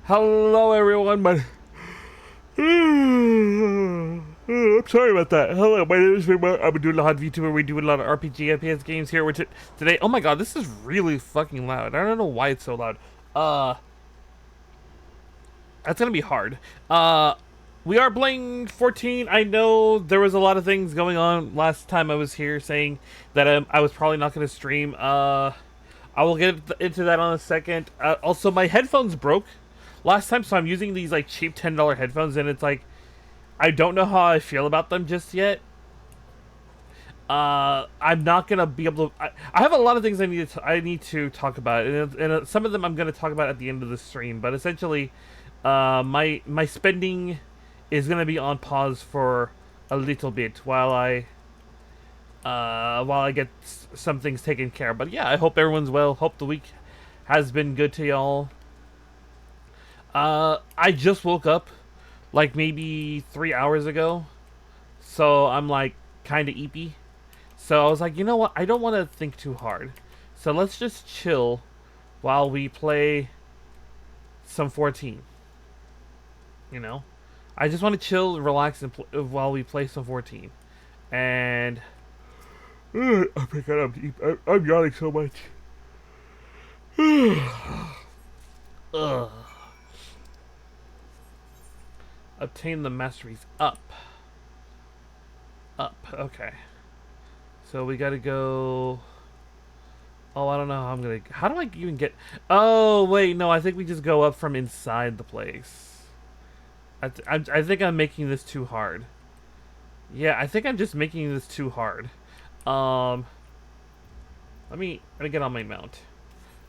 Hello, everyone. I'm sorry about that. Hello, my name is Vima. I'm a Dullahan VTuber. We do a lot of RPG FPS games here. Today. Oh my god, this is really fucking loud. I don't know why it's so loud. That's gonna be hard. We are playing 14. I know there was a lot of things going on last time I was here, saying that I was probably not gonna stream. I will get into that on a second. Also, my headphones broke last time, so I'm using these like cheap $10 headphones, and it's like I don't know how I feel about them just yet. I'm not gonna be able to. I have a lot of things I need to talk about, and some of them I'm gonna talk about at the end of the stream. But essentially, my spending is gonna be on pause for a little bit while I get some things taken care of. But yeah, I hope everyone's well. Hope the week has been good to y'all. I just woke up like maybe 3 hours ago, so I'm like kind of eepy. So I was like, you know what? I don't want to think too hard. So let's just chill while we play some 14. You know? I just want to chill, relax, and while we play some 14. And oh my god, I'm deep. I'm yawning so much. Ugh. Obtain the masteries up. Okay. So we gotta go. Oh, I don't know how I'm gonna. How do I even get? Oh wait, no. I think we just go up from inside the place. I think I'm making this too hard. Yeah, I think I'm just making this too hard. Let me get on my mount.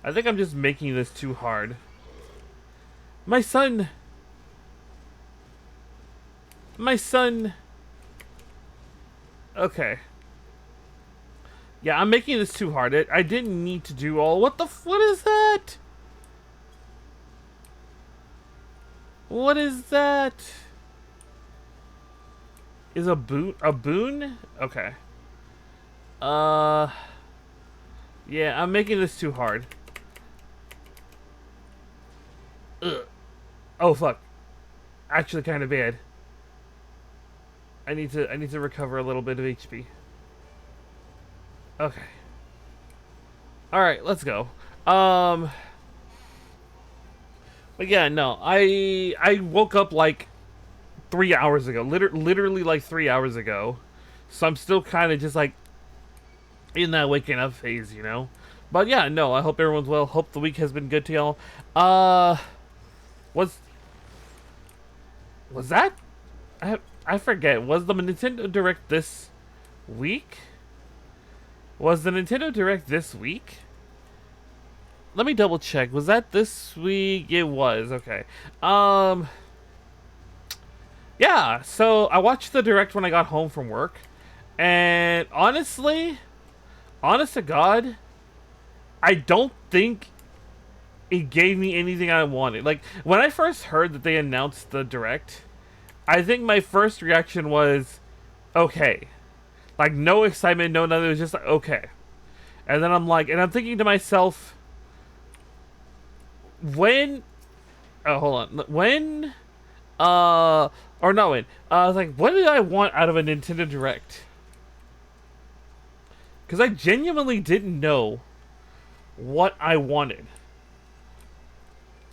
I think I'm just making this too hard. My son. My son. Okay. Yeah, I'm making this too hard. I didn't need to do all. What is that? What is that? Is a boon? Okay. Yeah, I'm making this too hard. Ugh. Oh fuck. Actually kind of bad. I need to recover a little bit of HP. Okay. Alright, let's go. But yeah, no. I woke up like 3 hours ago. Literally like 3 hours ago. So I'm still kind of just like in that waking up phase, you know? But yeah, no, I hope everyone's well. Hope the week has been good to y'all. Was that? I forget. Was the Nintendo Direct this week? Was the Nintendo Direct this week? Let me double check. Was that this week? It was. Okay. Yeah, so I watched the Direct when I got home from work. And honestly, honest to God, I don't think it gave me anything I wanted. Like, when I first heard that they announced the Direct, I think my first reaction was, okay. Like, no excitement, no nothing. It was just like, okay. And then I'm like, and I'm thinking to myself, when... Oh, hold on. When... Or no, when. I was like, what did I want out of a Nintendo Direct? Because I genuinely didn't know what I wanted.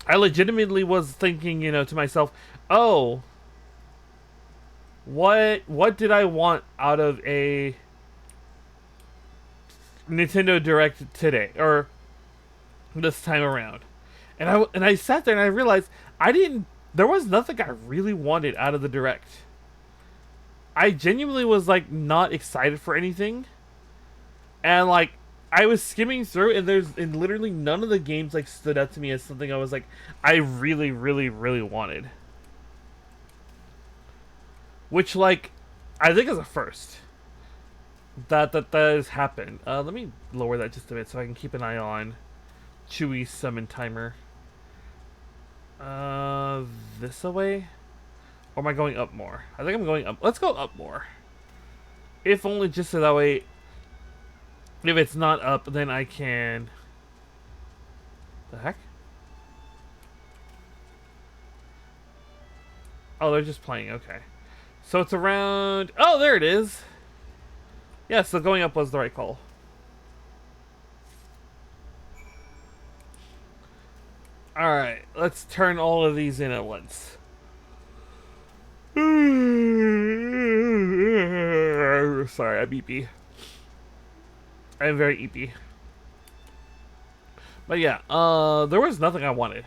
I legitimately was thinking, you know, to myself, oh... What did I want out of a Nintendo Direct today, or this time around? And I sat there and I realized there was nothing I really wanted out of the Direct. I genuinely was like not excited for anything, and like I was skimming through, and literally none of the games like stood out to me as something I was like I really wanted. Which, like, I think is a first. That has happened. Let me lower that just a bit so I can keep an eye on Chewy's summon timer. This away? Or am I going up more? I think I'm going up. Let's go up more. If only just so that way, if it's not up, then I can... The heck? Oh, they're just playing. Okay. So it's around... Oh, there it is. Yeah, so going up was the right call. Alright, let's turn all of these in at once. Sorry, I'm eepy. I'm very eepy. But yeah, there was nothing I wanted.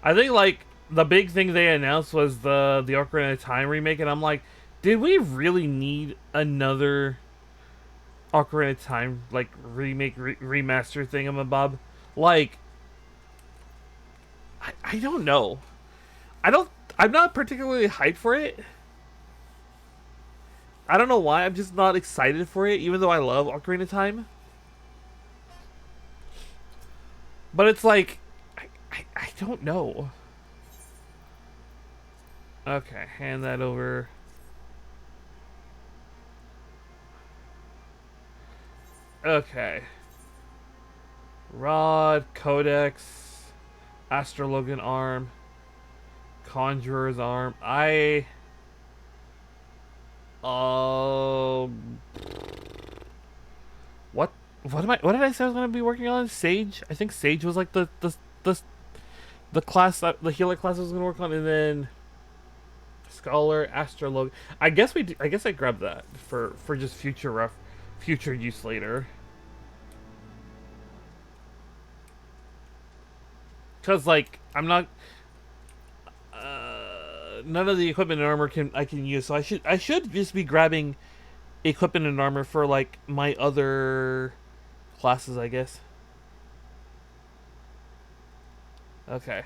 I think, like, the big thing they announced was the Ocarina of Time remake, and I'm like, did we really need another Ocarina of Time, like, remake, remaster thingamabob? Like, I don't know. I'm not particularly hyped for it. I don't know why, I'm just not excited for it, even though I love Ocarina of Time. But it's like, I don't know. Okay, hand that over. Okay. Rod, Codex, Astrologan Arm, Conjurer's Arm. What? What did I say I was gonna be working on? Sage? I think Sage was like the class, the healer class I was gonna work on, and then Scholar, Astrolog. I guess I guess I grabbed that for just future use later. Cause like I'm not, none of the equipment and armor I can use, so I should just be grabbing equipment and armor for like my other classes, I guess. Okay.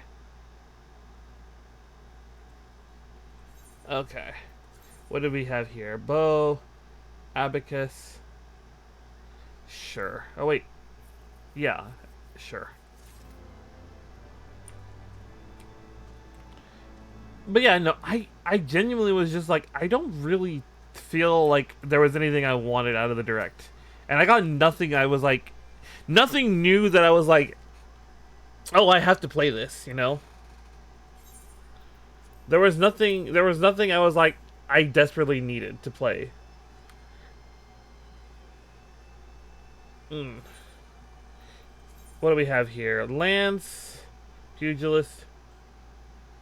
Okay. What do we have here? Bow, abacus. Sure. Oh wait. Yeah. Sure. But yeah, no, I genuinely was just like, I don't really feel like there was anything I wanted out of the direct. And I got nothing I was like, nothing new that I was like, oh, I have to play this, you know? There was nothing I was like, I desperately needed to play. What do we have here? Lance, pugilist,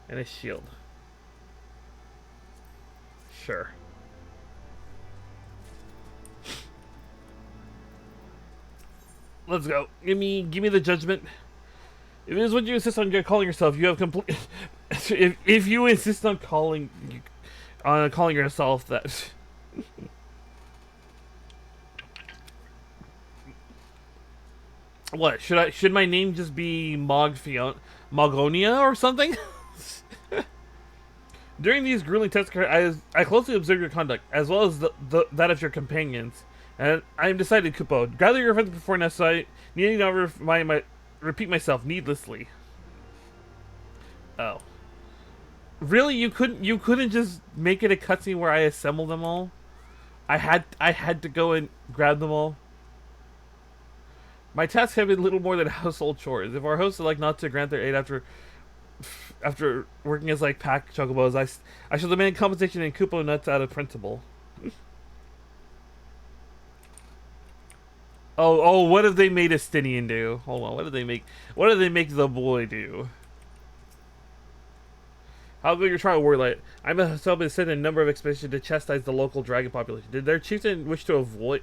and a shield. Sure. Let's go. Give me the judgment. If it is what you insist on calling yourself, you have complete. if you insist on calling yourself that. What should my name just be Mogonia or something? During these grueling tests, I closely observe your conduct, as well as that of your companions, and I am decided, Kupo. Gather your friends before now, so I need not repeat myself needlessly. Oh, really? You couldn't just make it a cutscene where I assemble them all? I had to go and grab them all. My tasks have been little more than household chores. If our hosts would like not to grant their aid after working as like pack chocobos, I shall demand compensation and Koopo nuts out of principle. oh, what have they made Estinian do? Hold on, what did they make the boy do? How go your trial, Warlight? I myself have sent a number of expeditions to chastise the local dragon population. Did their chieftain wish to avoid?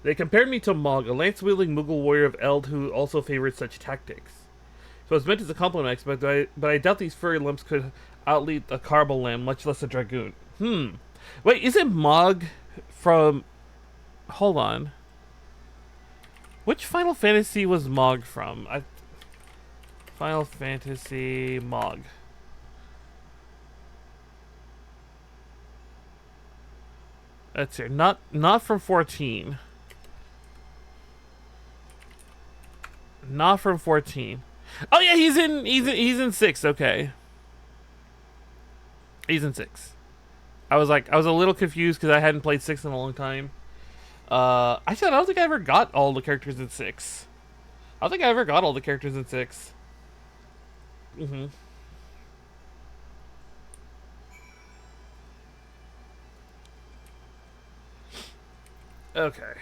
They compared me to Mog, a lance-wielding Mughal warrior of Eld who also favored such tactics. So it's meant as a compliment, but I doubt these furry lumps could outlead a Carbal lamb, much less a dragoon. Wait, isn't Mog from... Hold on. Which Final Fantasy was Mog from? Final Fantasy Mog. That's here. Not from 14. Not from 14. Oh yeah, he's in 6. Okay, he's in 6. I was a little confused because I hadn't played 6 in a long time. I don't think I ever got all the characters in 6. I don't think I ever got all the characters in 6. Mm-hmm. Okay.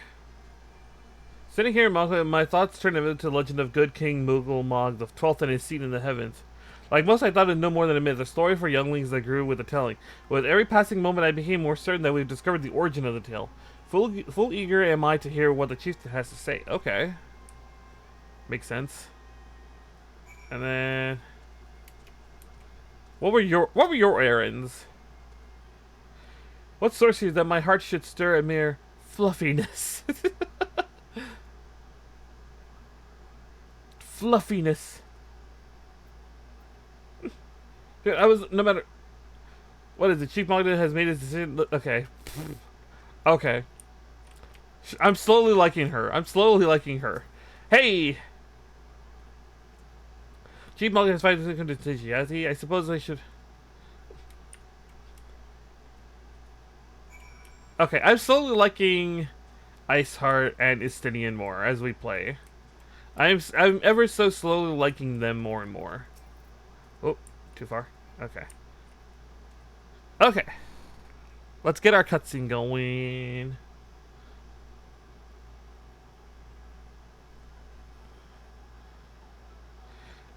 Sitting here, my thoughts turn into the legend of good King Mughal Mog the 12th and his seat in the heavens. Like most, I thought it no more than a myth, a story for younglings that grew with the telling. With every passing moment, I became more certain that we've discovered the origin of the tale. Full eager am I to hear what the chieftain has to say. Okay. Makes sense. And then... What were your errands? What source is that my heart should stir a mere fluffiness? Fluffiness. Dude, I was no matter what is it. Chief Magda has made his decision. Okay, okay. I'm slowly liking her. I'm slowly liking her. Hey, Chief Magda has finally come to decision. I suppose I should. Okay, I'm slowly liking Iceheart and Istinian more as we play. I'm ever so slowly liking them more and more. Oh, too far. Okay. Okay. Let's get our cutscene going.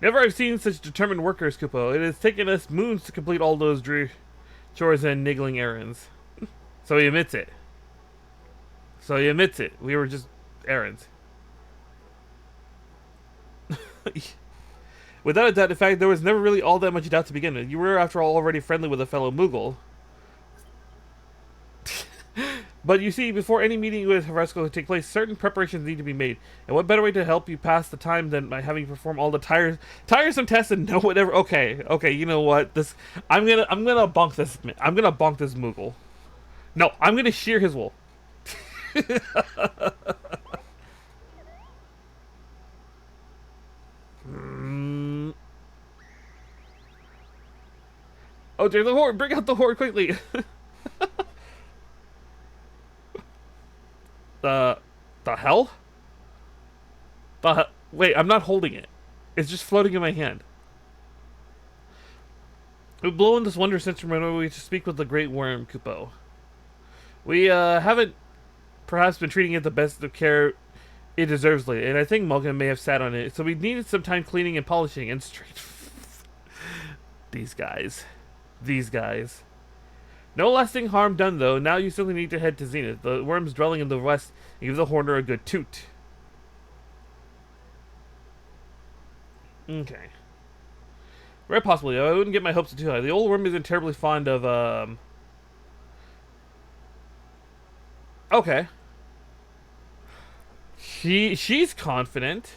Never have seen such determined workers, Kupo. It has taken us moons to complete all those chores and niggling errands. So he admits it. So he admits it. We were just errands. Without a doubt, in fact, there was never really all that much doubt to begin with. You were, after all, already friendly with a fellow Mughal. But you see, before any meeting with Heresco can take place, certain preparations need to be made. And what better way to help you pass the time than by having you perform all the tiresome tests and know whatever. Okay, you know what? I'm gonna bonk this. I'm gonna bonk this Mughal. No, I'm gonna shear his wool. Oh dear, the horde! Bring out the horde quickly. The hell? Wait, I'm not holding it. It's just floating in my hand. We blow in this wondrous instrument where we speak with the great worm, Kupo. We haven't perhaps been treating it the best of care it deserves lately, and I think Mulligan may have sat on it, so we needed some time cleaning and polishing and straight. These guys. No lasting harm done, though. Now you simply need to head to Zenith. The worm's dwelling in the west, and give the Horner a good toot. Okay. Very possibly. I wouldn't get my hopes too high. The old worm isn't terribly fond of, Okay. She's confident.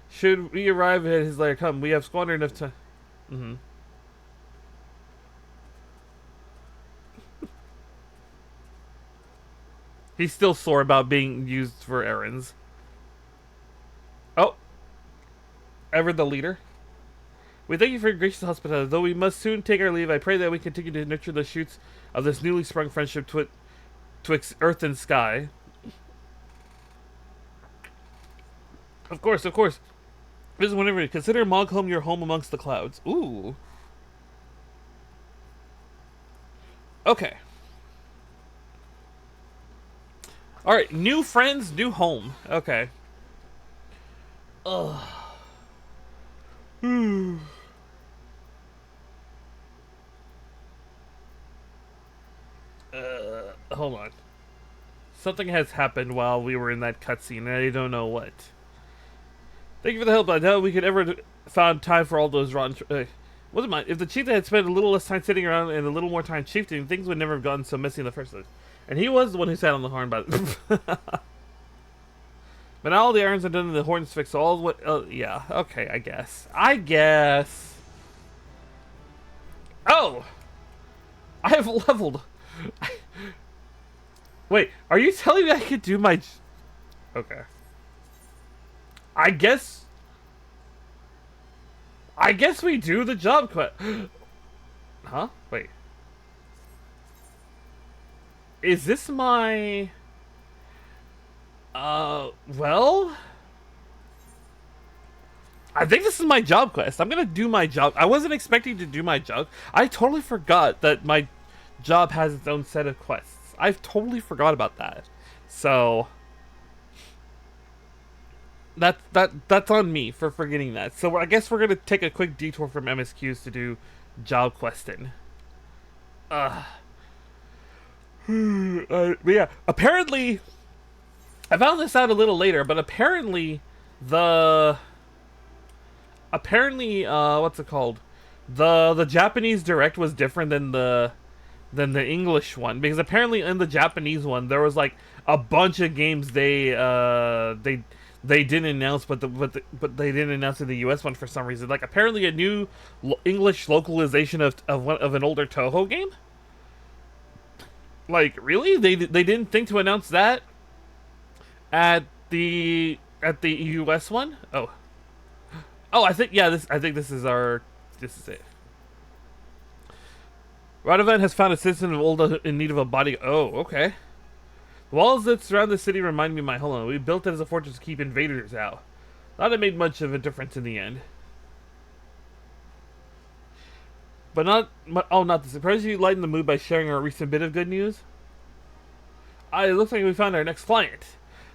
Should we arrive at his lair, come. We have squandered enough time. Mm-hmm. He's still sore about being used for errands. Oh. Ever the leader? We thank you for your gracious hospitality. Though we must soon take our leave, I pray that we continue to nurture the shoots of this newly sprung friendship twixt earth and sky. Of course. Visit whenever. Consider Mogholm your home amongst the clouds. Ooh. Okay. Alright, new friends, new home. Okay. Ugh. Hold on. Something has happened while we were in that cutscene, and I don't know what. Thank you for the help. I doubt we could ever found time for all those rotten... wasn't mine. If the chieftain had spent a little less time sitting around and a little more time chieftain, things would never have gotten so messy in the first place. And he was the one who sat on the horn by the... But now all the irons are done and the horn's fixed, so all what... yeah, okay, I guess. Oh! I have leveled. Wait, are you telling me I could do my... Okay. I guess we do the job quest. Huh? Wait. Is this my... well... I think this is my job quest. I'm gonna do my job. I wasn't expecting to do my job. I totally forgot that my job has its own set of quests. I totally forgot about that. So that's on me for forgetting that. So I guess we're gonna take a quick detour from MSQs to do job questing. But yeah, apparently, I found this out a little later, but apparently what's it called? The Japanese direct was different than the English one, because apparently in the Japanese one there was like a bunch of games they didn't announce, but they didn't announce in the US one for some reason. Like apparently a new English localization of an older Toho game. Like really, they didn't think to announce that at the US one. I think this is it. Radovan has found a citizen of Olda in need of a body. Oh, okay. The walls that surround the city remind me of my home. We built it as a fortress to keep invaders out. Not it made much of a difference in the end. But not the surprise you lighten the mood by sharing our recent bit of good news. It looks like we found our next client.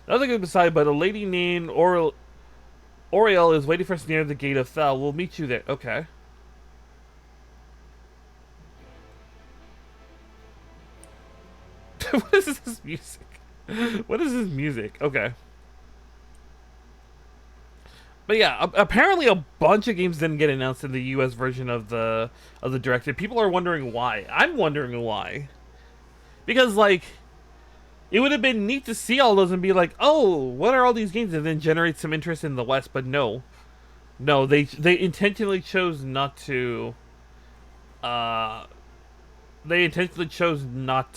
Nothing good beside, but a lady named Oriel is waiting for us near the gate of Thal. We'll meet you there. Okay. What is this music? What is this music? Okay. But yeah, apparently a bunch of games didn't get announced in the US version of the Direct. People are wondering why. I'm wondering why. Because like it would have been neat to see all those and be like, "Oh, what are all these games?" and then generate some interest in the West, but no. No, they intentionally chose not to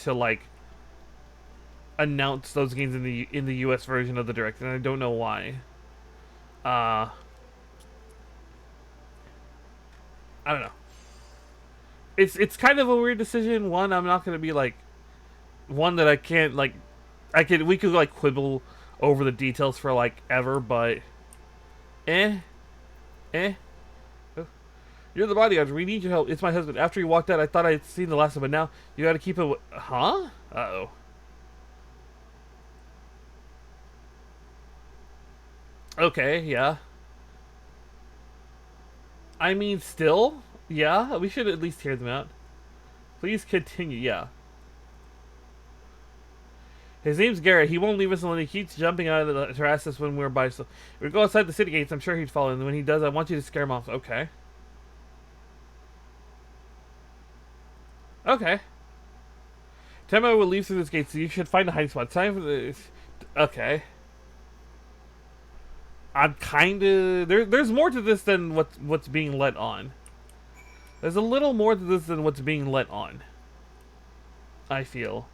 like announce those games in the US version of the Direct, and I don't know why. I don't know. It's kind of a weird decision. One, I'm not gonna be like one that I can't like. We could like quibble over the details for like ever, but eh. You're the bodyguard. We need your help. It's my husband. After you walked out, I thought I'd seen the last of him, but now you got to keep it. Huh? Uh-oh. Okay, yeah. I mean, still, yeah. We should at least hear them out. Please continue. Yeah. His name's Garrett. He won't leave us alone. He keeps jumping out of the to harass us when we're by. So if we go outside the city gates, I'm sure he'd follow. And when he does, I want you to scare him off. Okay. Okay. Temmo will leave through this gate, so you should find a hiding spot. Time for this. Okay. I'm kind of there's more to this than what's being let on. There's a little more to this than what's being let on. I feel.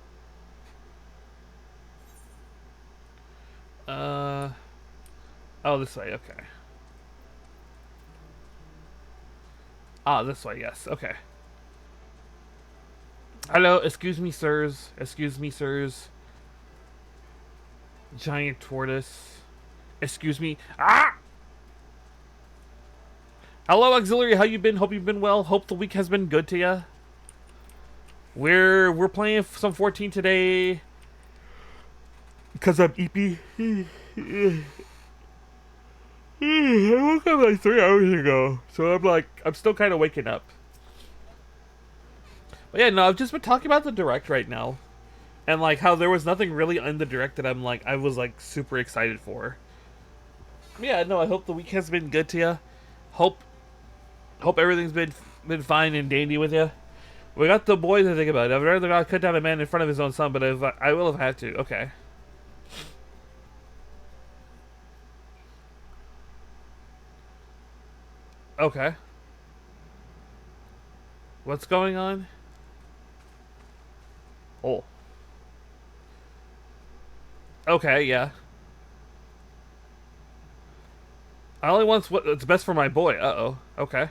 Oh, this way. Okay. This way. Yes. Okay. Hello. Excuse me, sirs. Excuse me, sirs. Giant tortoise. Excuse me. Ah! Hello, auxiliary. How you been? Hope you've been well. Hope the week has been good to ya. We're playing some 14 today. Because I'm EP. I woke up like 3 hours ago. So I'm still kind of waking up. But yeah, no, I've just been talking about the Direct right now. And like how there was nothing really in the Direct that I was like super excited for. Yeah, no, I hope the week has been good to you. Hope everything's been fine and dandy with you. We got the boys to think about it. I'd rather not cut down a man in front of his own son, but I will have had to. Okay. Okay. What's going on? Oh. Okay, yeah. I only want what's best for my boy. Uh-oh. Okay.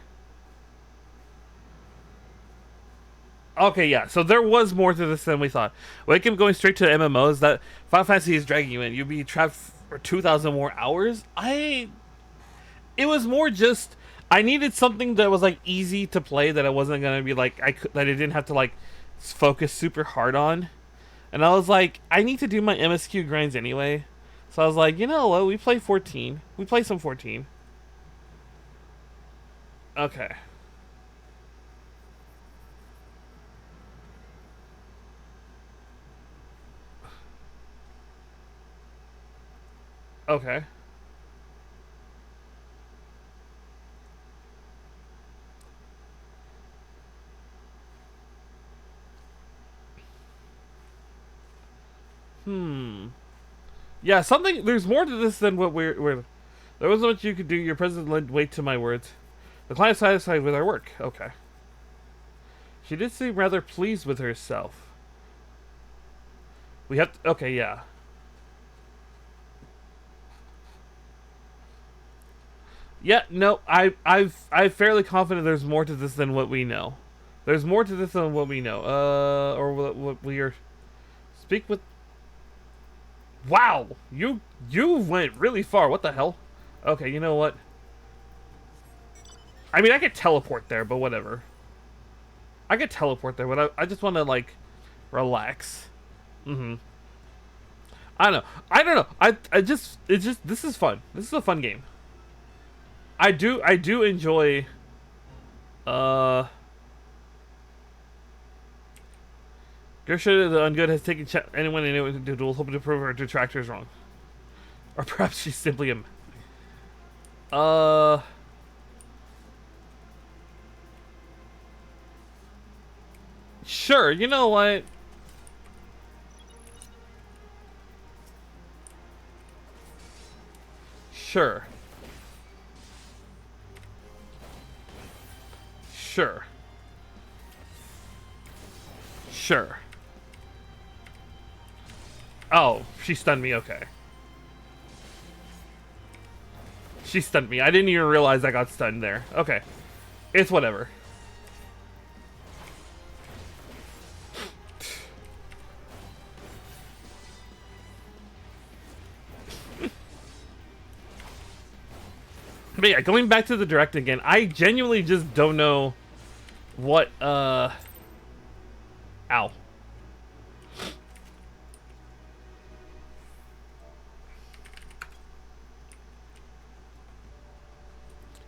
Okay, yeah. So there was more to this than we thought. Wake up going straight to MMOs. That Final Fantasy is dragging you in. You'll be trapped for 2,000 more hours. It was more just I needed something that was like easy to play that I wasn't gonna be like that I didn't have to like focus super hard on. And I was like, I need to do my MSQ grinds anyway. So I was like, you know what? We play 14. We play some 14. Okay. Okay. Hmm. Yeah, something. There's more to this than what we're. There wasn't much you could do. Your president lent weight to my words. The client satisfied with our work. Okay. She did seem rather pleased with herself. We have to, okay, yeah. Yeah, no, I'm fairly confident there's more to this than what we know. There's more to this than what we know. Or what we are. Speak with. Wow, you went really far. What the hell? Okay, you know what? I mean, I could teleport there, but whatever. I could teleport there, but I just want to like relax. Mm-hmm. I don't know. I don't know. I just it's just this is fun. This is a fun game. I do enjoy uh Gersha the Ungood has taken anyone in it to duel, hoping to prove her detractors wrong. Or perhaps she's simply a uh sure, you know what? Sure. Sure. Sure. Oh, she stunned me, okay. She stunned me. I didn't even realize I got stunned there. Okay. It's whatever. But yeah, going back to the direct again, I genuinely just don't know what, ow.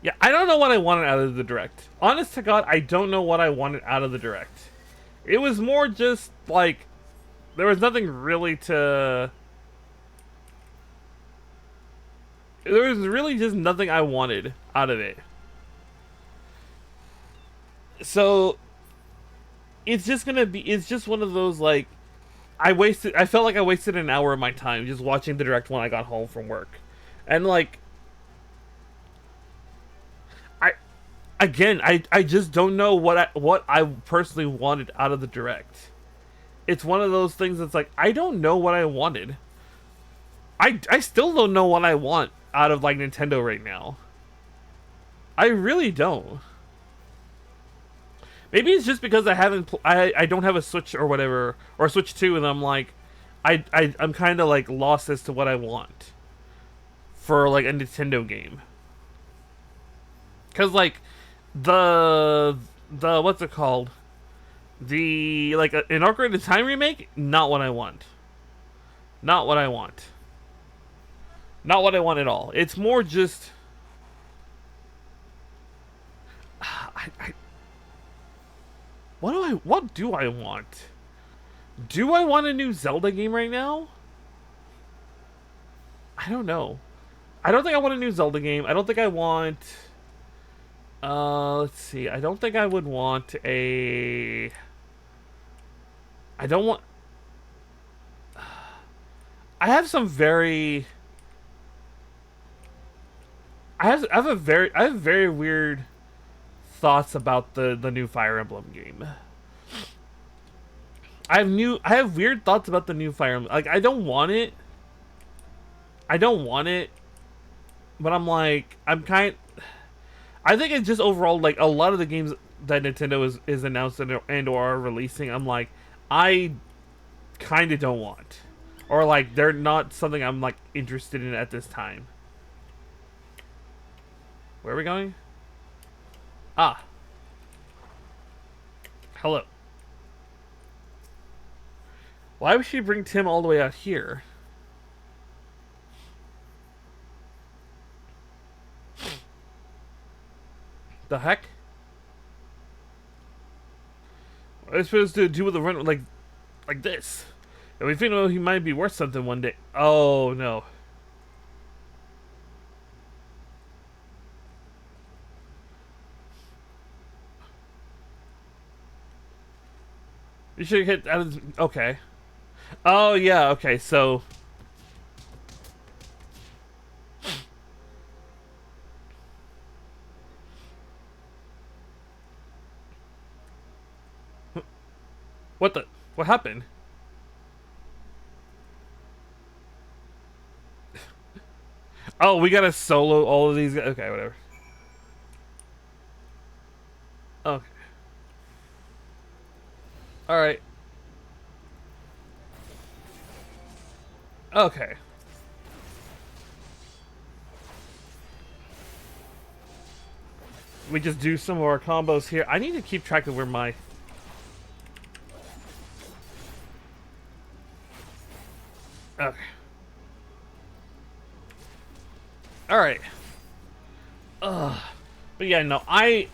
Yeah, I don't know what I wanted out of the direct. Honest to God, I don't know what I wanted out of the direct. It was more just, like, there was nothing really to... There was really just nothing I wanted out of it. So, it's just gonna be, it's just one of those, like, I felt like I wasted an hour of my time just watching the direct when I got home from work. And, like, I just don't know what I personally wanted out of the direct. It's one of those things that's like, I don't know what I wanted. I still don't know what I want out of like Nintendo right now. I really don't. Maybe it's just because I don't have a Switch or whatever, or Switch 2, and I'm like I'm kind of like lost as to what I want for like a Nintendo game. Cuz like the what's it called? The like an Ocarina of Time remake, not what I want. Not what I want. Not what I want at all. It's more just what do I want? Do I want a new Zelda game right now? I don't know. I don't think I want a new Zelda game. I don't think I want let's see. I don't think I would want a I don't want I have some very I have very weird thoughts about the new Fire Emblem game. I have weird thoughts about the new Fire Emblem. Like I don't want it. I don't want it. But I'm like I think it's just overall like a lot of the games that Nintendo is announced and or are releasing, I'm like I kind of don't want. Or like they're not something I'm like interested in at this time. Where are we going? Ah. Hello. Why would she bring Tim all the way out here? The heck? What are we supposed to do with a run like this? And we think he might be worth something one day. Oh no. You should hit out of okay. Oh yeah, okay, so what happened? Oh, we gotta solo all of these guys. Okay, whatever. Okay. Alright. Okay. We just do some more combos here. I need to keep track of where my... Okay. Alright. Ugh. But yeah, no, I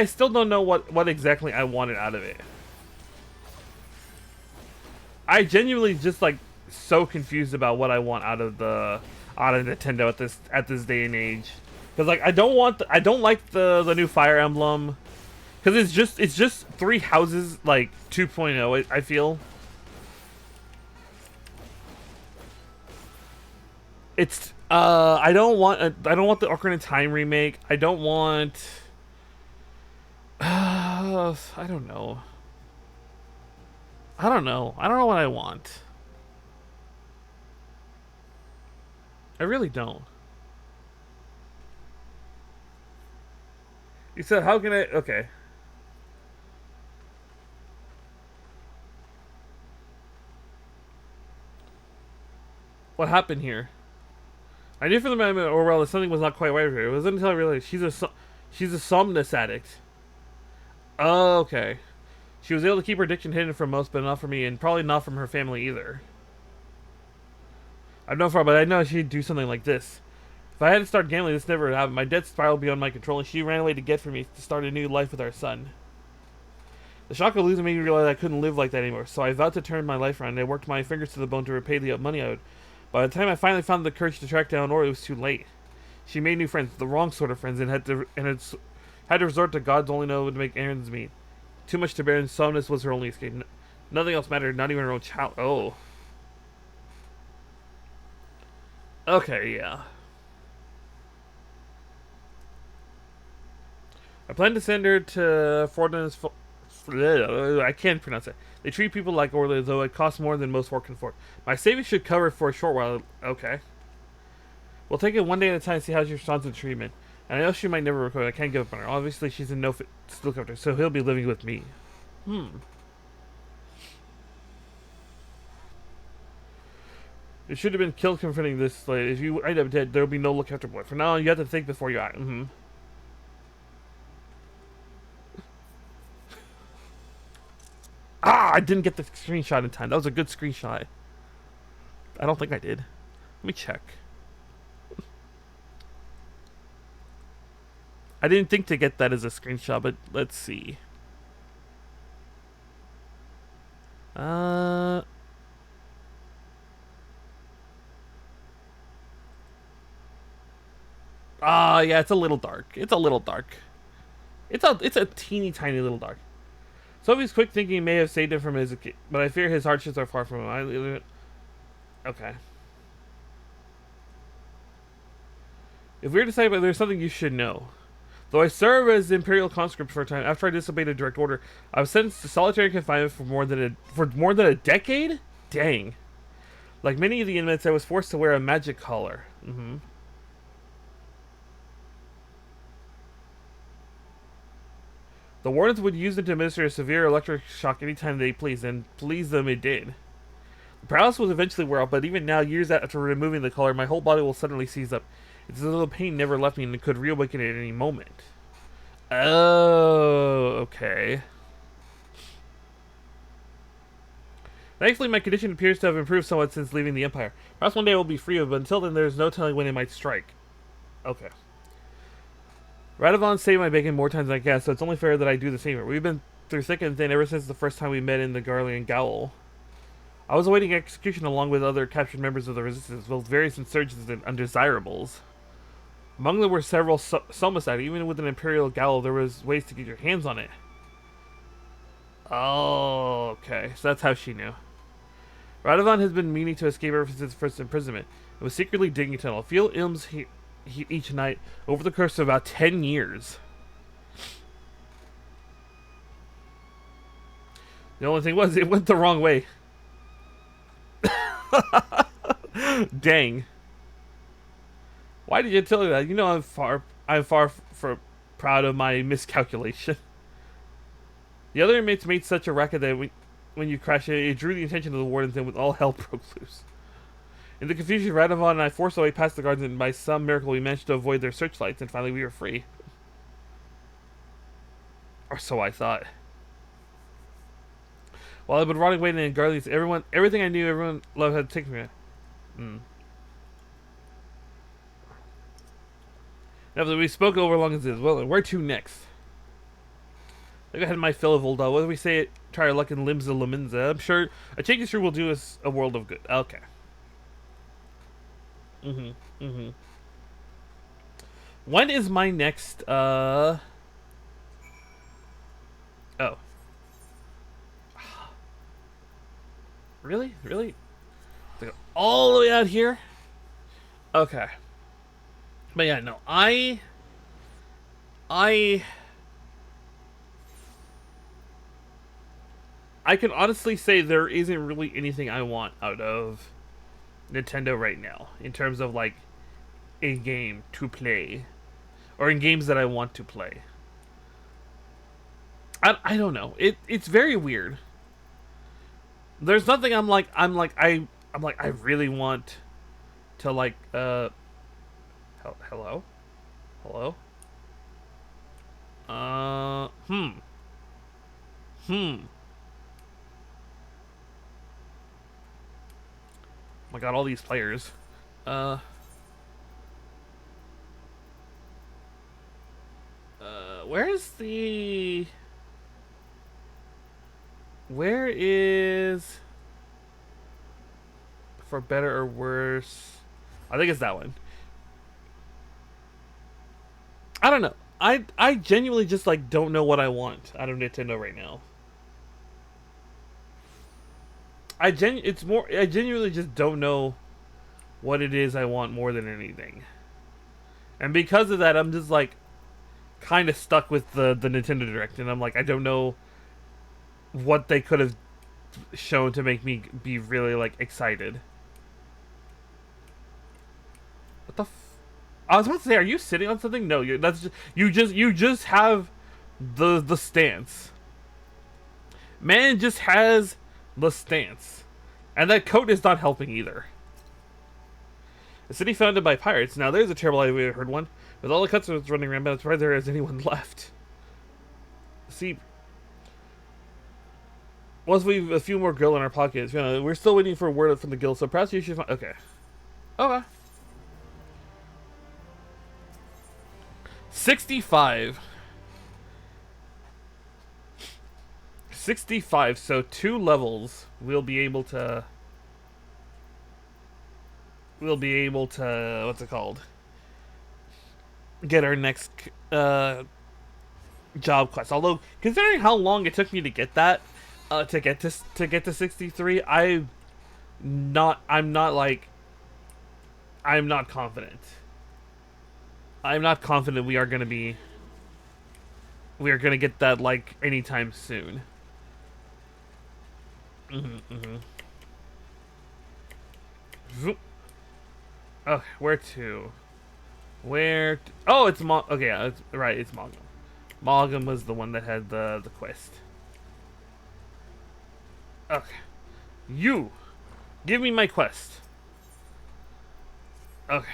still don't know what exactly I wanted out of it. I genuinely just like so confused about what I want out of Nintendo at this day and age. Because like I don't like the new Fire Emblem. Because it's just Three Houses like 2.0. I feel. It's I don't want the Ocarina of Time remake. I don't want. I don't know. I don't know. I don't know what I want. I really don't. You said, how can I... Okay. What happened here? I knew from the moment Orwell that something was not quite right with her. It wasn't until I realized she's a somnus addict. Oh, okay. She was able to keep her addiction hidden from most, but not from me, and probably not from her family either. I've known for her, but I know she'd do something like this. If I had to start gambling, this never would happen. My debt spiraled beyond my control, and she ran away to get from me to start a new life with our son. The shock of losing made me realize I couldn't live like that anymore, so I vowed to turn my life around, and I worked my fingers to the bone to repay the money I owed. By the time I finally found the courage to track down Ori, it was too late. She made new friends, the wrong sort of friends, and had to resort to God's only know to make ends meet. Too much to bear, and somnus was her only escape. Nothing else mattered, not even her own child. Oh. Okay, yeah. I plan to send her to Fortin's... I can't pronounce it. They treat people like Orly, though it costs more than most work can afford. My savings should cover it for a short while. Okay. We'll take it one day at a time to see how she responds to the treatment. And I know she might never recover. I can't give up on her. Obviously, she's in no fit to look after, so he'll be living with me. It should have been killed confronting this. Like, if you end up dead, there will be no look after boy. For now, you have to think before you act. Ah, I didn't get the screenshot in time. That was a good screenshot. I don't think I did. Let me check. I didn't think to get that as a screenshot, but let's see. Yeah, it's a little dark. It's a little dark. It's a teeny tiny little dark. Sophie's quick thinking may have saved him from his, but I fear his hardships are far from him. Okay. If we're deciding, there's something you should know. Though I serve as Imperial conscript for a time, after I disobeyed a direct order, I was sentenced to solitary confinement for more than a decade? Dang. Like many of the inmates, I was forced to wear a magic collar. The wardens would use it to administer a severe electric shock anytime they pleased, and please them it did. The paralysis was eventually wear off, but even now, years after removing the collar, my whole body will suddenly seize up. It's a little pain never left me and it could reawaken at any moment. Oh, okay. Thankfully, my condition appears to have improved somewhat since leaving the Empire. Perhaps one day I will be free of it, but until then, there is no telling when it might strike. Okay. Radovan saved my bacon more times than I guess, so it's only fair that I do the same. We've been through thick and thin ever since the first time we met in the Garlean Gowl. I was awaiting execution along with other captured members of the Resistance, both various insurgents and undesirables. Among them were several Somicide. Even with an Imperial Gowl, there was ways to get your hands on it. Oh, okay. So that's how she knew. Radovan has been meaning to escape ever since his first imprisonment. It was secretly digging a tunnel. Feel ilms each night over the course of about 10 years. The only thing was, it went the wrong way. Dang. Why did you tell me that? You know I'm far from proud of my miscalculation. The other inmates made such a racket that when you crashed it drew the attention of the wardens and with all hell broke loose. In the confusion, Radovan and I forced our way past the guards and by some miracle we managed to avoid their searchlights and finally we were free. Or so I thought. While I've been rotting away in Garleys, everything I knew, everyone loved had taken me. Now that we spoke over long as it is, well, and where to next? I think I had my fill of old what do we say? Try our luck in Limsa Laminza. I'm sure a change through will do us a world of good. Okay. When is my next, Oh. Really? Really? All the way out here? Okay. But yeah, no. I can honestly say there isn't really anything I want out of Nintendo right now in terms of like a game to play or in games that I want to play. I don't know. It's very weird. There's nothing I really want to like hello? Hello? Oh my god, all these players. Where's the... Where is... For better or worse... I think it's that one. I don't know. I genuinely just like don't know what I want out of Nintendo right now. I genuinely just don't know what it is I want more than anything. And because of that, I'm just like kind of stuck with the Nintendo Direct, and I'm like, I don't know what they could have shown to make me be really like excited. What the I was about to say, are you sitting on something? No, you just have the stance. Man just has the stance. And that coat is not helping either. A city founded by pirates. Now there's a terrible idea, we heard one. With all the customers running around, I'm surprised there is anyone left. See, once we have a few more guild in our pockets, you know, we're still waiting for word from the guild, so perhaps you should find... Okay. Okay. 65. 65, so 2 levels we'll be able to what's it called? Get our next job quest. Although considering how long it took me to get that to get to 63, I'm not confident. I'm not confident we are going to get that like anytime soon. Oh, where to? Oh, it's okay, yeah, it's right, it's Mogum. Mogum was the one that had the quest. Okay. You give me my quest. Okay.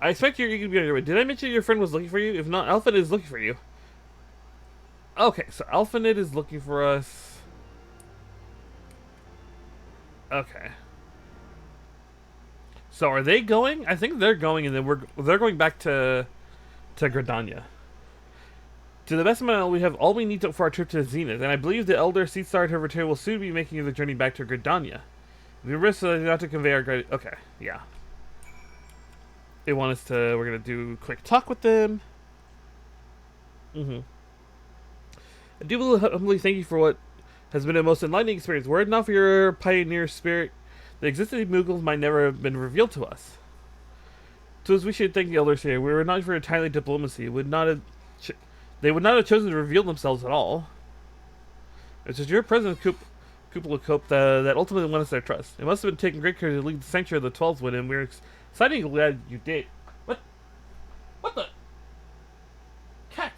I expect you're going to be on your way. Did I mention your friend was looking for you? If not, Alphanid is looking for you. Okay, so Alphanid is looking for us. Okay. So are they going? I think they're going, and then they're going back to Gridania. To the best of my knowledge, we have all we need for our trip to Zenith, and I believe the Elder Seatstar and her return will soon be making the journey back to Gridania. We risk not to convey our guide. Okay, yeah. They want us to. We're gonna do a quick talk with them. I do humbly thank you for what has been a most enlightening experience. Were it not for your pioneer spirit, the existence of Muggles might never have been revealed to us. So as we should thank the elders here, we were not for entirely diplomacy. They would not have chosen to reveal themselves at all. It's just your presence, Kupala Cope, that ultimately won us their trust. It must have been taking great care to lead the Sanctuary of the 12th with him. We're excited and glad you did. What? What the? Cat!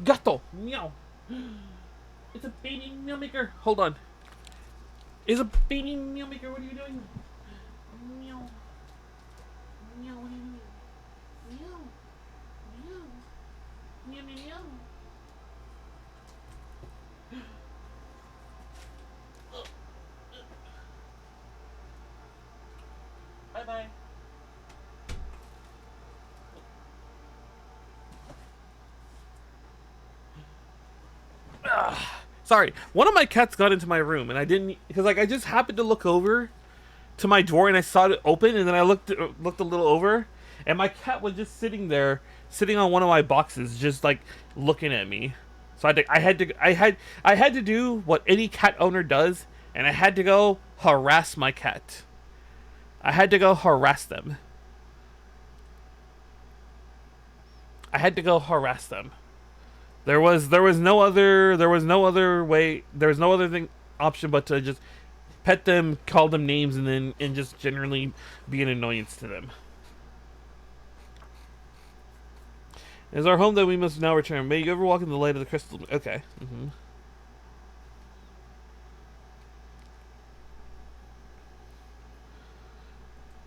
Gato! Meow! It's a baby meow maker! Hold on. It's a baby meow maker, what are you doing? Meow. Meow, what are you doing? Meow. Meow. Meow, meow, meow. Bye-bye. Sorry, one of my cats got into my room, and I didn't, because like I just happened to look over to my door, and I saw it open, and then I looked a little over, and my cat was just sitting there, sitting on one of my boxes, just like looking at me. So I had to do what any cat owner does, and I had to go harass my cat. I had to go harass them. I had to go harass them. There was no other way. There was no other thing option but to just pet them, call them names, and just generally be an annoyance to them. It is our home that we must now return. May you ever walk in the light of the crystal. Okay.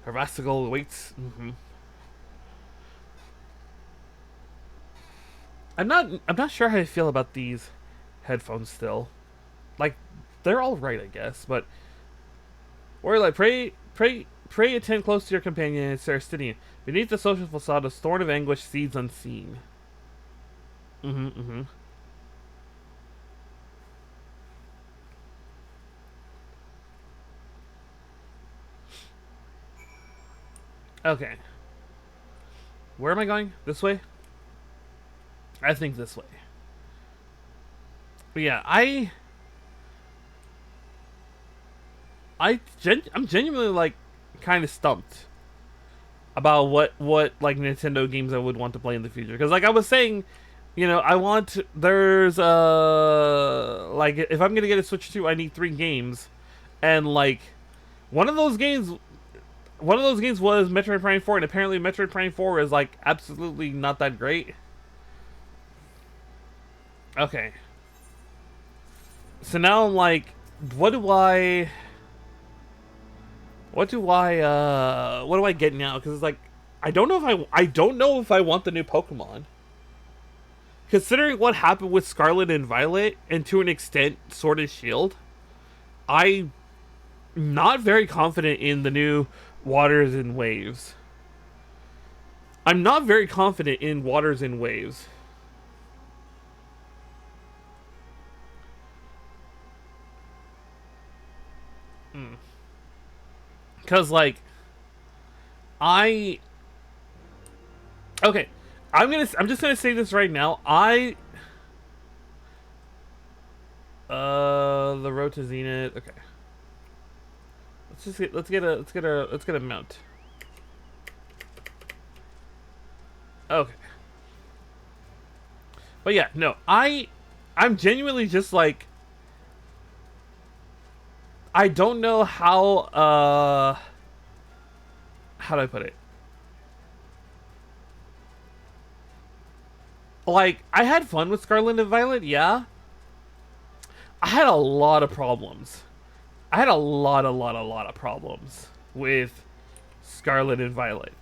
Harvastical awaits. I'm not sure how I feel about these headphones still. Like, they're all right, I guess, but or like pray attend close to your companion, Sarastinian. Beneath the social facade, a thorn of anguish seeds unseen. Okay. Where am I going? This way? I think this way. But yeah, I'm genuinely like kind of stumped about what like Nintendo games I would want to play in the future, because like I was saying, you know, there's like if I'm gonna get a Switch 2, I need 3 games, and like one of those games was Metroid Prime 4, and apparently Metroid Prime 4 is like absolutely not that great. Okay. So now I'm like, what do I get now? Because it's like, I don't know if I want the new Pokemon. Considering what happened with Scarlet and Violet, and to an extent Sword and Shield, I'm not very confident in the new Waters and Waves. I'm not very confident in Waters and Waves. Because, like, okay, I'm just gonna say this right now. The road to Zenith. Okay, let's get a mount. Okay, but yeah, no, I'm genuinely just like, I don't know how do I put it? Like, I had fun with Scarlet and Violet, yeah. I had a lot of problems. I had a lot of problems with Scarlet and Violet.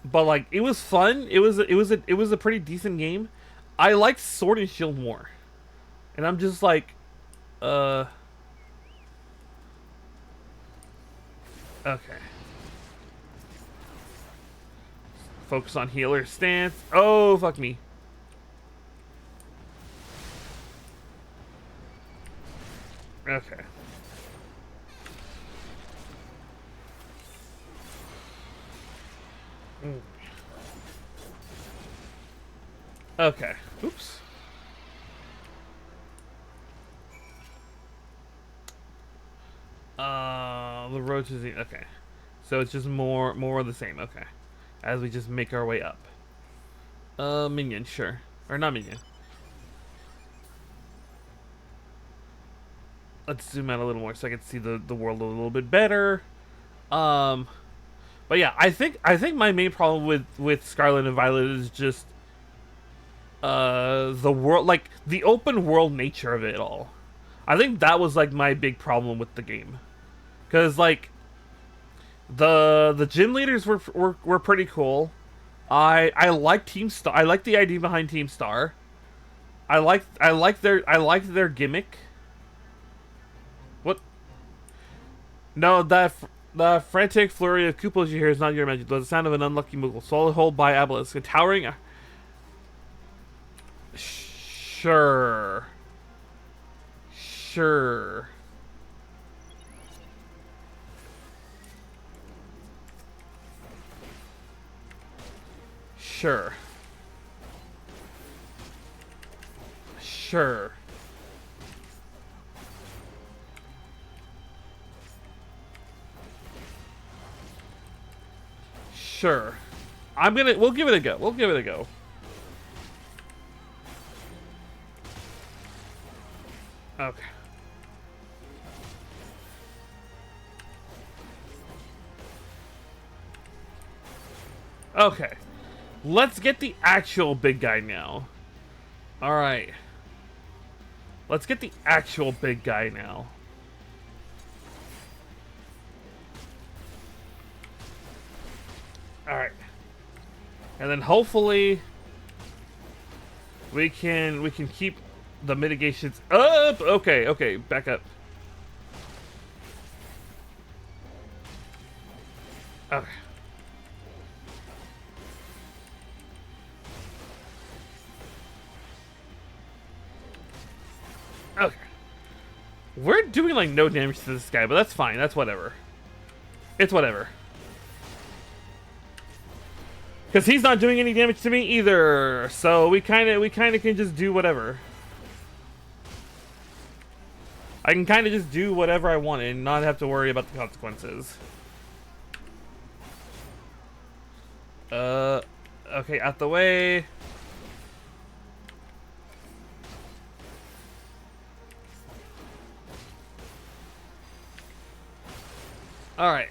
But like, it was fun. It was a pretty decent game. I liked Sword and Shield more, and I'm just like, okay. Focus on healer stance. Oh, fuck me. Okay. Okay. Oops. The road to the okay. So it's just more of the same. Okay. As we just make our way up. Minion, sure. Or not minion. Let's zoom out a little more so I can see the world a little bit better. But yeah, I think my main problem with Scarlet and Violet is just the world, like the open world nature of it all. I think that was like my big problem with the game, because like the gym leaders were pretty cool. I like Team Star. I like the idea behind Team Star. I like their gimmick. What? No, the frantic flurry of Koopos you hear is not your magic. The sound of an unlucky Moogle. Solid hold by Obelisk. A towering. Sure. Sure. Sure. Sure. Sure. We'll give it a go. We'll give it a go. Okay. Okay. Let's get the actual big guy now. Alright. Let's get the actual big guy now. Alright. And then hopefully we can keep the mitigations up. Okay, okay, back up. Okay. Okay. We're doing like no damage to this guy, but that's fine. That's whatever. It's whatever. Because he's not doing any damage to me either. So we kind of can just do whatever. I can kind of just do whatever I want and not have to worry about the consequences. Okay, out the way. Alright.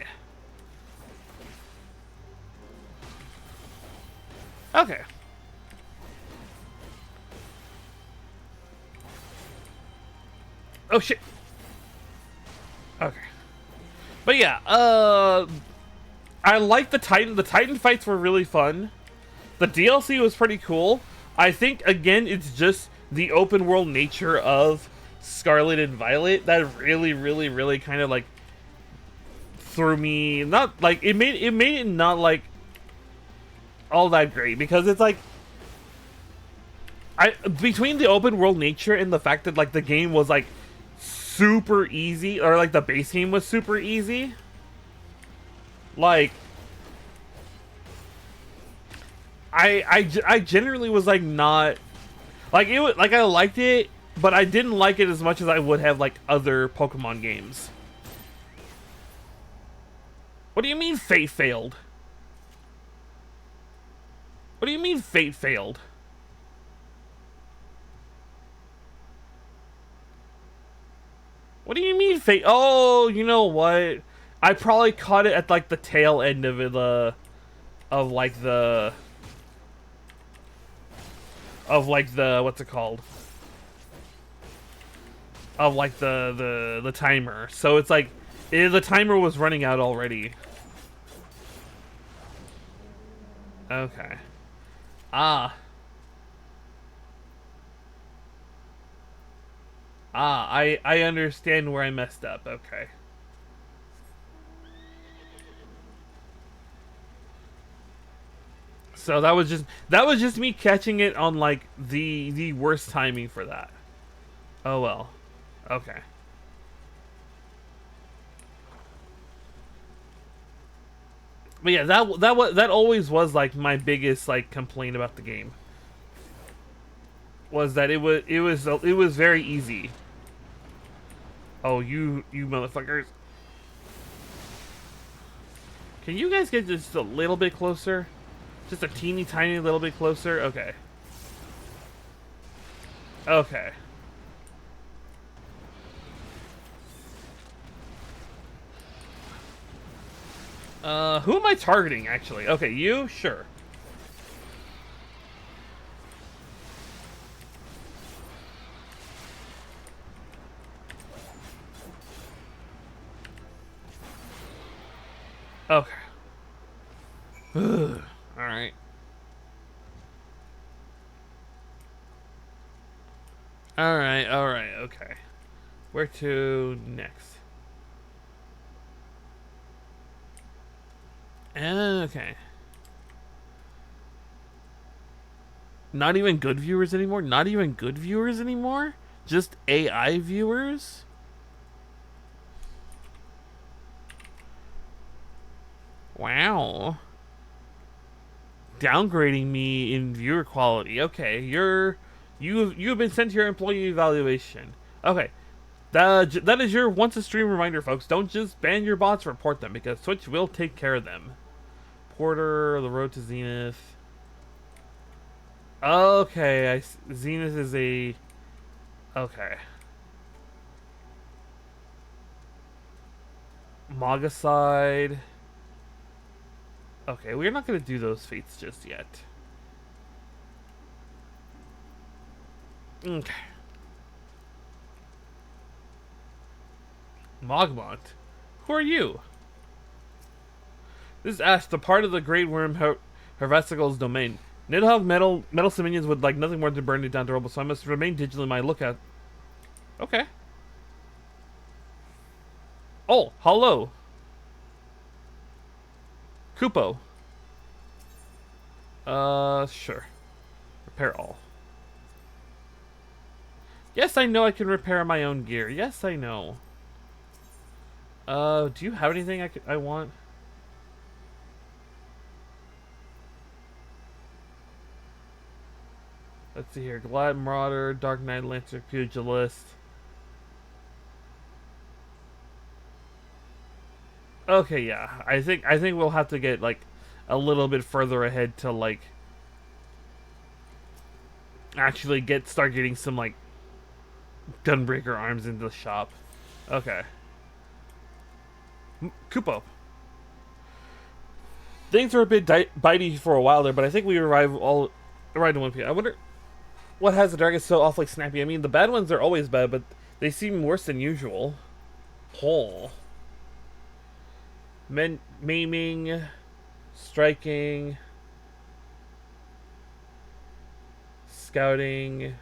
Okay. Oh shit. Okay. But yeah, I like the Titan. The Titan fights were really fun. The DLC was pretty cool. I think again it's just the open world nature of Scarlet and Violet that really kind of like threw me, not like it made it not like all that great, because it's like between the open world nature and the fact that like the game was like super easy, or like the base game was super easy, like I generally was like not like it was like I liked it, but I didn't like it as much as I would have like other Pokemon games. What do you mean Fate failed? What do you mean Fate failed? What do you mean Fate? Oh, you know what? I probably caught it at like the tail end of it, of like the what's it called? Of like the timer. So it's like The timer was running out already. Okay. Ah. I understand where I messed up. Okay. So that was just me catching it on like the worst timing for that. Oh well. Okay. But yeah, that always was like my biggest like complaint about the game. Was that it was very easy. Oh, you motherfuckers. Can you guys get just a little bit closer? Just a teeny tiny little bit closer? Okay. Okay. Who am I targeting, actually? Okay, you? Sure. Okay. Alright. Alright, okay. Where to next? Okay. Not even good viewers anymore? Not even good viewers anymore? Just AI viewers? Wow. Downgrading me in viewer quality. Okay, you've been sent to your employee evaluation. Okay. That is your once a stream reminder, folks. Don't just ban your bots, report them, because Twitch will take care of them. Porter, the road to Zenith. Okay, Zenith is a... Okay. Magaside. Okay, we're not going to do those fates just yet. Okay. Mogmont. Who are you? This is Ash, the part of the Great Worm Hervesical's domain. Nidhogg metal minions would like nothing more than burn it down to rubble, so I must remain digital in my lookout. Okay. Oh, hello. Kupo. Sure. Repair all. Yes, I know I can repair my own gear. Yes, I know. Do you have anything I want? Let's see here. Glad Marauder, Dark Knight, Lancer, Pugilist. Okay, yeah. I think we'll have to get like a little bit further ahead to like actually start getting some like gunbreaker arms into the shop. Okay. Kupo. Things were a bit bitey for a while there, but I think we arrived in 1 p.m. I wonder what has the dragon so awfully snappy. I mean, the bad ones are always bad, but they seem worse than usual. Oh. Maiming, striking, scouting.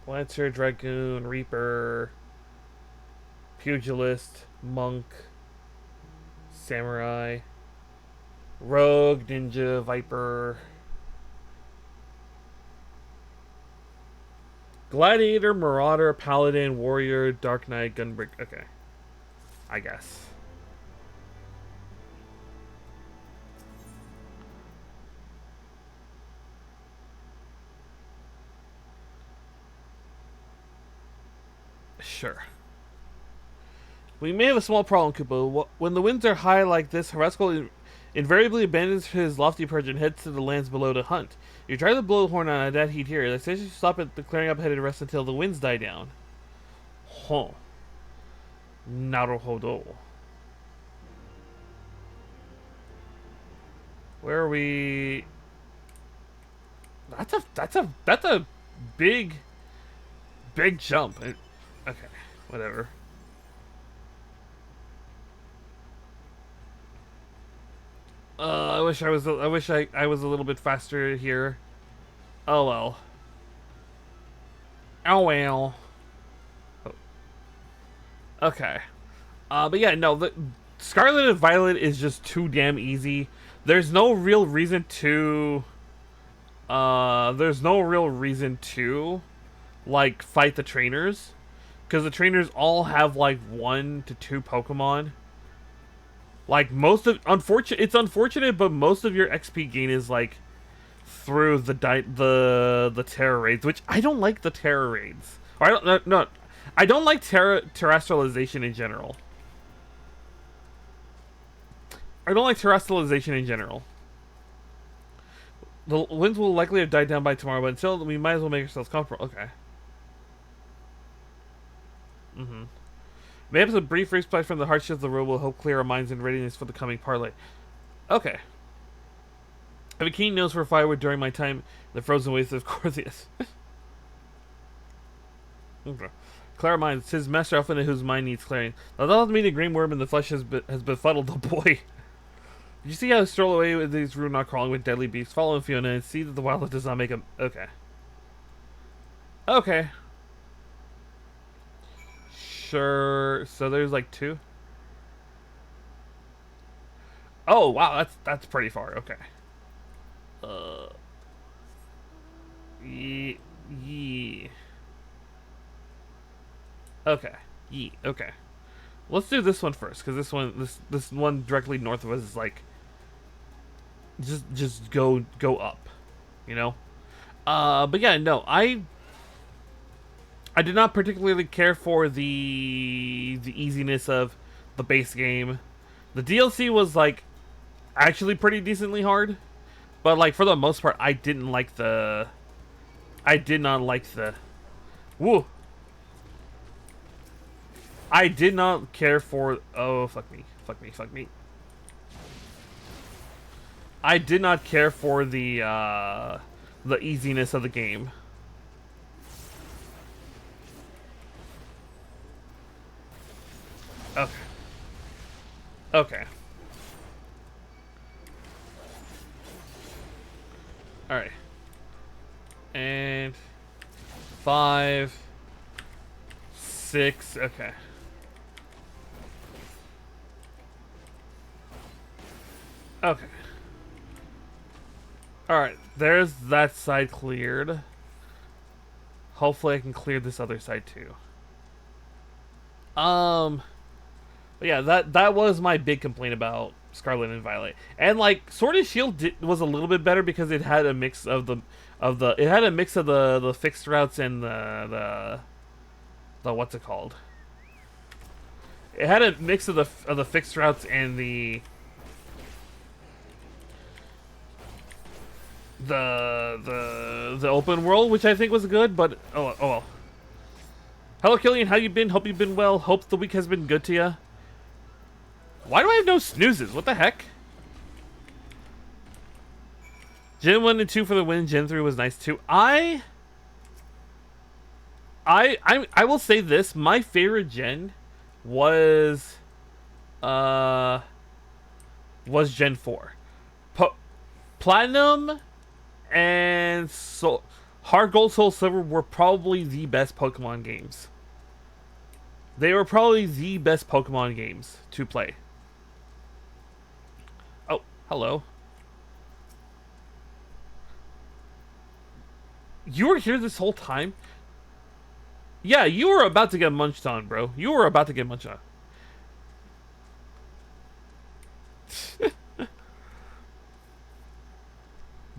Lancer, Dragoon, Reaper, Pugilist, Monk, Samurai, Rogue, Ninja, Viper, Gladiator, Marauder, Paladin, Warrior, Dark Knight, Gunbreaker. Okay. I guess. Sure. We may have a small problem, Kupo. When the winds are high like this, Haraskal invariably abandons his lofty perch and heads to the lands below to hunt. You try to blow the horn on a dead heat here. They say you stop at the clearing up head and rest until the winds die down. Huh. Naruhodo. Where are we? That's a big big jump. Okay, whatever. I wish I was. I wish I was a little bit faster here. Oh well. Oh well. Oh. Okay. But yeah, no. The Scarlet and Violet is just too damn easy. There's no real reason to. There's no real reason to, like, fight the trainers, because the trainers all have like 1 to 2 Pokemon. Like it's unfortunate, but most of your XP gain is like through the Terra raids, which I don't like the Terra raids. Or I don't no, I don't like terrestrialization in general. I don't like terrestrialization in general. The winds will likely have died down by tomorrow, but until we might as well make ourselves comfortable. Okay. Maybe a brief respite from the hardships of the road will help clear our minds in readiness for the coming parlay. Okay. I have a keen nose for firewood during my time in the frozen wastes of Corthius. Okay. Clear our minds. 'Tis Master Elfin whose mind needs clearing. Now that me the green worm in the flesh has befuddled the boy. Did you see how he stroll away with these rude not crawling with deadly beasts? Follow him, Fiona, and see that the wildlife does not make him. Okay. Okay. Sure. So there's like 2. Oh wow, that's pretty far. Okay. Yee. Okay. Yee. Okay. Let's do this one first, because this one directly north of us is like just go up, you know. But yeah, no, I did not particularly care for the easiness of the base game. The DLC was like actually pretty decently hard, but like for the most part, I did not like the. Woo. I did not care for. Oh fuck me! I did not care for the easiness of the game. Okay. Okay. Alright. And 5, 6, okay. Okay. Alright, there's that side cleared. Hopefully I can clear this other side too. But yeah, that was my big complaint about Scarlet and Violet. And like Sword and Shield was a little bit better because it had a mix of the fixed routes and the what's it called? It had a mix of the fixed routes and the open world, which I think was good, but oh well. Hello Killian, how you been? Hope you've been well. Hope the week has been good to you. Why do I have no snoozes? What the heck? Gen 1 and 2 for the win. Gen 3 was nice too. I will say this. My favorite gen was Gen 4. Platinum and Heart Gold, Soul Silver were probably the best Pokemon games. They were probably the best Pokemon games to play. Oh, hello. You were here this whole time? Yeah, you were about to get munched on, bro. You were about to get munched on.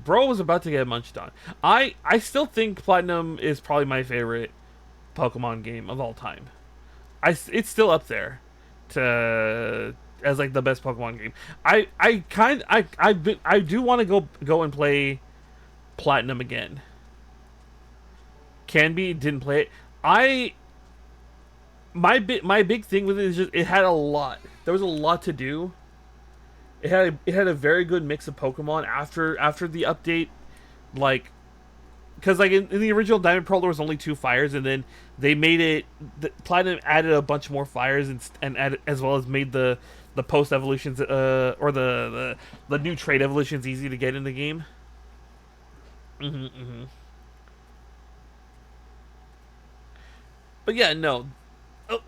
Bro was about to get munched on. I still think Platinum is probably my favorite Pokemon game of all time. It's still up there as like the best Pokemon game. I do want to go and play Platinum again. Didn't play it. My big thing with it is just it had a lot. There was a lot to do. It had a very good mix of Pokemon after the update. Like because like in the original Diamond Pearl there was only 2 fires, and then they made it. Platinum added a bunch more fires and added, as well as made the post evolutions or the new trade evolutions easy to get in the game. But yeah, no. Oh,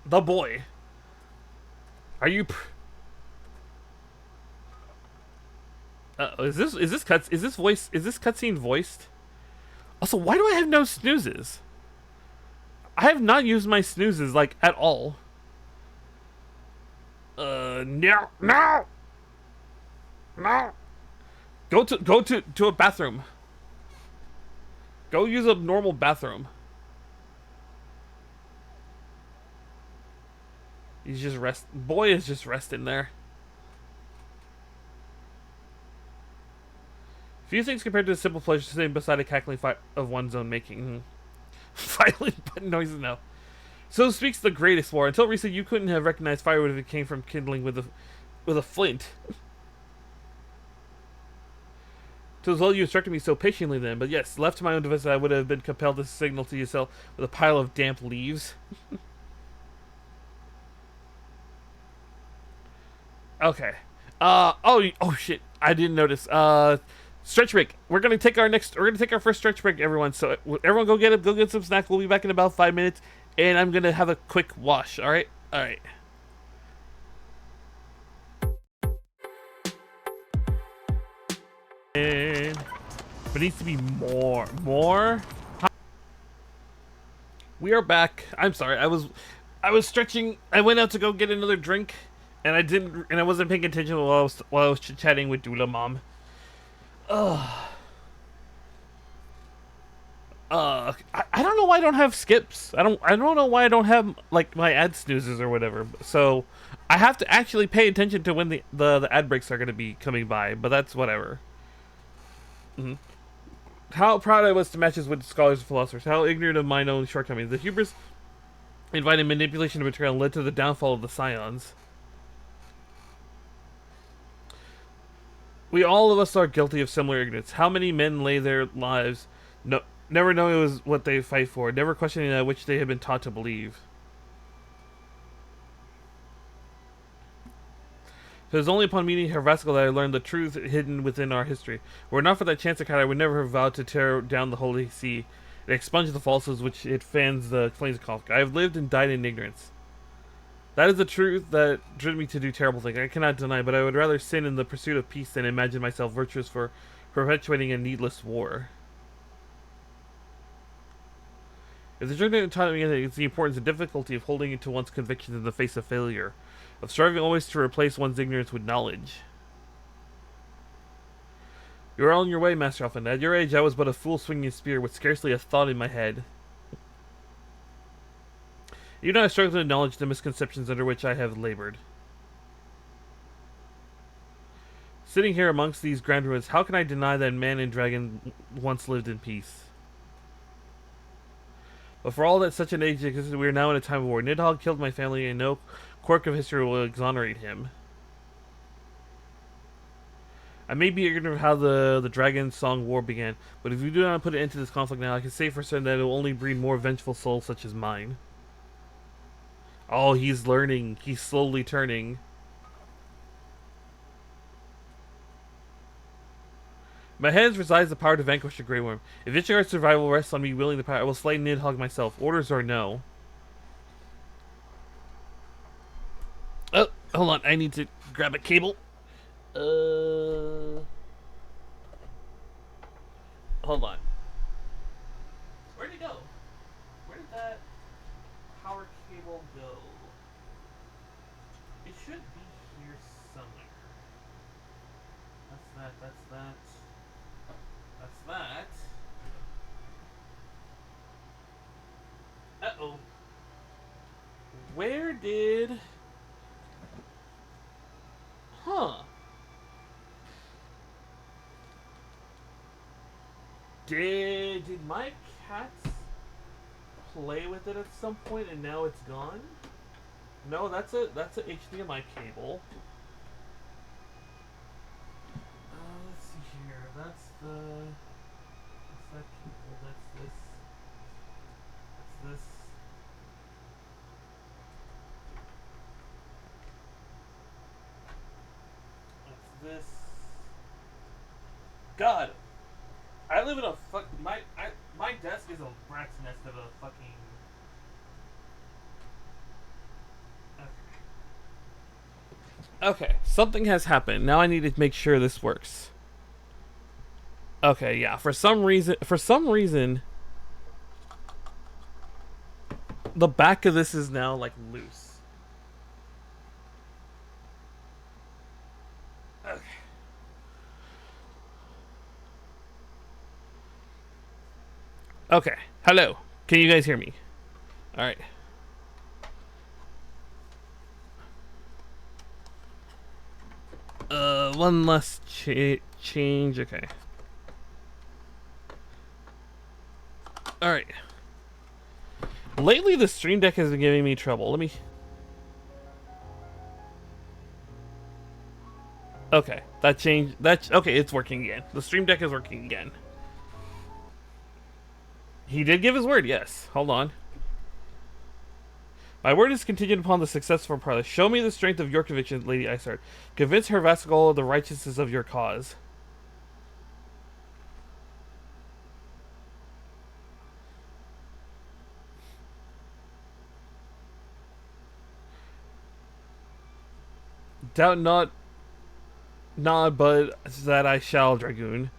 the boy. Are you? Is this cutscene voiced? Also, why do I have no snoozes? I have not used my snoozes like at all. No, no, no. Go to a bathroom. Go use a normal bathroom. He's just Boy is just resting there. Few things compared to the simple pleasure sitting beside a cackling fire of one's own making. Violent button noises now. So speaks the great explorer. Until recently, you couldn't have recognized firewood if it came from kindling with a flint. So as well, you instructed me so patiently then. But yes, left to my own devices, I would have been compelled to signal to yourself with a pile of damp leaves. Okay. Oh shit! I didn't notice. Stretch break. We're gonna take our first stretch break, everyone. So everyone, go get some snacks. We'll be back in about 5 minutes, and I'm gonna have a quick wash. All right. And but it needs to be more. We are back. I'm sorry. I was stretching. I went out to go get another drink, and I wasn't paying attention while I was chatting with Dula Mom. I don't know why I don't have skips. I don't know why I don't have like my ad snoozes or whatever. So I have to actually pay attention to when the ad breaks are going to be coming by. But that's whatever. How proud I was to matches with scholars and philosophers. How ignorant of mine own shortcomings. The hubris invited manipulation of material led to the downfall of the Scions. We all of us are guilty of similar ignorance. How many men lay their lives, never knowing it was what they fight for, never questioning that which they had been taught to believe. It was only upon meeting Heavensward that I learned the truth hidden within our history. Were it not for that chance encounter, I would never have vowed to tear down the Holy See and expunge the falsehoods which it fans the flames of conflict. I have lived and died in ignorance. That is the truth that driven me to do terrible things. I cannot deny, but I would rather sin in the pursuit of peace than imagine myself virtuous for perpetuating a needless war. If the journey taught me anything, it's the importance and difficulty of holding to one's convictions in the face of failure, of striving always to replace one's ignorance with knowledge. You are on your way, Master Elfin. At your age, I was but a fool swinging a spear with scarcely a thought in my head. Even I struggle to acknowledge the misconceptions under which I have labored. Sitting here amongst these grand ruins, how can I deny that man and dragon once lived in peace? But for all that such an age existed, we are now in a time of war. Nidhogg killed my family, and no quirk of history will exonerate him. I may be ignorant of how the Dragon Song War began, but if you do not put an end to this conflict now, I can say for certain that it will only breed more vengeful souls such as mine. Oh, he's learning. He's slowly turning. In my hands resides the power to vanquish the Grey Worm. If Ishgar's survival rests on me wielding the power, I will slay Nidhogg myself. Orders or no. Oh, hold on. I need to grab a cable. Hold on. Where'd it go? Where did that power cable go? It should be here somewhere. That's that. Uh-oh. Where did... Huh. Did my cats play with it at some point and now it's gone? No, that's a HDMI cable. Let's see here. That That's the. What's that cable? That's this. That's this. That's this. God, I live in a my desk is a rat's nest of a fucking. Okay, something has happened. Now I need to make sure this works. Okay, yeah. For some reason, the back of this is now like loose. Okay. Okay. Hello. Can you guys hear me? All right. One less change. Okay. All right. Lately, the Stream Deck has been giving me trouble. Let me. Okay, that changed. That's okay. It's working again. The Stream Deck is working again. He did give his word. Yes. Hold on. My word is contingent upon the success of our parley. Show me the strength of your conviction, Lady Isard. Convince her vassal of the righteousness of your cause. Doubt not, but that I shall, Dragoon.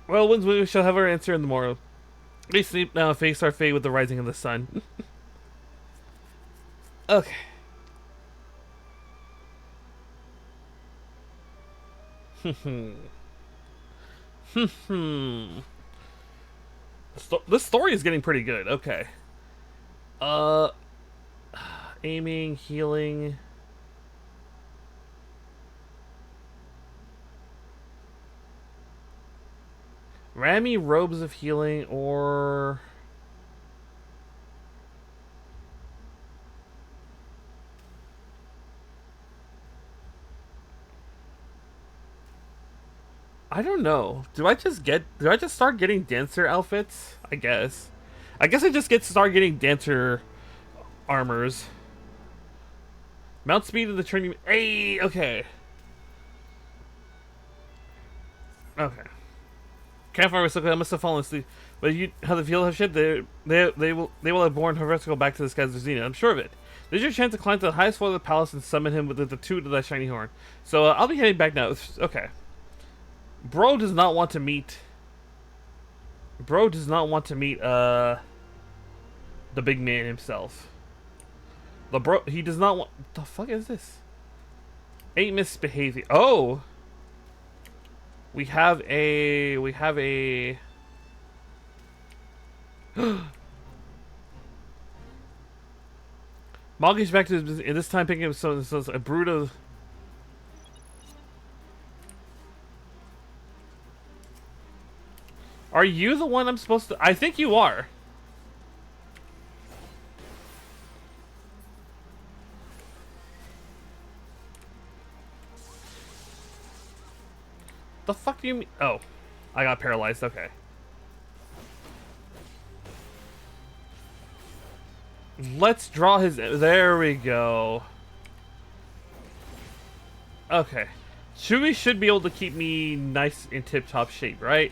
Well, we shall have our answer in the morrow. We sleep now, face our fate with the rising of the sun. Okay. This story is getting pretty good. Okay. Aiming, healing. Rami, robes of healing, or I don't know. Do I just start getting dancer outfits? I guess I just start getting dancer armors. Mount speed of the training. Hey, okay. Okay. Campfire was so good. I must have fallen asleep. But you have the feel of shit. They will have borne Hephaestus back to the skies of Xena. I'm sure of it. There's your chance to climb to the highest floor of the palace and summon him with the toot of that shiny horn. So I'll be heading back now. Okay. Bro does not want to meet. The big man himself. He does not want. What the fuck is this? Ain't misbehaving. Oh. We have a. Moggy's back to his business, and this time picking up a brood of. Are you the one I'm supposed to? I think you are. The fuck do you mean? Oh, I got paralyzed. Okay. Let's draw his. There we go. Okay. Chewie should be able to keep me nice in tip-top shape, right?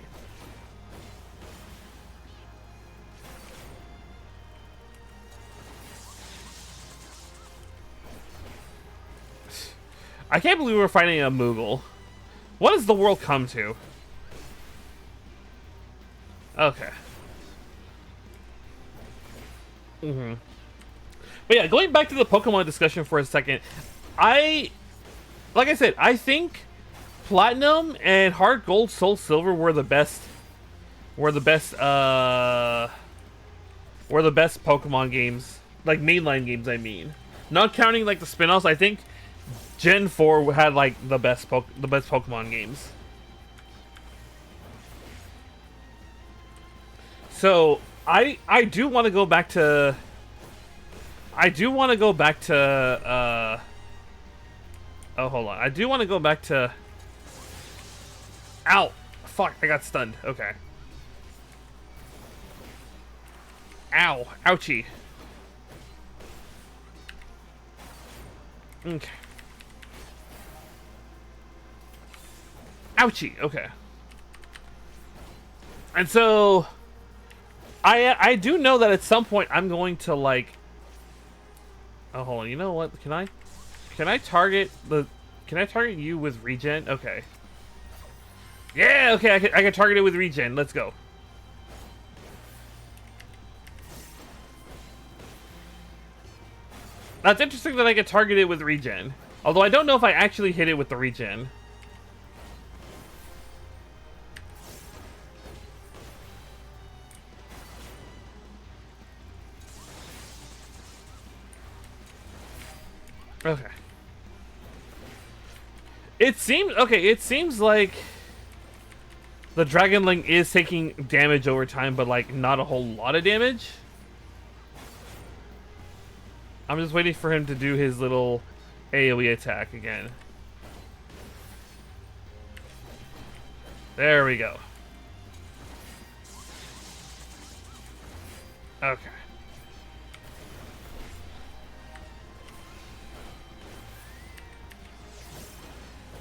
I can't believe we're fighting a Moogle. What has the world come to? Okay. But yeah, going back to the Pokemon discussion for a second, like I said, I think Platinum and Heart Gold, Soul Silver were the best Pokemon games, like mainline games. I mean, not counting like the spin-offs. I think Gen 4 had like the best Pokemon games. So I do want to go back to. Oh, hold on. I do want to go back to... Ow! Fuck, I got stunned. Okay. Ow. Ouchie. Okay. Ouchie. Okay. And so... I do know that at some point I'm going to, like... Oh, hold on. You know what? Can I target the... Can I target you with regen? Okay. Yeah, okay, I can target it with regen. Let's go. That's interesting that I can target it with regen. Although I don't know if I actually hit it with the regen. Okay. It seems like the Dragonling is taking damage over time, but like not a whole lot of damage. I'm just waiting for him to do his little AoE attack again. There we go. Okay.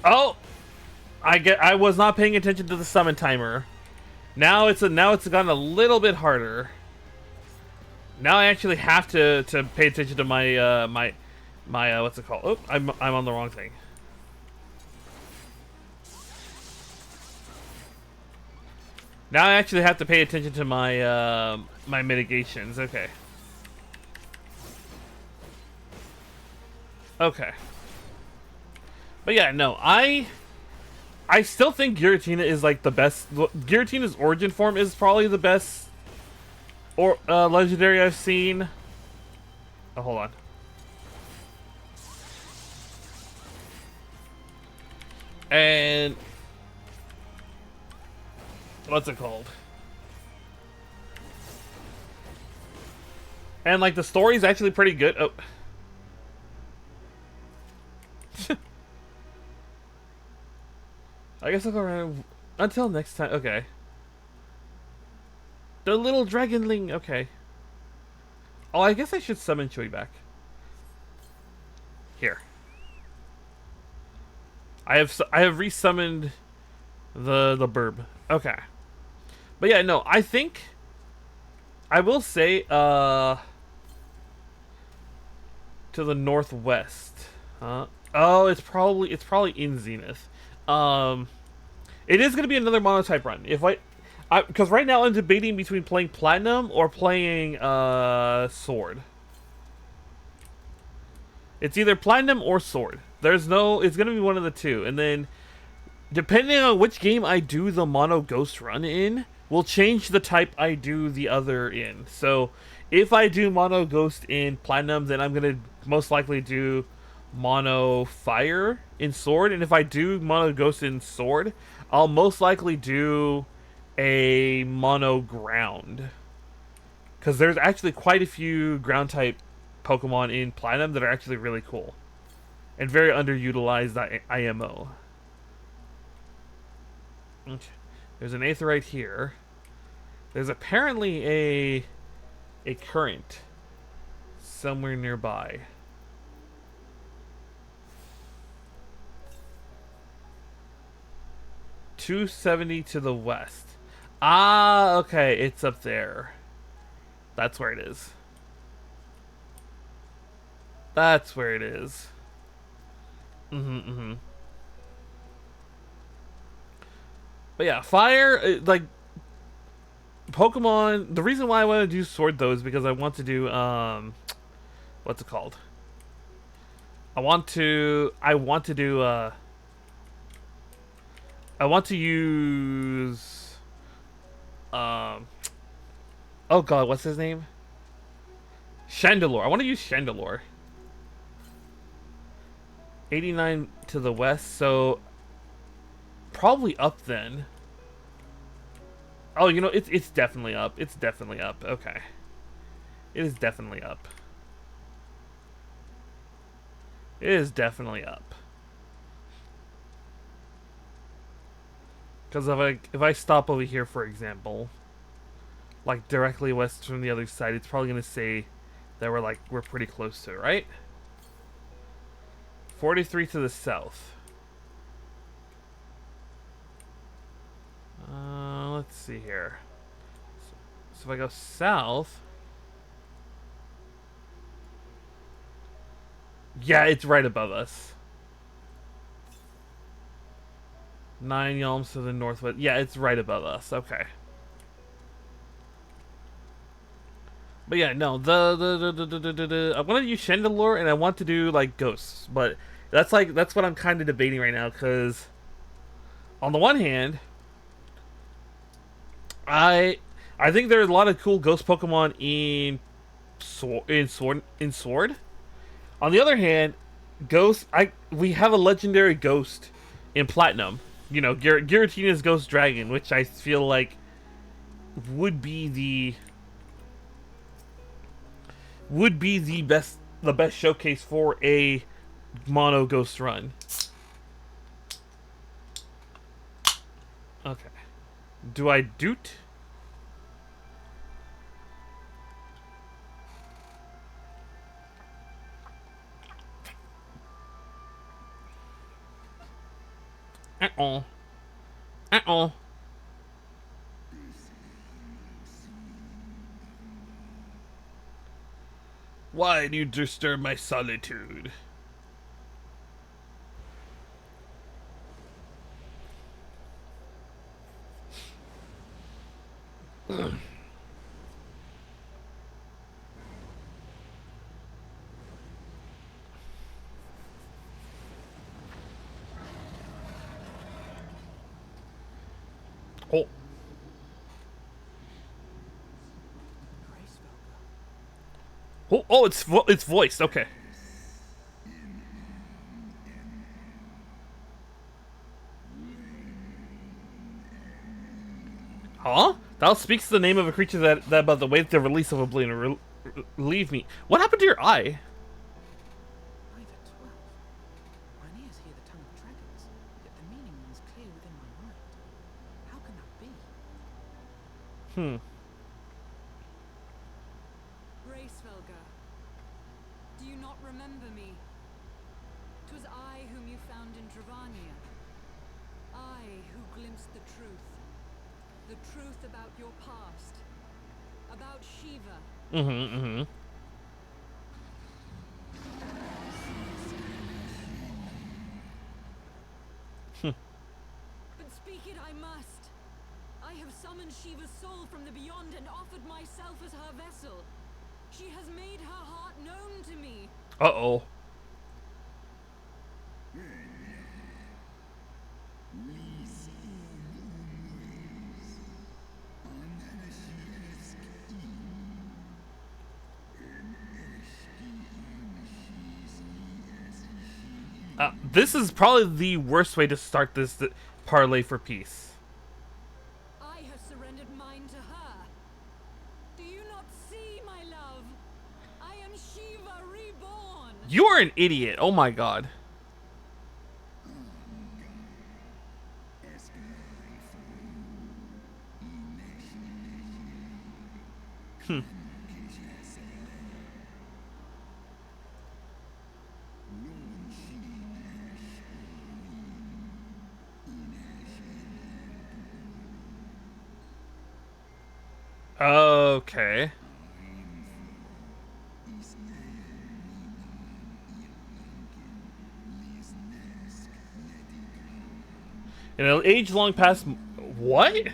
Oh, I was not paying attention to the summon timer. Now it's gotten a little bit harder. Now I actually have to pay attention to my my what's it called? Oh, I'm on the wrong thing. Now I actually have to pay attention to my my mitigations. Okay. Okay. But yeah, no, I still think Giratina is like the best. Giratina's origin form is probably the best or legendary I've seen. Oh, hold on. And what's it called? And like the story's actually pretty good. Oh. I guess I'll go around until next time. Okay. The little dragonling. Okay. Oh, I guess I should summon Chewie back. Here. I have resummoned the burb. Okay. But yeah, no, I think I will say to the northwest. Oh, it's probably in Zenith. It is going to be another monotype run. If because right now I'm debating between playing Platinum or playing Sword. It's either Platinum or Sword. It's going to be one of the two. And then, depending on which game I do the Mono Ghost run in, will change the type I do the other in. So, if I do Mono Ghost in Platinum, then I'm going to most likely do Mono Fire in Sword. And if I do Mono Ghost in Sword, I'll most likely do a Mono Ground. Because there's actually quite a few ground type Pokemon in Platinum that are actually really cool. And very underutilized IMO. Okay. There's an Aetheryte here. There's apparently a current somewhere nearby. .270 to the west. Ah, okay, it's up there. That's where it is. That's where it is. But yeah, fire, like, Pokemon, the reason why I want to do Sword, though, is because I want to do, what's it called? I want to use, oh god, what's his name? Chandelure. I want to use Chandelure. 89 to the west, so probably up then. Oh, you know, it's definitely up. It's definitely up. Okay. It is definitely up. It is definitely up. Because if I stop over here, for example, like directly west from the other side, it's probably gonna say that we're pretty close to it, right? 43 to the south. Let's see here. So if I go south, yeah, it's right above us. 9 yalms to the northwest. Yeah, it's right above us. Okay. But yeah, no, I want to use Chandelure and I want to do like ghosts, but that's what I'm kind of debating right now because on the one hand, I I think there are a lot of cool ghost Pokemon in Sword. On the other hand, ghost we have a legendary ghost in Platinum. You know, Giratina's Ghost Dragon, which I feel like would be the best showcase for a mono ghost run. Okay. Do I doot? Uh-oh. Uh-oh. Why do you disturb my solitude? Oh. Oh, it's voiced. Okay. Huh? Thou speaks the name of a creature that by the way the release of Oblivion. Leave me. What happened to your eye? Hmm. Racevelga, do you not remember me? 'Twas I whom you found in Travania. I who glimpsed the truth about your past, about Shiva. Mm-hmm. But speak it I must. I have summoned Shiva's soul from the beyond and offered myself as her vessel. She has made her heart known to me. Uh-oh. This is probably the worst way to start this parlay for peace. I have surrendered mine to her. Do you not see, my love? I am Shiva reborn. You are an idiot. Oh my god. Hmm. Okay. In an age long past... What?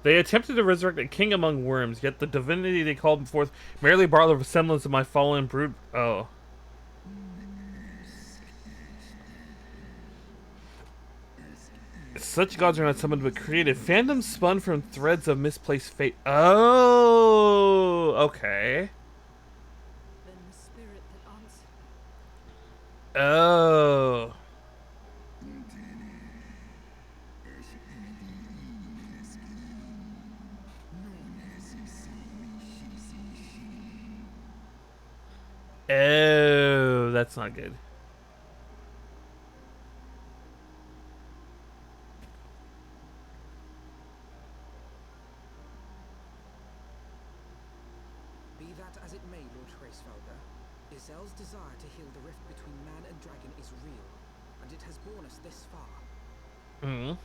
They attempted to resurrect a king among worms, yet the divinity they called forth merely borrowed the semblance of my fallen brood... Oh. Such gods are not summoned but created. Fandom spun from threads of misplaced fate. Oh, okay. Then the spirit that answered. Oh. Oh, that's not good. it may, Lord Hraesvelgr, Izel's desire to heal the rift between man and dragon is real, and it has borne us this far. Mm.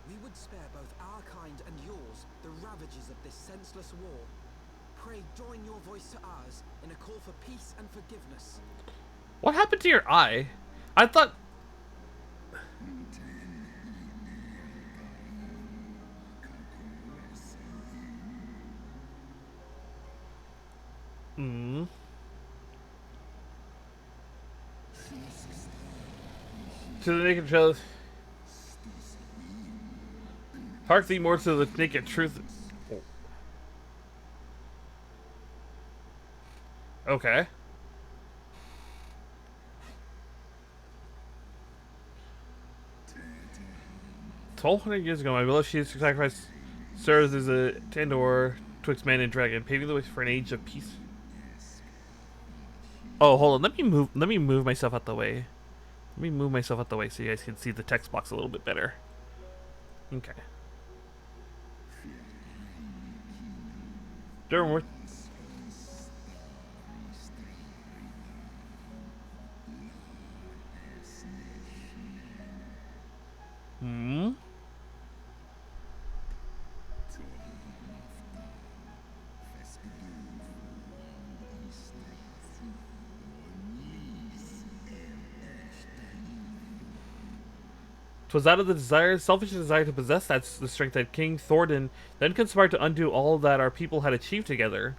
We would spare both our kind and yours the ravages of this senseless war. Pray join your voice to ours in a call for peace and forgiveness. What happened to your eye? I thought... Hmm. To the naked truth. Hark thee more to the naked truth. Okay. 1,200 years ago, my beloved she's sacrifice serves as a tandor twixt man and dragon, paving the way for an age of peace. Oh, hold on. Let me move. Let me move myself out the way. Let me move myself out the way so you guys can see the text box a little bit better. Okay. Durham, hmm. Twas out of the desire, selfish desire to possess that's the strength that King Thordan then conspired to undo all that our people had achieved together.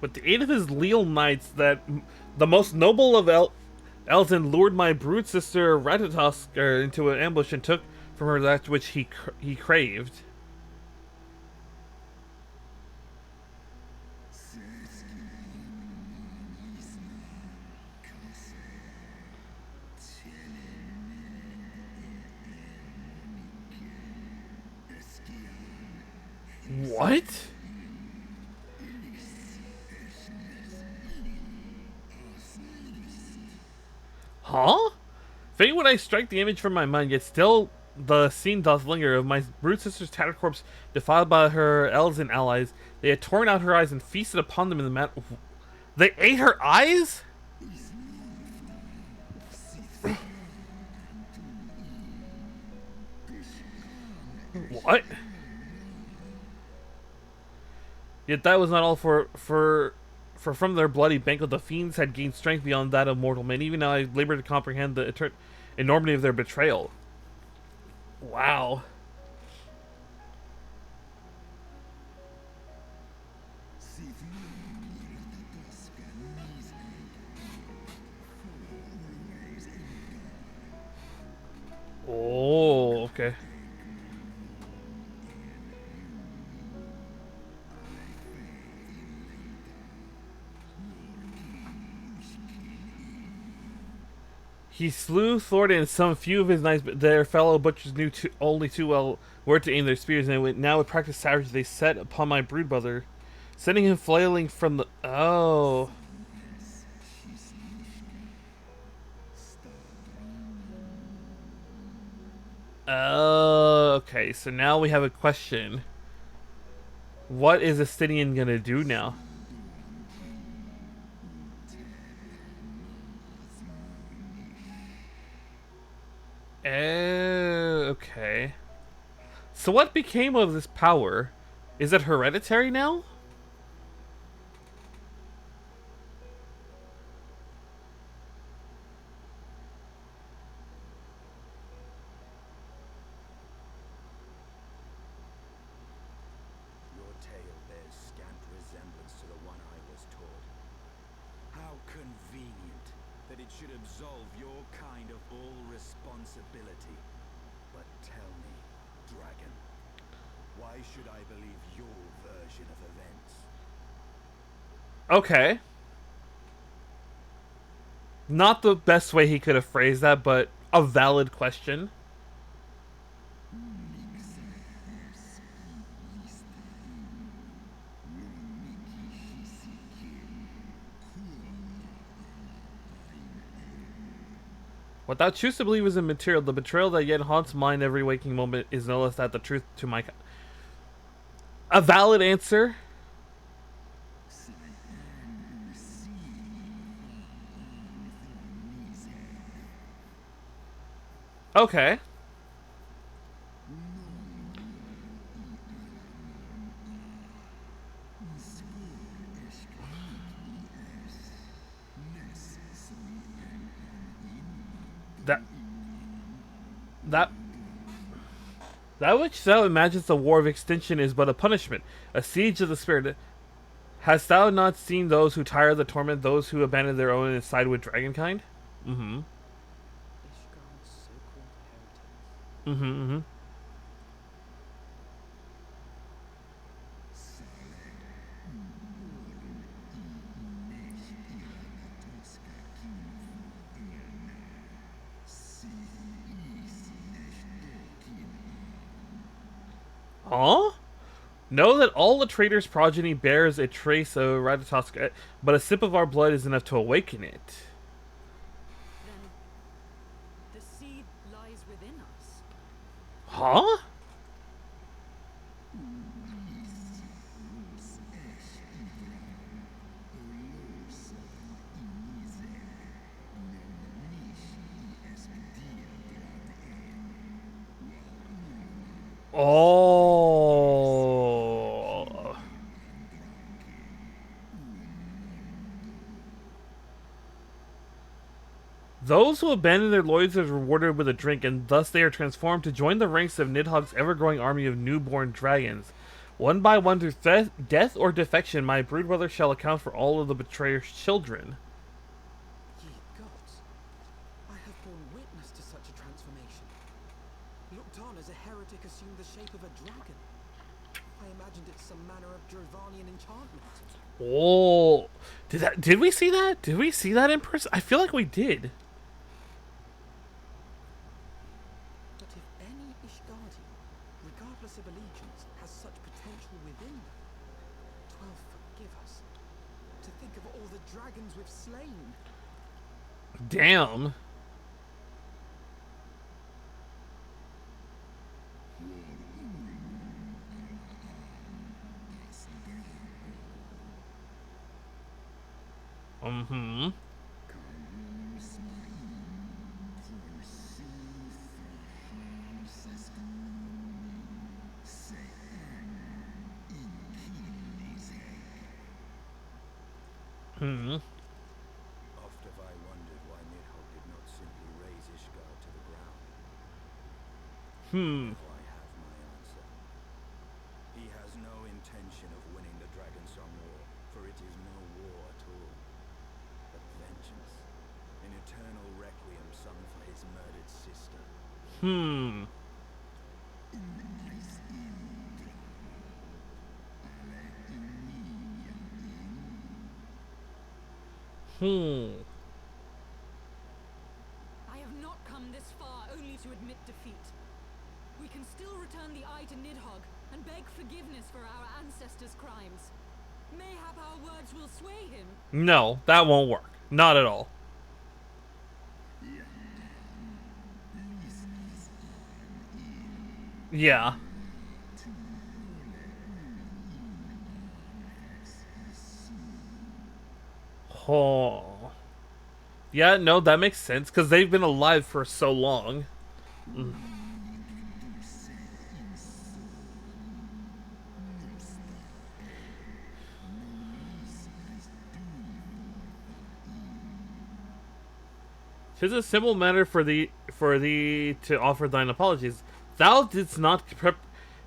With the aid of his leal knights, that the most noble of Elzen lured my brood sister Ratatosk into an ambush and took from her that which he craved. What? Huh? Fain would I strike the image from my mind, yet still the scene doth linger of my brood sister's tattered corpse defiled by her elves and allies. They had torn out her eyes and feasted upon them in the mat. They ate her eyes? What? Yet that was not all, for from their bloody banquet the fiends had gained strength beyond that of mortal men. Even now I labor to comprehend the enormity of their betrayal. Wow. Oh, okay. He slew Thordan and some few of his knights, but their fellow butchers knew only too well where to aim their spears, and now with practiced savage they set upon my brood brother, sending him flailing from the... Oh. Okay, so now we have a question. What is Estinian gonna do now? Okay. So what became of this power? Is it hereditary now? Your tale bears scant resemblance to the one I was taught. How convenient that it should absolve your kind of all responsibility. But tell me, dragon, why should I believe your version of events? Okay. Not the best way he could have phrased that, but a valid question. What thou choose to believe is immaterial. The betrayal that yet haunts mine every waking moment is no less that the truth to my... A valid answer. Okay. That that which thou imagines the war of extinction is but a punishment, a siege of the spirit. Hast thou not seen those who tire the torment, those who abandon their own and side with dragonkind? Mm-hmm. Ishgard's so-called heretics. Mm-hmm. Mm-hmm. Huh? Know that all the traitor's progeny bears a trace of Ratatosk, but a sip of our blood is enough to awaken it. Then the seed lies within us. Huh? Oh. Those who abandon their loyalties are rewarded with a drink, and thus they are transformed to join the ranks of Nidhogg's ever-growing army of newborn dragons. One by one, through death or defection, my broodbrother shall account for all of the betrayer's children. Ye gods, I have borne witness to such a transformation. Looked on as a heretic assumed the shape of a dragon. I imagined it some manner of Drovanian enchantment. Oh, did we see that? Did we see that in person? I feel like we did. But if any Ishgardian, regardless of allegiance, has such potential within them, 12 forgive us. To think of all the dragons we've slain. Damn. Mm-hmm. Hmm. Oft have I wondered why Nidhogg did not simply raise Ishgard to the ground. Hmm. Now I have my answer. He has no intention of winning the Dragonsong War, for it is no war at all, but vengeance, an eternal requiem sung for his murdered sister. Hmm. Hmm. I have not come this far only to admit defeat. We can still return the eye to Nidhogg and beg forgiveness for our ancestors' crimes. Mayhap our words will sway him. No, that won't work. Not at all. Yeah. Oh. Yeah, no, that makes sense, because they've been alive for so long. Mm. Tis a simple matter for thee to offer thine apologies. Thou didst not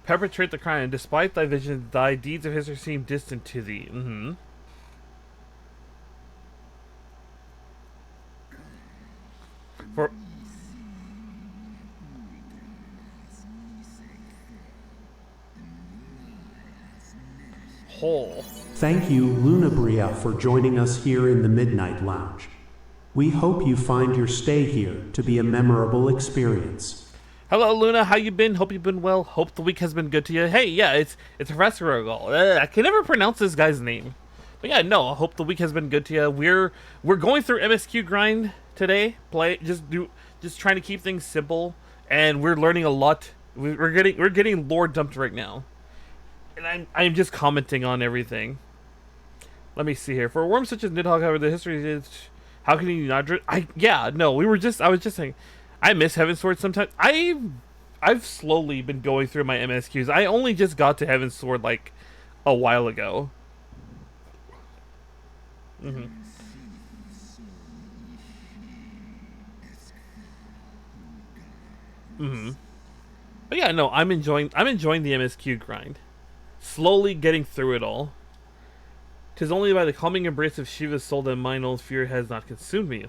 perpetrate the crime, and despite thy vision, thy deeds of history seem distant to thee. Mm-hmm. For whole. Thank you, Lunabria, for joining us here in the Midnight Lounge. We hope you find your stay here to be a memorable experience. Hello, Luna. How you been? Hope you've been well. Hope the week has been good to you. Hey, yeah, it's Professor Rogol. I can never pronounce this guy's name, but yeah, no. I hope the week has been good to you. We're going through MSQ grind today. Just just trying to keep things simple, and we're learning a lot. We're getting lore dumped right now, and I'm just commenting on everything. Let me see here. For a worm such as Nidhogg, however, the history is, how can you not? Yeah, no, I was just saying, I miss Heavensward sometimes. I've slowly been going through my MSQs. I only just got to Heavensward like a while ago. Mm-hmm. Mm-hmm. But yeah, no, I'm enjoying the MSQ grind. Slowly getting through it all. 'Tis only by the calming embrace of Shiva's soul that mine old fear has not consumed me.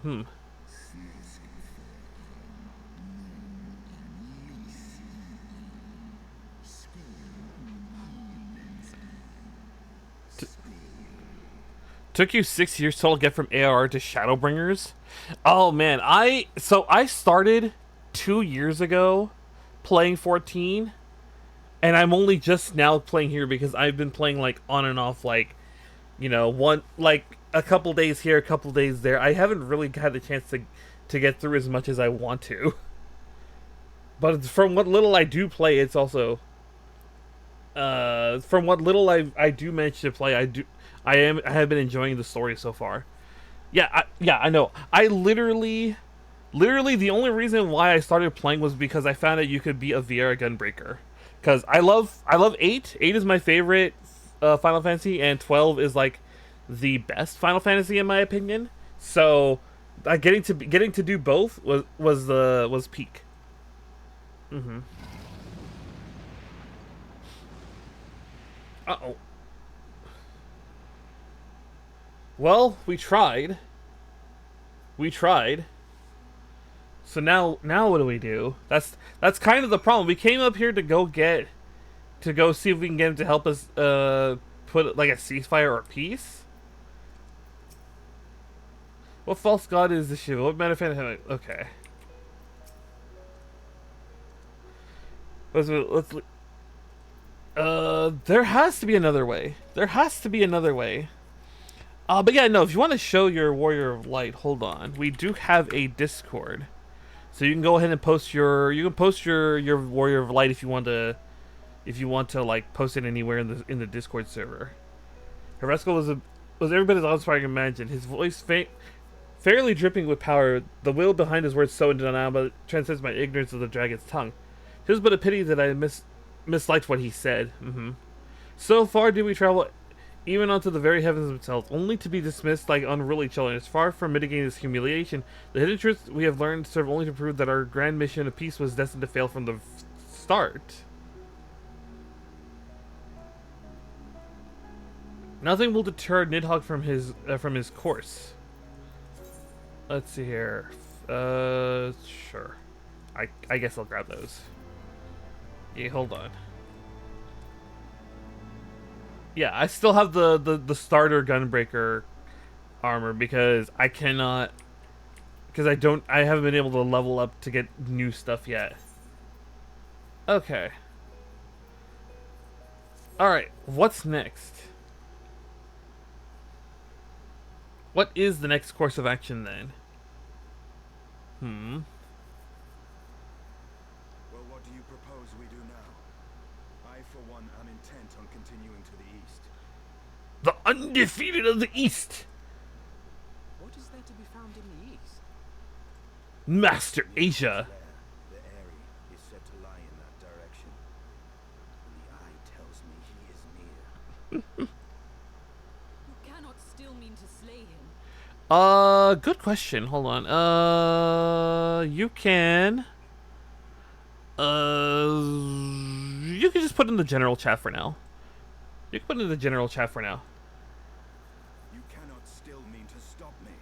Took you 6 years total to get from ARR to Shadowbringers? Oh man, I started 2 years ago playing 14, and I'm only just now playing here because I've been playing like on and off, like, one, like a couple days here, a couple days there. I haven't really had the chance to get through as much as I want to. But from what little I do play, it's also from what little I do manage to play, I have been enjoying the story so far. Yeah, I know. I literally the only reason why I started playing was because I found out you could be a Viera Gunbreaker. Because I love 8. 8 is my favorite Final Fantasy, and 12 is like the best Final Fantasy in my opinion. So getting to do both was peak. Mm-hmm. Uh-oh. Well, we tried. We tried. So now what do we do? That's kind of the problem. We came up here to go see if we can get him to help us put like a ceasefire or peace. What false god is the Shiva? What manifest? Okay. Let's there has to be another way. There has to be another way. But yeah, no, if you want to show your Warrior of Light, hold on. We do have a Discord. So you can go ahead and post your Warrior of Light if you want to like post it anywhere in the Discord server. Heresco was every bit as awe-inspiring as imagined. His voice fairly dripping with power, the will behind his words so undeniable transcends my ignorance of the dragon's tongue. It was but a pity that I misliked what he said. So far did we travel, even onto the very heavens themselves, only to be dismissed like unruly children. As far from mitigating this humiliation, the hidden truths we have learned serve only to prove that our grand mission of peace was destined to fail from the start. Nothing will deter Nidhogg from his course. Let's see here. Sure. I guess I'll grab those. Yeah, hold on. Yeah, I still have the starter Gunbreaker armor because I cannot, because I haven't been able to level up to get new stuff yet. Okay. Alright, what's next? What is the next course of action then? Well, what do you propose we do now? I, for one, am intent on continuing to the east. The undefeated of the East! What is there to be found in the east? Master Asia! The Aerie is said to lie in that direction. And the eye tells me he is near. You cannot still mean to slay him. Good question. Hold on. You can... you can just put in the general chat for now. You can put in the general chat for now. You cannot still mean to stop me.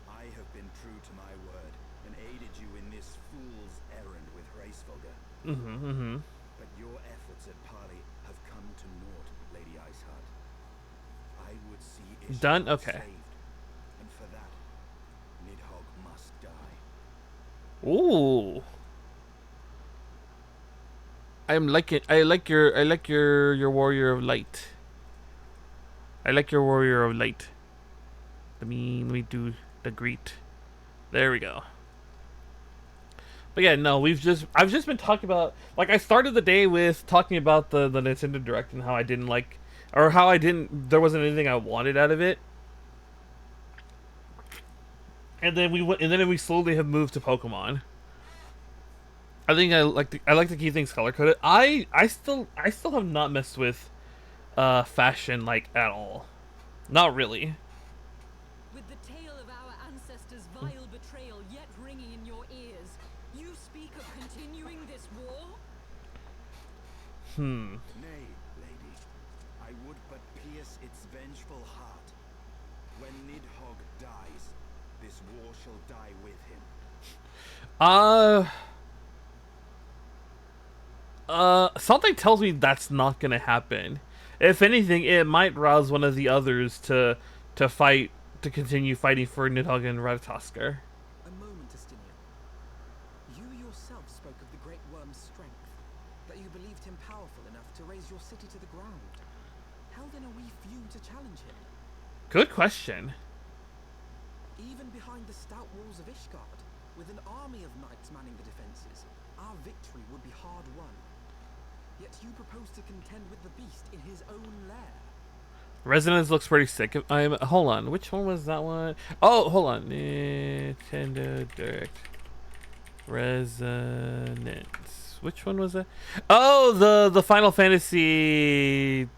I have been true to my word and aided you in this fool's errand with Heavensward. But your efforts at parley have come to naught, Lady Iceheart. I would see Ishtar Done? Okay. saved, and for that, Nidhogg must die. Ooh. I like your Warrior of Light. I like your Warrior of Light. Let me do the greet. There we go. But yeah, no, I've just been talking about, like, I started the day with talking about the Nintendo Direct and how I didn't like, or how I didn't, there wasn't anything I wanted out of it. And then we slowly have moved to Pokemon. I think I like to keep things color coded. I still have not messed with fashion like at all. Not really. With the tale of our ancestors' vile betrayal yet ringing in your ears, you speak of continuing this war? Nay, lady. I would but pierce its vengeful heart. When Nidhogg dies, this war shall die with him. Something tells me that's not gonna happen. If anything, it might rouse one of the others to fight, to continue fighting for Nidhogg and Ratatoskr. A moment, Estinian. You yourself spoke of the Great Worm's strength, that you believed him powerful enough to raise your city to the ground. How then are we few to challenge him? Good question. Even behind the stout walls of Ishgard, with an army of knights manning the defenses, our victory would be hard won. Yet you propose to contend with the beast in his own lair. Resonance looks pretty sick. Hold on. Which one was that one? Oh, hold on. Nintendo Direct. Resonance. Which one was it? Oh, the Final Fantasy,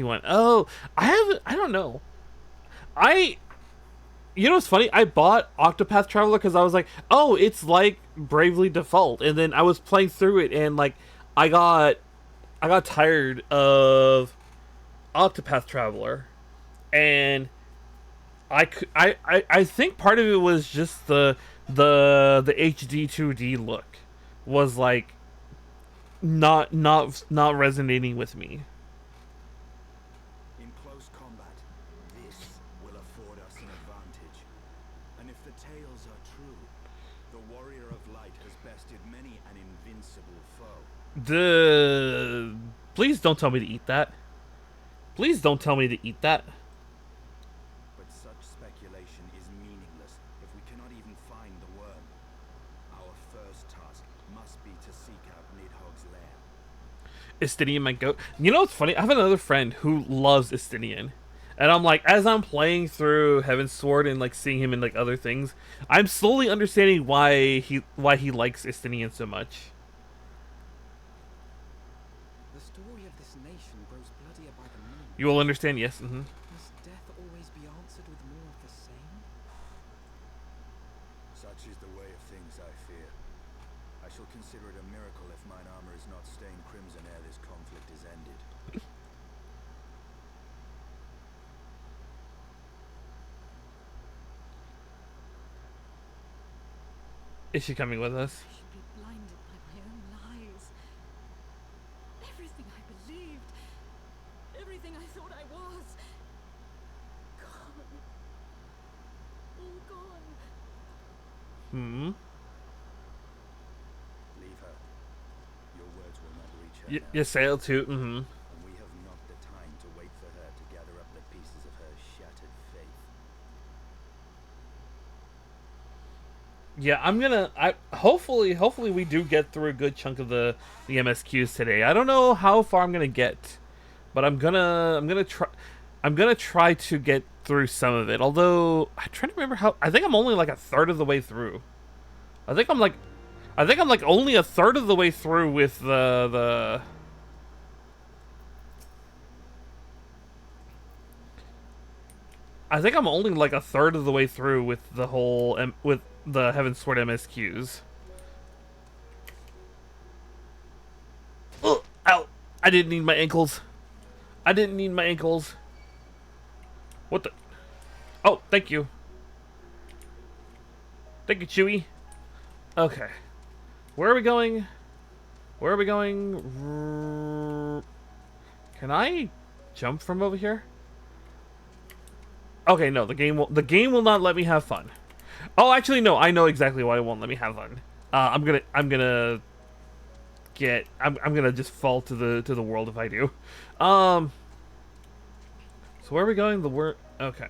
one. Oh, I don't know. You know what's funny? I bought Octopath Traveler because I was like, oh, it's like Bravely Default, and then I was playing through it, and like, I got tired of Octopath Traveler, and I think part of it was just the HD 2D look was like not resonating with me. In close combat, this will afford us an advantage. And if the tales are true, the Warrior of Light has bested many an invincible foe. Please don't tell me to eat that. Please don't tell me to eat that. But such speculation is meaningless if we cannot even find the worm. Our first task must be to seek out Nidhogg's lair. Estinian might go. You know what's funny? I have another friend who loves Estinian. And I'm like, as I'm playing through Heavensward and like seeing him in like other things, I'm slowly understanding why he likes Estinian so much. The story of this nation grows bloodier by the moment. You will understand, yes. Mm-hmm. Must death always be answered with more of the same? Such is the way of things, I fear. I shall consider it a miracle if mine armor is not stained crimson ere this conflict is ended. Is she coming with us? I should be blinded by my own lies. Everything I believed, everything I thought I was, gone. All gone. Leave her. Your words will not reach her now. You sail too. And we have not the time to wait for her to gather up the pieces of her shattered faith. Yeah, I'm gonna. Hopefully we do get through a good chunk of the MSQs today. I don't know how far I'm gonna get, but I'm gonna try to get through some of it. Although I'm trying to remember how. I think I'm only like a third of the way through. I think I'm like only a third of the way through with the. I think I'm only like a third of the way through with the whole with the Heavensward MSQs. Ugh, ow! I didn't need my ankles. I didn't need my ankles. What the? Oh, thank you. Thank you, Chewie. Okay. Where are we going? Where are we going? Can I jump from over here? Okay, no, the game will not let me have fun. Oh, actually, no, I know exactly why it won't let me have fun. I'm gonna just fall to the world if I do. So where are we going? Okay.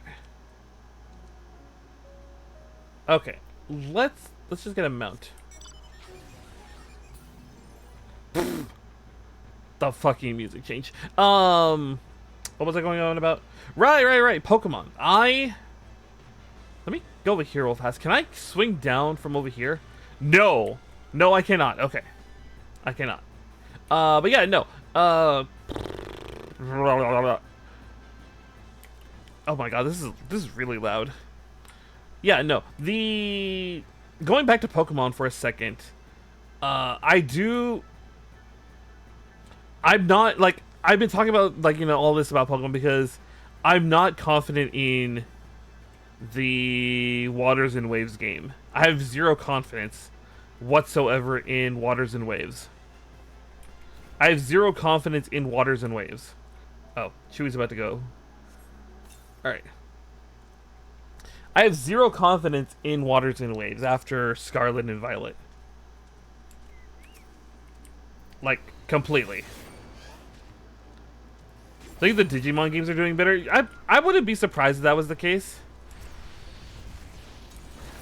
Okay, let's just get a mount. The fucking music change. What was I going on about? Right. Pokemon. Let me go over here real fast. Can I swing down from over here? No, I cannot. Okay, I cannot. But yeah, no. Oh my god, this is really loud. Yeah, no. Going back to Pokemon for a second. I'm not, like, I've been talking about, like, you know, all this about Pokemon because I'm not confident in the Waters and Waves game. I have zero confidence whatsoever in Waters and Waves. I have zero confidence in Waters and Waves. Oh, Chewy's about to go. Alright. I have zero confidence in Waters and Waves after Scarlet and Violet. Like, completely. I think the Digimon games are doing better. I wouldn't be surprised if that was the case.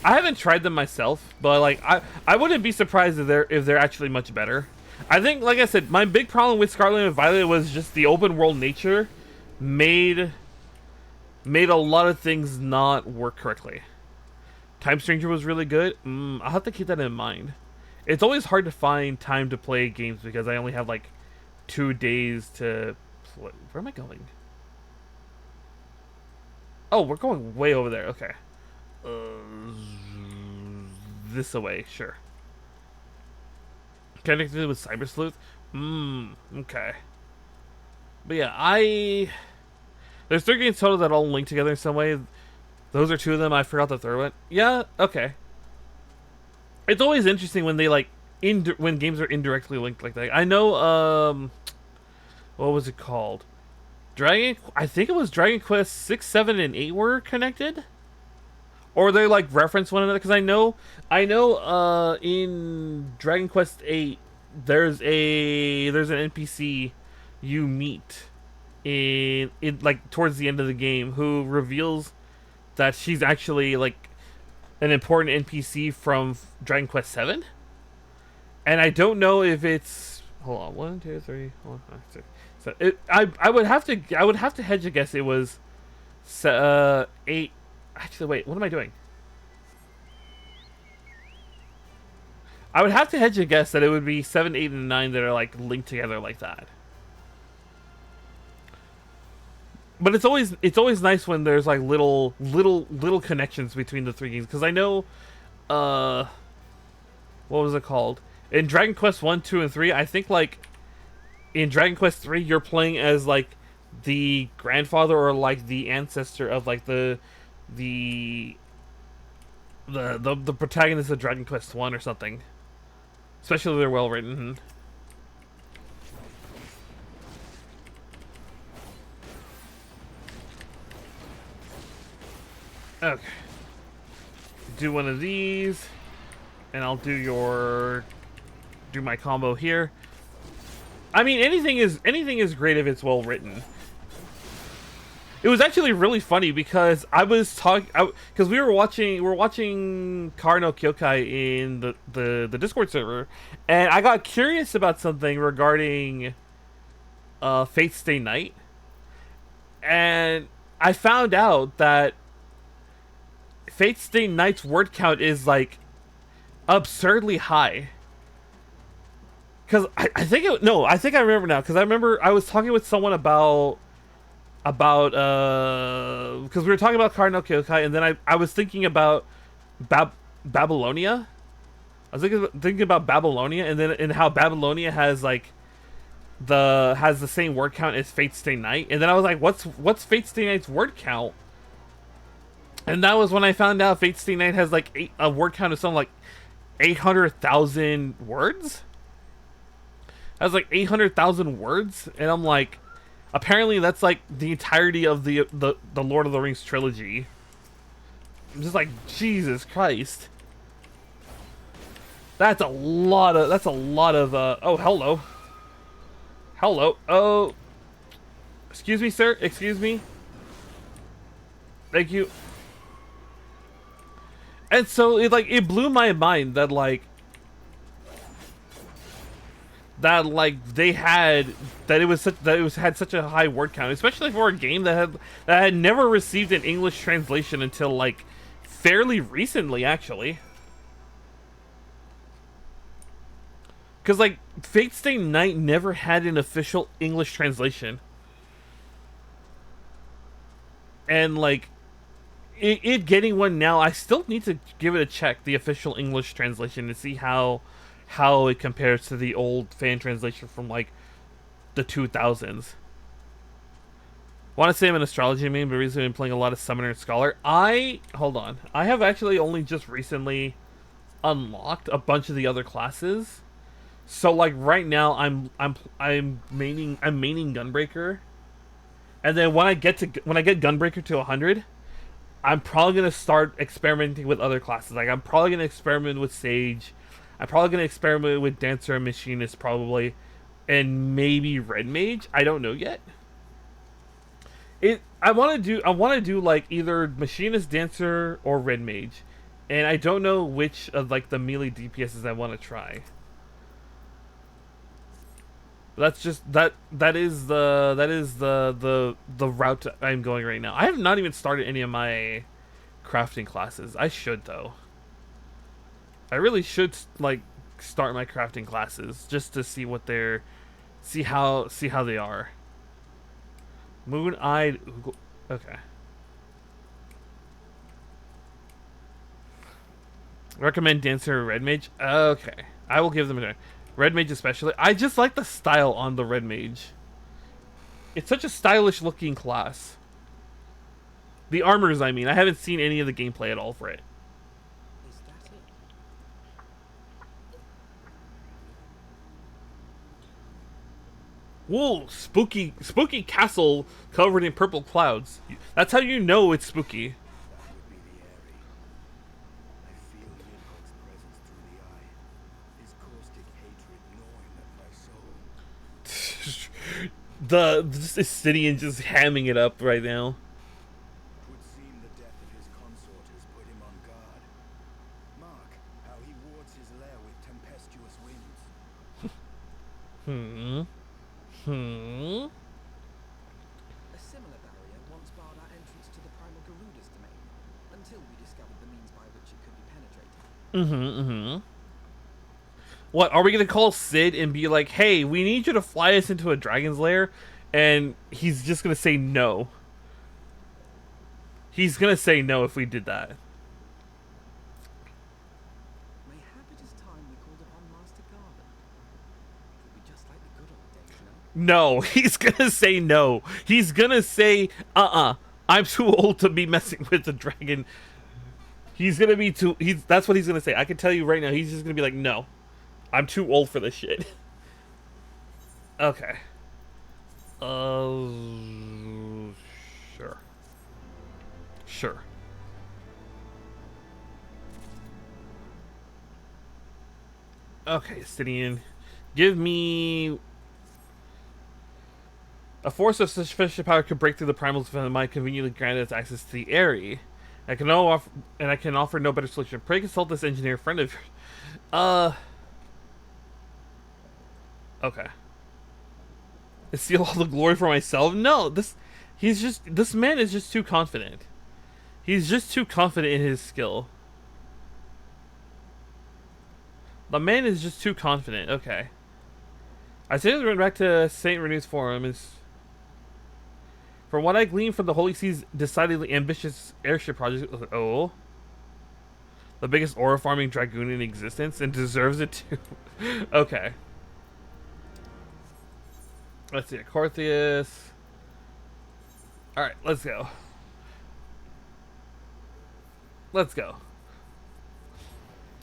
I haven't tried them myself, but like I wouldn't be surprised if they're actually much better. I think, like I said, my big problem with Scarlet and Violet was just the open world nature made a lot of things not work correctly. Time Stranger was really good. I'll have to keep that in mind. It's always hard to find time to play games because I only have like 2 days to play. Where am I going? Oh, we're going way over there. Okay. This away, sure. Connected with Cyber Sleuth? Okay. But yeah, there's 3 games total that all link together in some way. Those are 2 of them. I forgot the third one. Yeah, okay. It's always interesting when they like when games are indirectly linked like that. I know what was it called? I think it was Dragon Quest 6, 7, and 8 were connected? Or they like reference one another, because I know in Dragon Quest 8 there's an NPC you meet in like towards the end of the game who reveals that she's actually like an important NPC from Dragon Quest 7. And I don't know if it's, hold on, 1, 2, 3, 4, 5, 6. So I would have to hedge a guess it was 8. Actually, wait, what am I doing? I would have to hedge a guess that it would be 7, 8, and 9 that are like linked together like that. But it's always nice when there's like little connections between the 3 games, because I know what was it called? In Dragon Quest 1, 2, and 3, I think like in Dragon Quest 3 you're playing as like the grandfather or like the ancestor of like the protagonist of Dragon Quest 1 or something. Especially if they're well written. Okay. Do one of these, and I'll do my combo here. I mean, anything is great if it's well written. It was actually really funny because I was because we were watching Kar no Kyokai in the Discord server, and I got curious about something regarding Fate Stay Night, and I found out that Fate Stay Night's word count is like absurdly high. Because I think I remember now, because I remember I was talking with someone about because we were talking about Kar no Kyokai, and then I was thinking about Babylonia. I was thinking about Babylonia, and how Babylonia has like the same word count as Fate Stay Night, and then I was like, what's Fate Stay Night's word count? And that was when I found out Fate Stay Night has like a word count of something like 800,000 words. That's like 800,000 words, and I'm like, apparently that's like the entirety of the Lord of the Rings trilogy. I'm just like, Jesus Christ. That's a lot of oh, hello. Hello. Oh. Excuse me, sir. Excuse me. Thank you. And so it blew my mind that like that like they had that it was such, that it was had such a high word count, especially for a game that had never received an English translation until like fairly recently, actually. Because like Fate Stay Night never had an official English translation, and like it getting one now, I still need to give it a check, the official English translation, to see how it compares to the old fan translation from like the 2000s. Want to say I'm an astrology main, but recently been playing a lot of Summoner and Scholar. Hold on. I have actually only just recently unlocked a bunch of the other classes. So like right now I'm maining Gunbreaker. And then when I get Gunbreaker to 100, I'm probably going to start experimenting with other classes. Like I'm probably going to experiment with Sage. I'm probably going to experiment with Dancer and Machinist probably, and maybe Red Mage. I don't know yet. I want to do like either Machinist, Dancer, or Red Mage, and I don't know which of like the melee DPSs I want to try. That's just that is the route I'm going right now. I have not even started any of my crafting classes. I should though. I really should like start my crafting classes just to see what they're see how they are. Moon-eyed. Okay. Recommend Dancer or Red Mage? Okay. I will give them a try. Red Mage especially. I just like the style on the Red Mage. It's such a stylish looking class. The armors, I mean. I haven't seen any of the gameplay at all for it. Is that it? Whoa, spooky castle covered in purple clouds. That's how you know it's spooky. That would be the Airy. I feel Yidhog's presence through the eye. His caustic hatred gnawing at my soul. This Sidian just hamming it up right now. Would seem the death of his consort has put him on guard. Mark how he wards his lair with tempestuous winds. A similar barrier once barred our entrance to the primal Garuda's domain, until we discovered the means by which it could be penetrated. What, are we gonna call Sid and be like, hey, we need you to fly us into a dragon's lair? And he's just gonna say no. He's gonna say no if we did that. Mayhap it is time we called upon Master Garden. It would be just like the good old days, no? No, he's gonna say no. He's gonna say, I'm too old to be messing with the dragon. He's gonna be too, that's what he's gonna say. I can tell you right now, he's just gonna be like, no. I'm too old for this shit. Okay. Sure. Sure. Okay, Sidian. Give me... A force of sufficient power could break through the primals and might conveniently grant us access to the Airy. I can offer no better solution. Pray consult this engineer friend of yours. Okay. Steal all the glory for myself? No, this man is just too confident. He's just too confident in his skill. The man is just too confident. Okay. I say we went back to St. Renew's Forum is... From what I gleaned from the Holy Sea's decidedly ambitious airship project... Oh. The biggest aura farming dragoon in existence, and deserves it too. Okay. Let's see, Corthius. Alright, let's go. Let's go.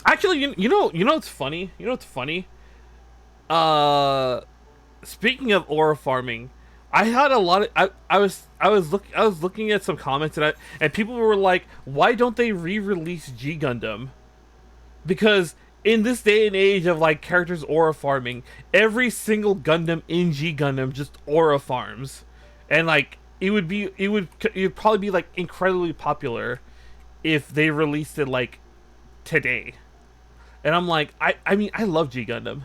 Actually, you know what's funny? You know what's funny? Speaking of aura farming, I had a lot of I was looking at some comments and people were like, why don't they re-release G Gundam? Because in this day and age of like characters aura farming, every single Gundam in G Gundam just aura farms, and like it would probably be like incredibly popular if they released it like today. And I'm like, I mean I love G Gundam.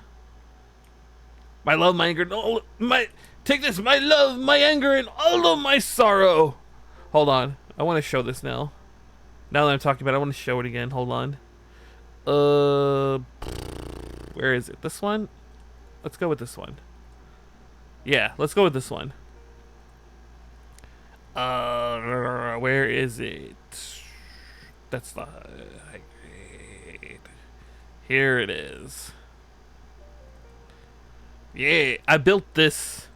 My love, my anger, and all my... Take this, my love, my anger, and all of my sorrow. Hold on. I want to show this now. Now that I'm talking about it, I want to show it again. Hold on. Where is it? This one? Let's go with this one. Yeah, let's go with this one. Where is it? That's the... Here it is. Yeah, I built this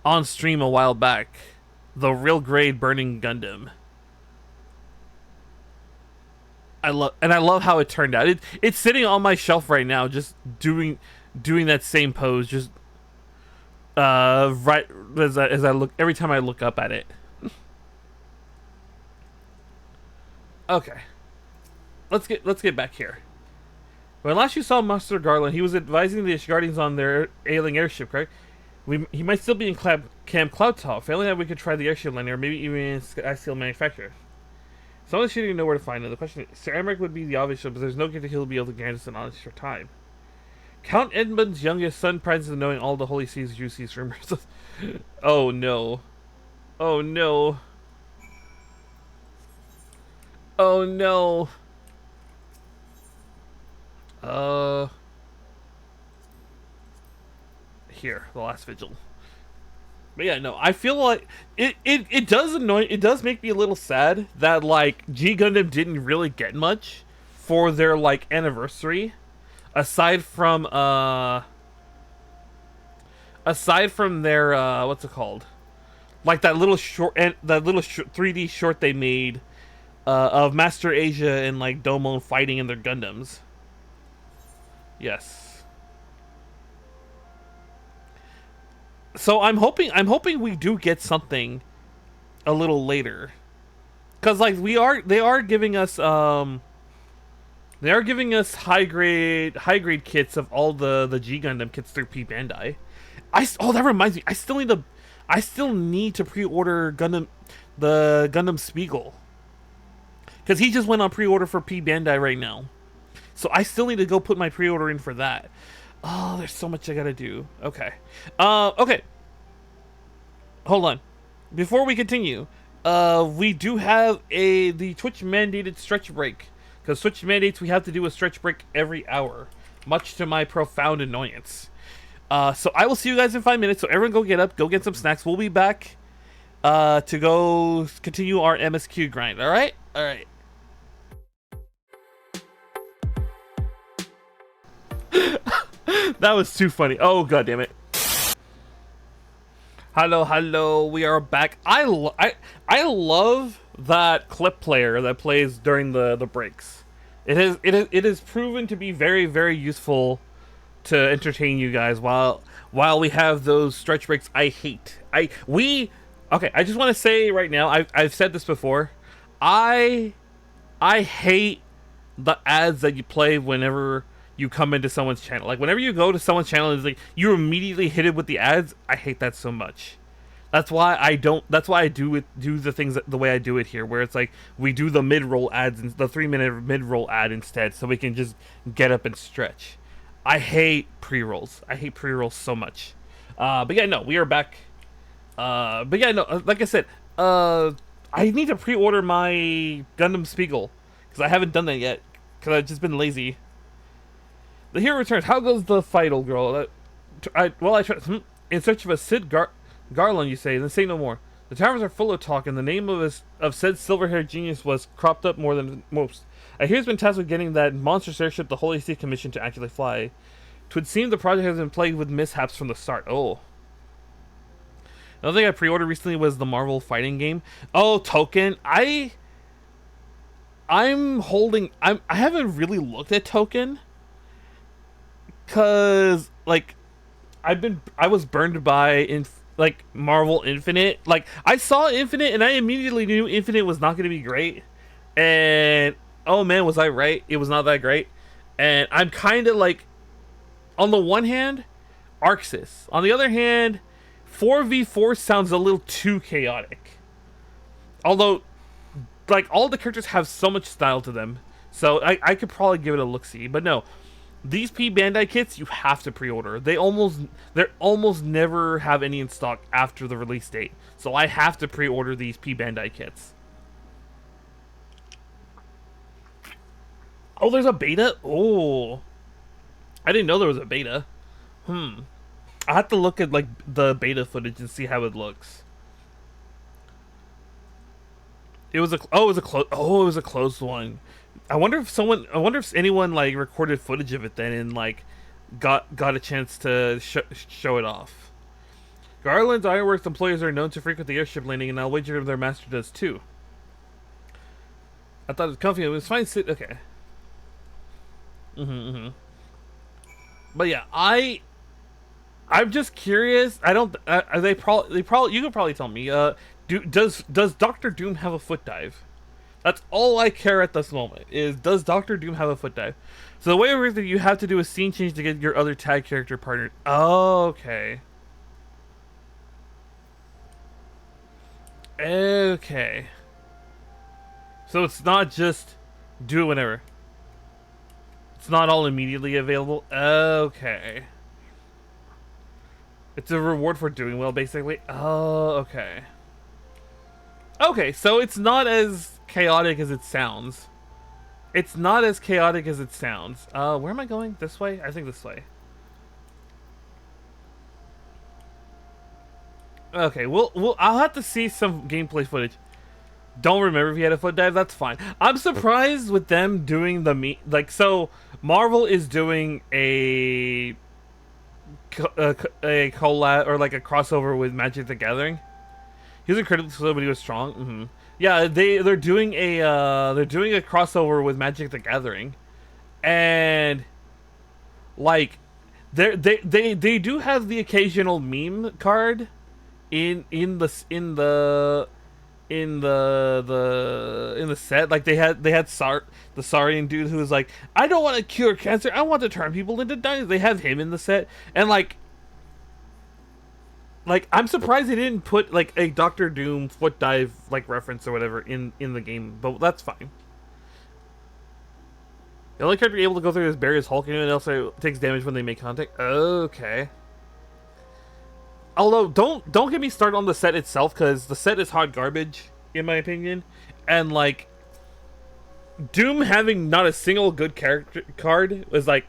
on stream a while back. The real grade burning Gundam. I love how it turned out. It's sitting on my shelf right now, just doing that same pose, just right as I look every time I look up at it. Okay, let's get back here. When last you saw Master Garland, he was advising the Guardians on their ailing airship, correct? He might still be in Camp Cloud Top. Failing that, we could try the airship landing, or maybe even Sky Steel manufacturer. Someone should even know where to find him. The question is, Sir Emmerich would be the obvious one, but there's no guarantee he'll be able to grant us an honest short time. Count Edmund's youngest son prizes in knowing all the Holy Sea's juiciest rumors. Oh no. Oh no. Oh no. Here, the last vigil. But yeah, no, I feel like it does annoy. It does make me a little sad that like G Gundam didn't really get much for their like anniversary, aside from their what's it called, like that little short 3D short they made of Master Asia and like Domon fighting in their Gundams. Yes. So I'm hoping we do get something a little later, cause like they are giving us high grade kits of all the G Gundam kits through P Bandai. That reminds me, I still need to pre-order the Gundam Spiegel, cause he just went on pre-order for P Bandai right now, so I still need to go put my pre-order in for that. Oh, there's so much I gotta do. Okay. Okay. Hold on. Before we continue, we do have the Twitch mandated stretch break. Because Twitch mandates we have to do a stretch break every hour. Much to my profound annoyance. So I will see you guys in 5 minutes. So everyone go get up, go get some snacks. We'll be back to go continue our MSQ grind. Alright? Alright. That was too funny. Oh, god damn it. Hello, we are back. I love that clip player that plays during the breaks. It is proven to be very, very useful to entertain you guys while we have those stretch breaks I hate. Okay, I just want to say right now, I've said this before. I hate the ads that you play whenever you come into someone's channel. Like whenever you go to someone's channel, it's like you immediately hit it with the ads. I hate that so much. That's why I do the things the way I do it here, where it's like we do the mid-roll ads and the 3-minute mid-roll ad instead, so we can just get up and stretch. I hate pre-rolls. I hate pre-rolls so much. But yeah, no, we are back. But yeah, no, like I said, I need to pre-order my Gundam Spiegel because I haven't done that yet because I've just been lazy. The hero returns. How goes the fight, old girl? I tried in search of a Garland, you say, then say no more. The taverns are full of talk, and the name of said silver-haired genius was cropped up more than most. I hear he's been tasked with getting that monstrous airship the Holy See commissioned to actually fly. 'Twould seem the project has been plagued with mishaps from the start. Oh. Another thing I pre-ordered recently was the Marvel fighting game. Oh, Token. I haven't really looked at Token. Cause like I was burned by Marvel Infinite. Like I saw Infinite and I immediately knew Infinite was not going to be great. And oh man, was I right? It was not that great. And I'm kind of like, on the one hand, Arxis. On the other hand, 4v4 sounds a little too chaotic. Although, like all the characters have so much style to them, so I could probably give it a look-see. But no. These P Bandai kits you have to pre-order. They almost never have any in stock after the release date. So I have to pre-order these P Bandai kits. Oh, there's a beta? Oh. I didn't know there was a beta. I have to look at like the beta footage and see how it looks. It was a close one. I wonder if anyone like recorded footage of it then and like got a chance to show it off. Garland's Ironworks employees are known to frequent the airship landing, and I'll wager their master does too. I thought it was comfy. It was fine. Okay. But yeah, I'm just curious. I don't. They probably. You could probably tell me. Does Doctor Doom have a foot dive? That's all I care at this moment. Is does Doctor Doom have a foot dive? So the way it works is you have to do a scene change to get your other tag character partner. Oh, okay. Okay. So it's not just do it whenever. It's not all immediately available. Okay. It's a reward for doing well, basically. Oh, okay. Okay, so it's not as chaotic as it sounds. It's not as chaotic as it sounds. Where am I going? This way? I think this way. Okay, I'll have to see some gameplay footage. Don't remember if he had a foot dive. That's fine. I'm surprised with them doing so Marvel is doing a collab or like a crossover with Magic the Gathering. He was incredibly slow, but he was strong. Yeah, they're doing a crossover with Magic the Gathering, and like they do have the occasional meme card in the set. Like they had the Saurian dude who was like, I don't want to cure cancer, I want to turn people into dinosaurs. They have him in the set, and like I'm surprised they didn't put like a Doctor Doom foot dive like reference or whatever in the game, but that's fine. The only character able to go through this barrier is Hulk, and also takes damage when they make contact. Okay. Although don't get me started on the set itself, because the set is hot garbage in my opinion, and like Doom having not a single good character card was like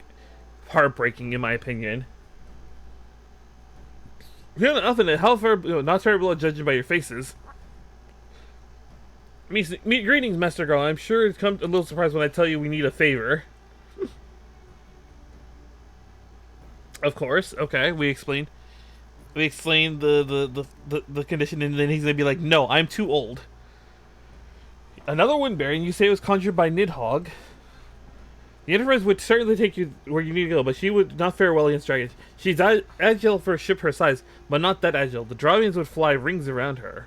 heartbreaking in my opinion. You have enough in it. However, not terrible at judging by your faces. Greetings, Master Girl. I'm sure it's come a little surprised when I tell you we need a favor. Of course. Okay, we explained the condition, and then he's gonna be like, "No, I'm too old." Another wind bearing. You say it was conjured by Nidhogg. The Enterprise would certainly take you where you need to go, but she would not fare well against dragons. She's agile for a ship her size, but not that agile. The Dravians would fly rings around her.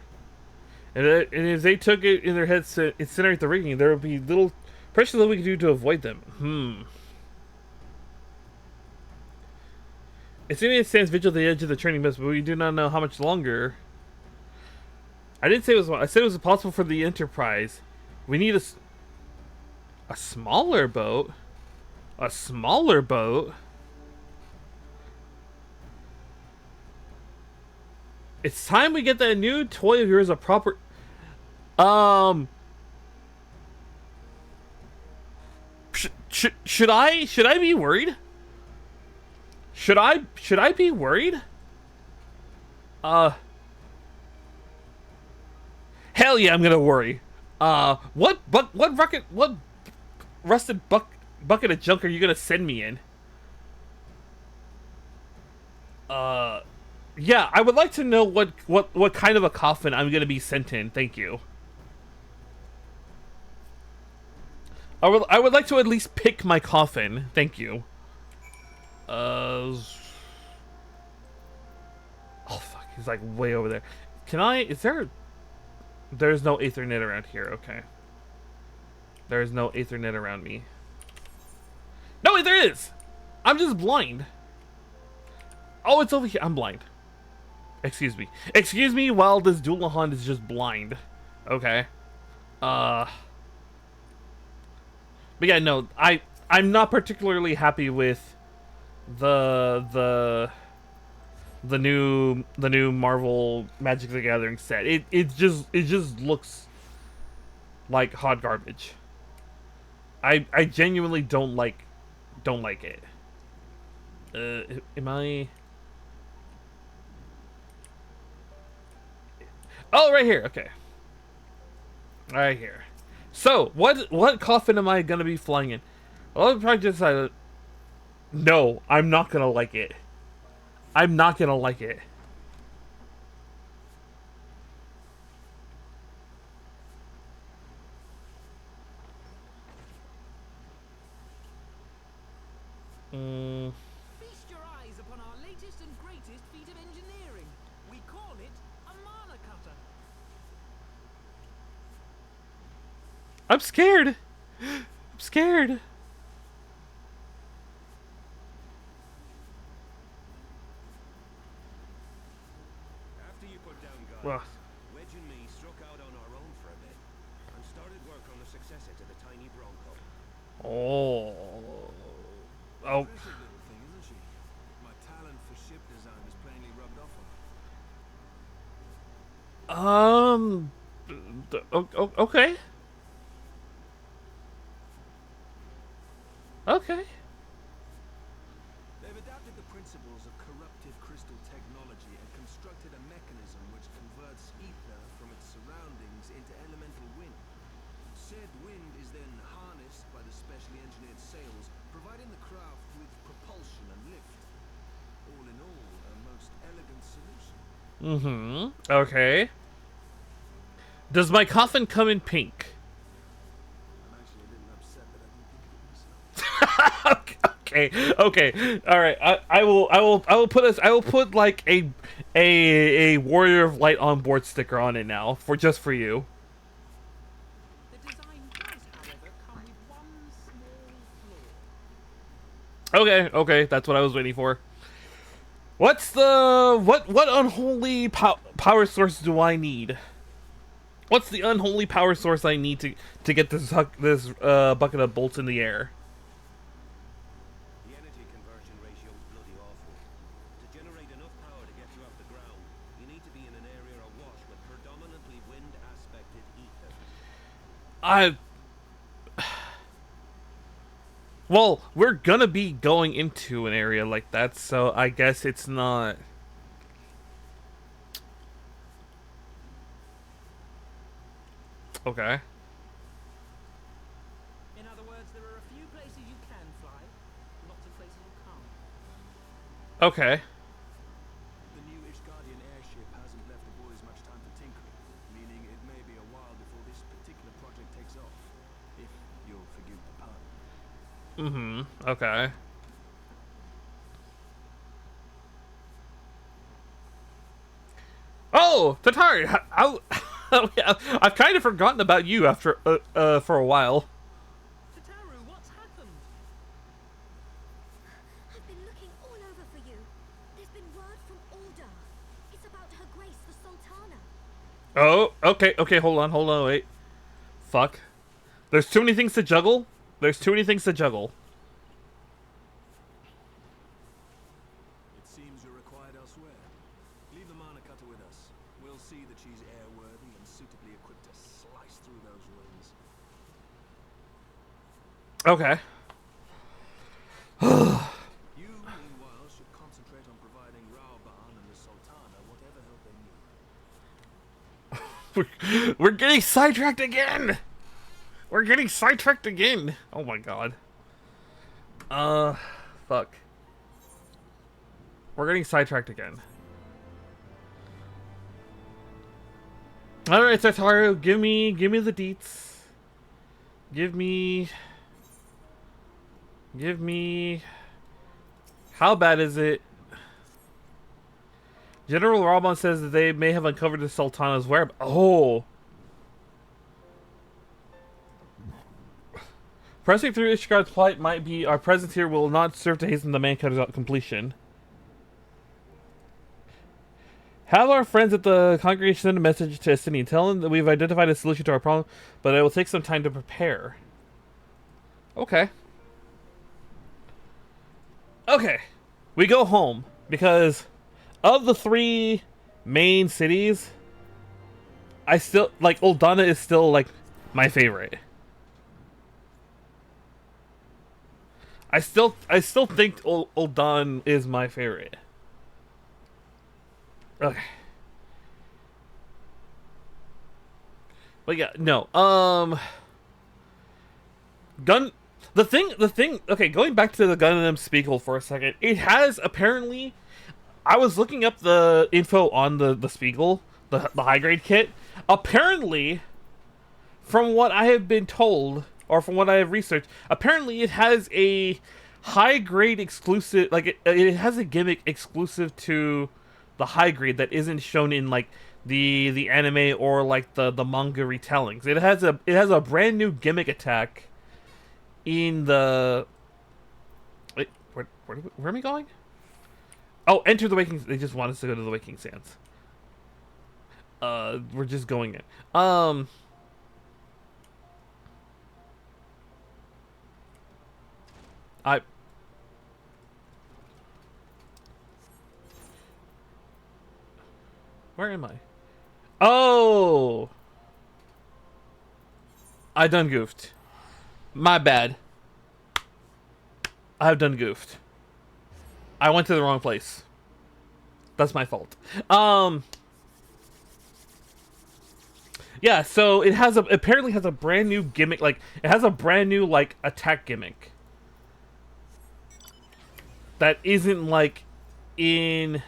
And if they took it in their heads to incinerate the rigging, there would be precious little we could do to avoid them. It stands vigil at the edge of the training mist, but we do not know how much longer. I didn't say it was. I said it was possible for the Enterprise. We need a smaller boat. A smaller boat? It's time we get that new toy of yours a proper... Should I be worried? Should I be worried? Hell yeah, I'm gonna worry. What rusted bucket of junk are you gonna send me in? Yeah, I would like to know what kind of a coffin I'm gonna be sent in. Thank you. I would like to at least pick my coffin. Thank you. Oh fuck, he's like way over there. There's no Ethernet around here, okay. There's no Ethernet around me. No, wait, there is! I'm just blind. Oh, it's over here. I'm blind. Excuse me. Excuse me while this Dullahan is just blind. Okay. But yeah, no, I'm not particularly happy with the new Marvel Magic the Gathering set. It just looks like hot garbage. I genuinely don't like it. Am I? Oh, right here. Okay, right here. So what coffin am I gonna be flying in? Well, I probably decided. No, I'm not gonna like it. I'm not gonna like it. Feast your eyes upon our latest and greatest feat of engineering. We call it a mana cutter. I'm scared. I'm scared. After you put down guys, Well. Wedge and me struck out on our own for a bit and started work on the successor to the tiny Bronco. Oh. Oh. Impressive little thing, isn't she? My talent for ship design is plainly rubbed off on her. Okay. Okay. They've adapted the principles of corruptive crystal technology and constructed a mechanism which converts ether from its surroundings into elemental wind. Said wind is then harnessed by the specially engineered sails, providing the craft with propulsion and lift. All in all, a most elegant solution. Okay. Does my coffin come in pink? I'm actually a little upset that I didn't think of it myself. Okay. All right. I will put like a Warrior of Light on board sticker on it now just for you. The design does, however, come with one small flaw. Okay. That's what I was waiting for. What's the what unholy power source do I need? What's the unholy power source I need to get this bucket of bolts in the air? The energy conversion ratio is bloody awful. To generate enough power to get you off the ground, you need to be in an area awash with predominantly wind-aspected ether. Well, we're gonna be going into an area like that, so I guess it's not. Okay. In other words, there are a few places you can fly, lots of places you can't. Okay. The new Ishgardian airship hasn't left the boys much time for tinkering, meaning it may be a while before this particular project takes off, if you'll forgive the pun. Okay. Oh, Tatari! I've kind of forgotten about you after for a while. Tataru, what's happened? I've been looking all over for you. There's been word from Aldar. It's about Her Grace the Sultana. Oh, okay, hold on, wait. Fuck. There's too many things to juggle. It seems you're required elsewhere. Leave the mana cutter with us. We'll see that she's airworthy and suitably equipped to slice through those wings. Okay. You, meanwhile, should concentrate on providing Raoban and the Sultana whatever help they need. We're getting sidetracked again! Oh my god. Fuck. We're getting sidetracked again. Alright, Tataru, give me the deets. Give me... How bad is it? General Raban says that they may have uncovered the Sultana's whereabouts. Oh! Pressing through Ishgard's plight might be our presence here will not serve to hasten the mankind's completion. Have our friends at the congregation send a message to Estini. Tell them that we've identified a solution to our problem, but it will take some time to prepare. Okay. Okay, we go home because of the three main cities, I still like Uldana is still like my favorite. I still think Uldan is my favorite. Okay. But yeah, no. Gun the thing okay, going back to the Gundam Spiegel for a second. It has apparently I was looking up the info on the Spiegel, the high grade kit. Apparently, from what I have been told, or from what I have researched, apparently it has a high grade exclusive, like it has a gimmick exclusive to the high grade that isn't shown in like the anime or like the manga retellings. It has a brand new gimmick attack in the wait, where am I going? Oh, enter the Waking. They just want us to go to the Waking Sands. We're just going in. I. Where am I? Oh! I done goofed. My bad. I have done goofed. I went to the wrong place. That's my fault. Yeah, so it apparently has a brand new gimmick, like it has a brand new like attack gimmick. That isn't like in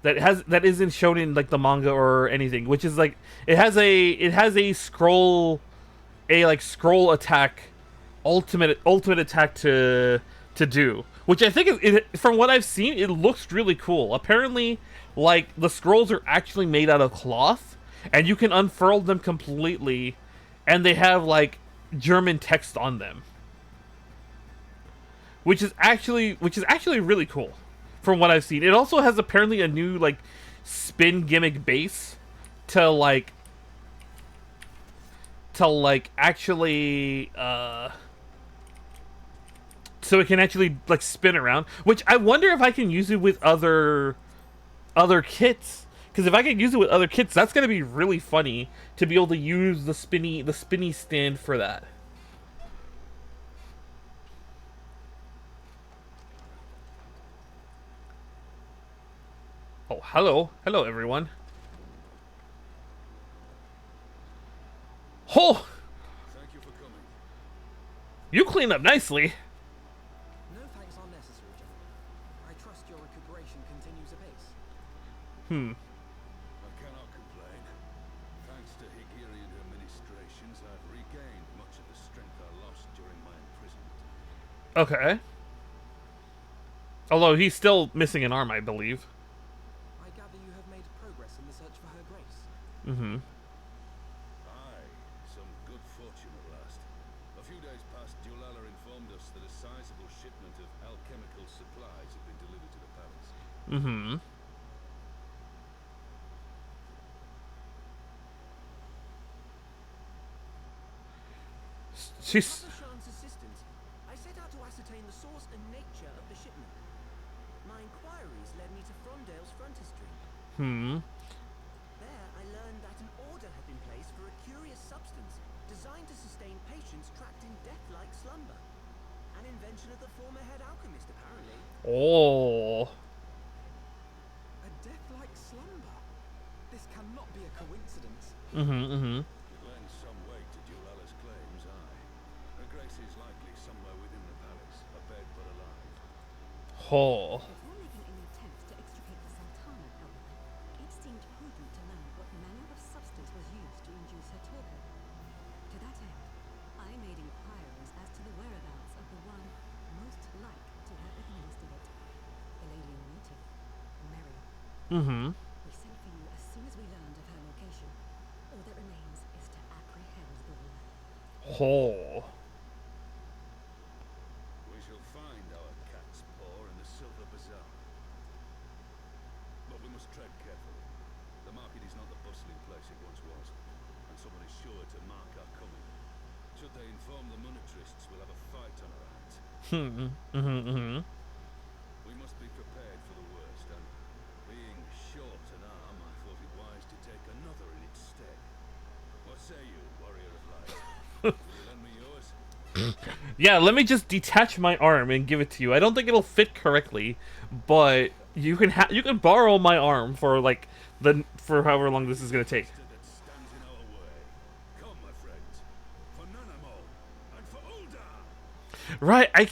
that isn't shown in like the manga or anything, which is like it has a scroll attack ultimate attack to do, which I think from what I've seen it looks really cool. Apparently like the scrolls are actually made out of cloth and you can unfurl them completely and they have like German text on them. Which is actually really cool from what I've seen. It also has apparently a new like spin gimmick base to actually so it can actually like spin around, which I wonder if I can use it with other kits, because if I can use it with other kits that's going to be really funny to be able to use the spinny stand for that. Oh, hello everyone. Oh, Thank you for coming. you clean up nicely. No thanks are necessary, General. I trust your recuperation continues apace. I cannot complain. Thanks to Higiri and her ministrations, I've regained much of the strength I lost during my imprisonment. Okay. Although he's still missing an arm, I believe. I gather you have made progress in the search for her grace. Mm-hmm. Aye, some good fortune at last. A few days past, Dullahan informed us that a sizable shipment of alchemical supplies had been delivered to the palace. Mm-hmm. She's... After Shan's assistance, I set out to ascertain the source and nature of the shipment. My inquiries led me to Frondale's frontistery. There, I learned that an order had been placed for a curious substance designed to sustain patients trapped in death-like slumber. An invention of the former head alchemist, apparently. Oh. A death-like slumber? This cannot be a coincidence. Mm-hmm, mm-hmm. It lends some weight to Dullahan's claims, aye. Her grace is likely somewhere within the palace, abed but alive. Oh. Before making any attempts to extricate the Sultana, however, it seemed prudent to learn what manner of substance was used to induce her torpor. To that end, I made inquiries as to the whereabouts of the one most like to have administered it, the lady in waiting, Mary. Mm-hmm. We sent for you as soon as we learned of her location. All that remains is to apprehend the woman. Oh. We shall find our cat's paw in the Silver Bazaar. But we must tread carefully. The market is not the bustling place it once was, and someone is sure to mark our coming. Should they inform the monetarists, we'll have a fight on our hands. Mm-hmm, mm-hmm. prepared for the worst, and being short an arm, I thought it wise to take another in its stead. What say you, warrior of light? Will you lend me yours? Yeah, let me just detach my arm and give it to you. I don't think it'll fit correctly, but you can borrow my arm for like for however long this is gonna take. That stands in our way. Come, my friends, for Nanamo and for Uldar! Right, I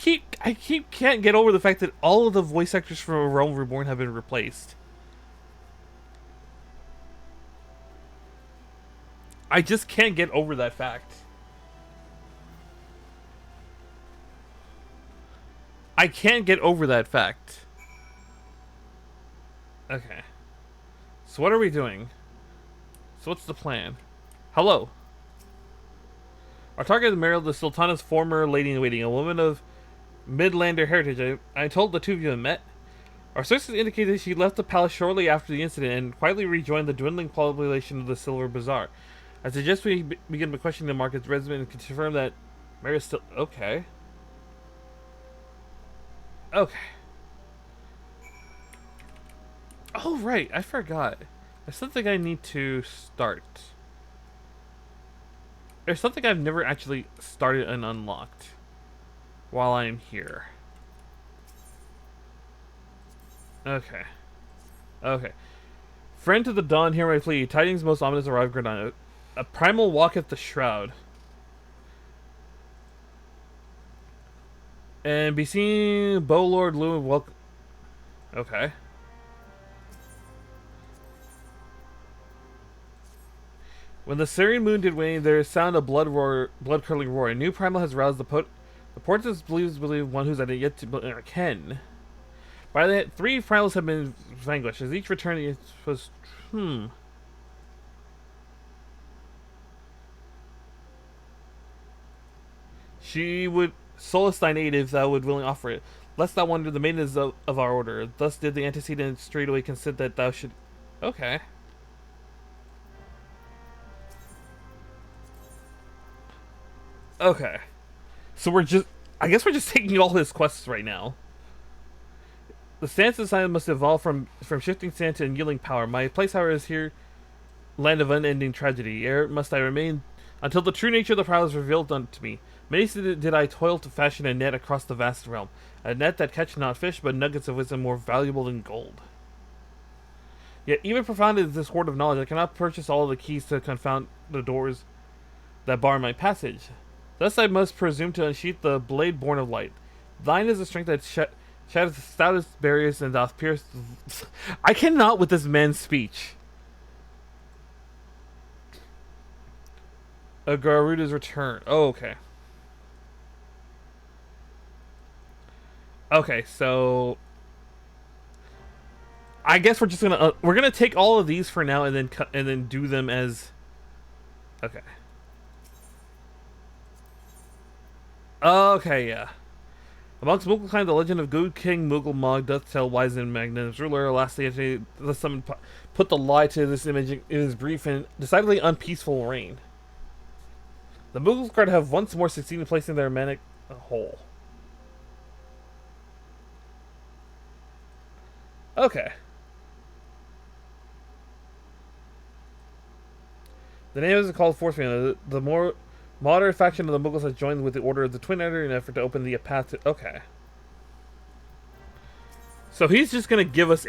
can't get over the fact that all of the voice actors from Realm Reborn have been replaced. I just can't get over that fact. I can't get over that fact. Okay. So what are we doing? So what's the plan? Hello. Our target is Meryl, the Sultana's former lady-in-waiting, a woman of Midlander heritage. I told the two of you had met. Our sources indicate that she left the palace shortly after the incident and quietly rejoined the dwindling population of the Silver Bazaar. I suggest we begin by questioning the market's resident and confirm that Mary's still... Okay. Okay. Oh, right. I forgot. There's something I need to start. There's something I've never actually started and unlocked while I'm here. Okay. Okay. Friend to the dawn, hear my plea. Tidings most ominous arrive, Granada. A primal walketh the shroud. And be seen, Bow Lord Lewin welcome. Okay. When the Syrian moon did wane, there sound a blood-curdling roar. A new primal has roused the portents believe one who's yet to ken. By the 3 primals have been vanquished. As each returned, it was She would solace thy natives that would willingly offer it. Lest thou wonder the maidens of our order. Thus did the antecedent straightway consent that thou should... Okay. Okay. So we're just... I guess we're just taking all his quests right now. The stance of silence must evolve from shifting sand to yielding power. My place, however, is here, land of unending tragedy. Ere must I remain until the true nature of the prowl is revealed unto me. Many did I toil to fashion a net across the vast realm. A net that catch not fish, but nuggets of wisdom more valuable than gold. Yet even profound is this hoard of knowledge, I cannot purchase all the keys to confound the doors that bar my passage. Thus I must presume to unsheath the blade born of light. Thine is the strength that shatters the stoutest barriers and doth pierce... I cannot with this man's speech. A Garuda's return. Oh, okay. Okay, so... I guess we're just gonna... we're gonna take all of these for now and then do them as... Okay. Okay, yeah. Amongst Mughal the legend of good King Mughal Mog doth tell wise and magnanimous ruler. Lastly, the summon put the lie to this image in his brief and decidedly unpeaceful reign. The Mughals guard have once more succeeded in placing their manic hole. Okay. The name is called Force Fan. The more moderate faction of the Mughals has joined with the Order of the Twin Editor in an effort to open the path to... Okay. So he's just gonna give us...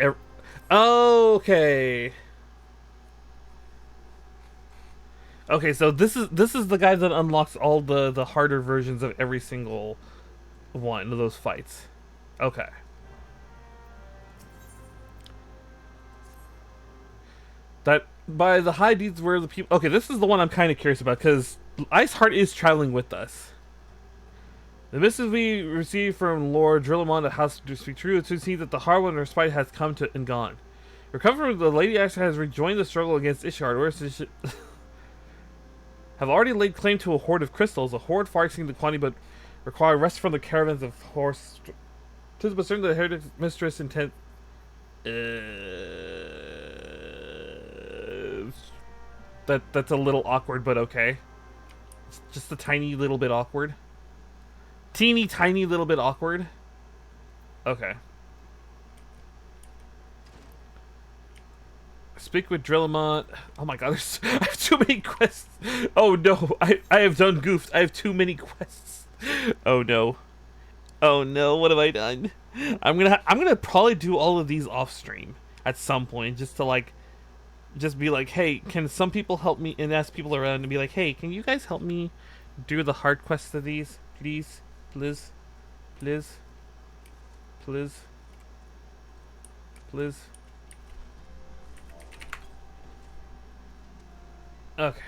Okay. Okay, so this is the guy that unlocks all the harder versions of every single one of those fights. Okay. That by the high deeds were the people... Okay, this is the one I'm kind of curious about, because Iceheart is traveling with us. The missive we received from Lord Drillamon, the House to speak true, it should seem that the Harwin and her spite has come to and gone. Recovered, the Lady Axe has rejoined the struggle against Ishard, whereas have already laid claim to a hoard of crystals, a hoard far exceeding the quantity, but require rest from the caravans of horse. 'Tis but certain the heretic mistress intent. That's a little awkward, but okay. It's just a tiny little bit awkward. Teeny tiny little bit awkward. Okay. Speak with Drillamont. Oh my god, I have too many quests. Oh no, I have done goofed. I have too many quests. Oh no. Oh no, what have I done? I'm gonna probably do all of these off stream at some point, just to like, just be like, hey, can some people help me, and ask people around and be like, hey, can you guys help me do the hard quests of these, please, please, please, please, please. Okay.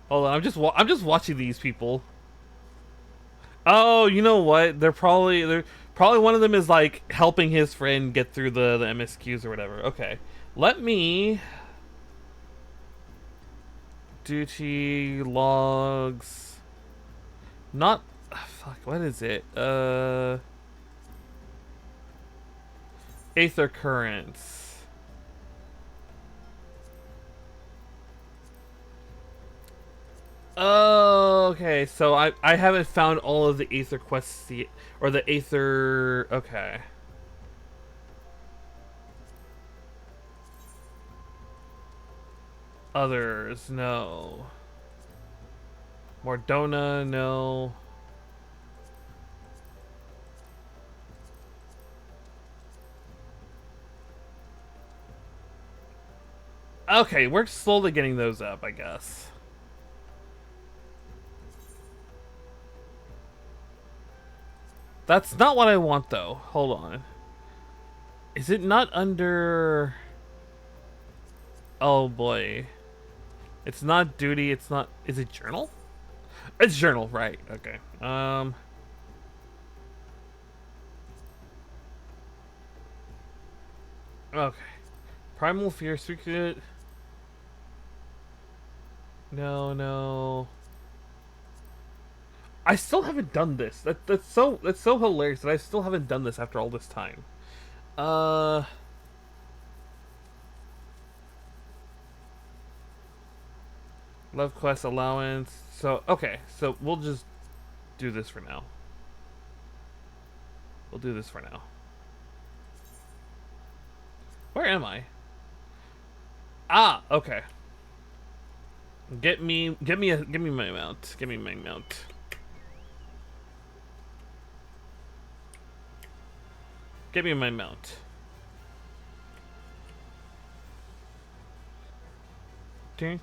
Hold on, I'm just watching these people. Oh, you know what? They're probably one of them is like helping his friend get through the MSQs or whatever. Okay. Let me duty logs. Not fuck, what is it? Aether currents. Oh, okay. So I haven't found all of the Aether quests yet, or the Aether. Okay. Others, no. Mordona, no. Okay, we're slowly getting those up, I guess. That's not what I want, though. Hold on. Is it not under... Oh, boy. It's not duty, it's not... Is it journal? It's journal, right. Okay. Okay. Primal Fear, Secret... No. I still haven't done this. That's so hilarious that I still haven't done this after all this time. Love quest allowance. So okay, so we'll just do this for now. We'll do this for now. Where am I? Ah, okay. Get me my mount. Give me my mount. Give me my mount. Okay.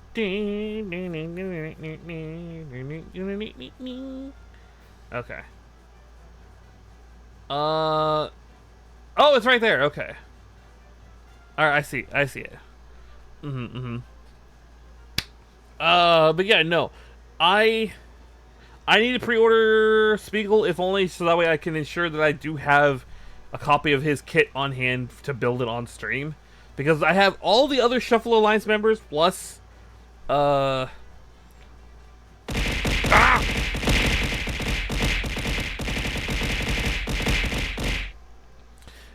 Oh, it's right there. Okay. All right, I see it. But yeah, no. I need to pre-order Spiegel, if only so that way I can ensure that I do have a copy of his kit on hand to build it on stream. Because I have all the other Shuffle Alliance members, plus... Ah!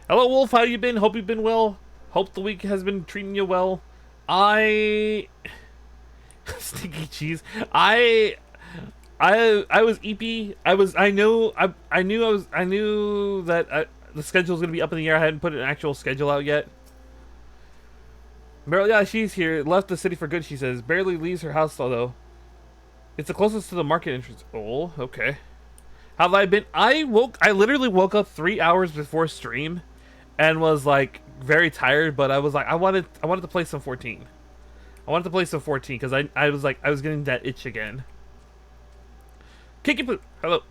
Hello, Wolf. How you been? Hope you've been well. Hope the week has been treating you well. Stinky cheese. I was EP. I knew that the schedule was gonna be up in the air. I hadn't put an actual schedule out yet. Meryl, yeah, she's here. Left the city for good, she says. Barely leaves her house, though. It's the closest to the market entrance. Oh, okay. How have I been? I literally woke up 3 hours before stream and was, like, very tired, but I was like, I wanted to play some 14. I wanted to play some 14, because I was like, I was getting that itch again. Kiki Poo, hello.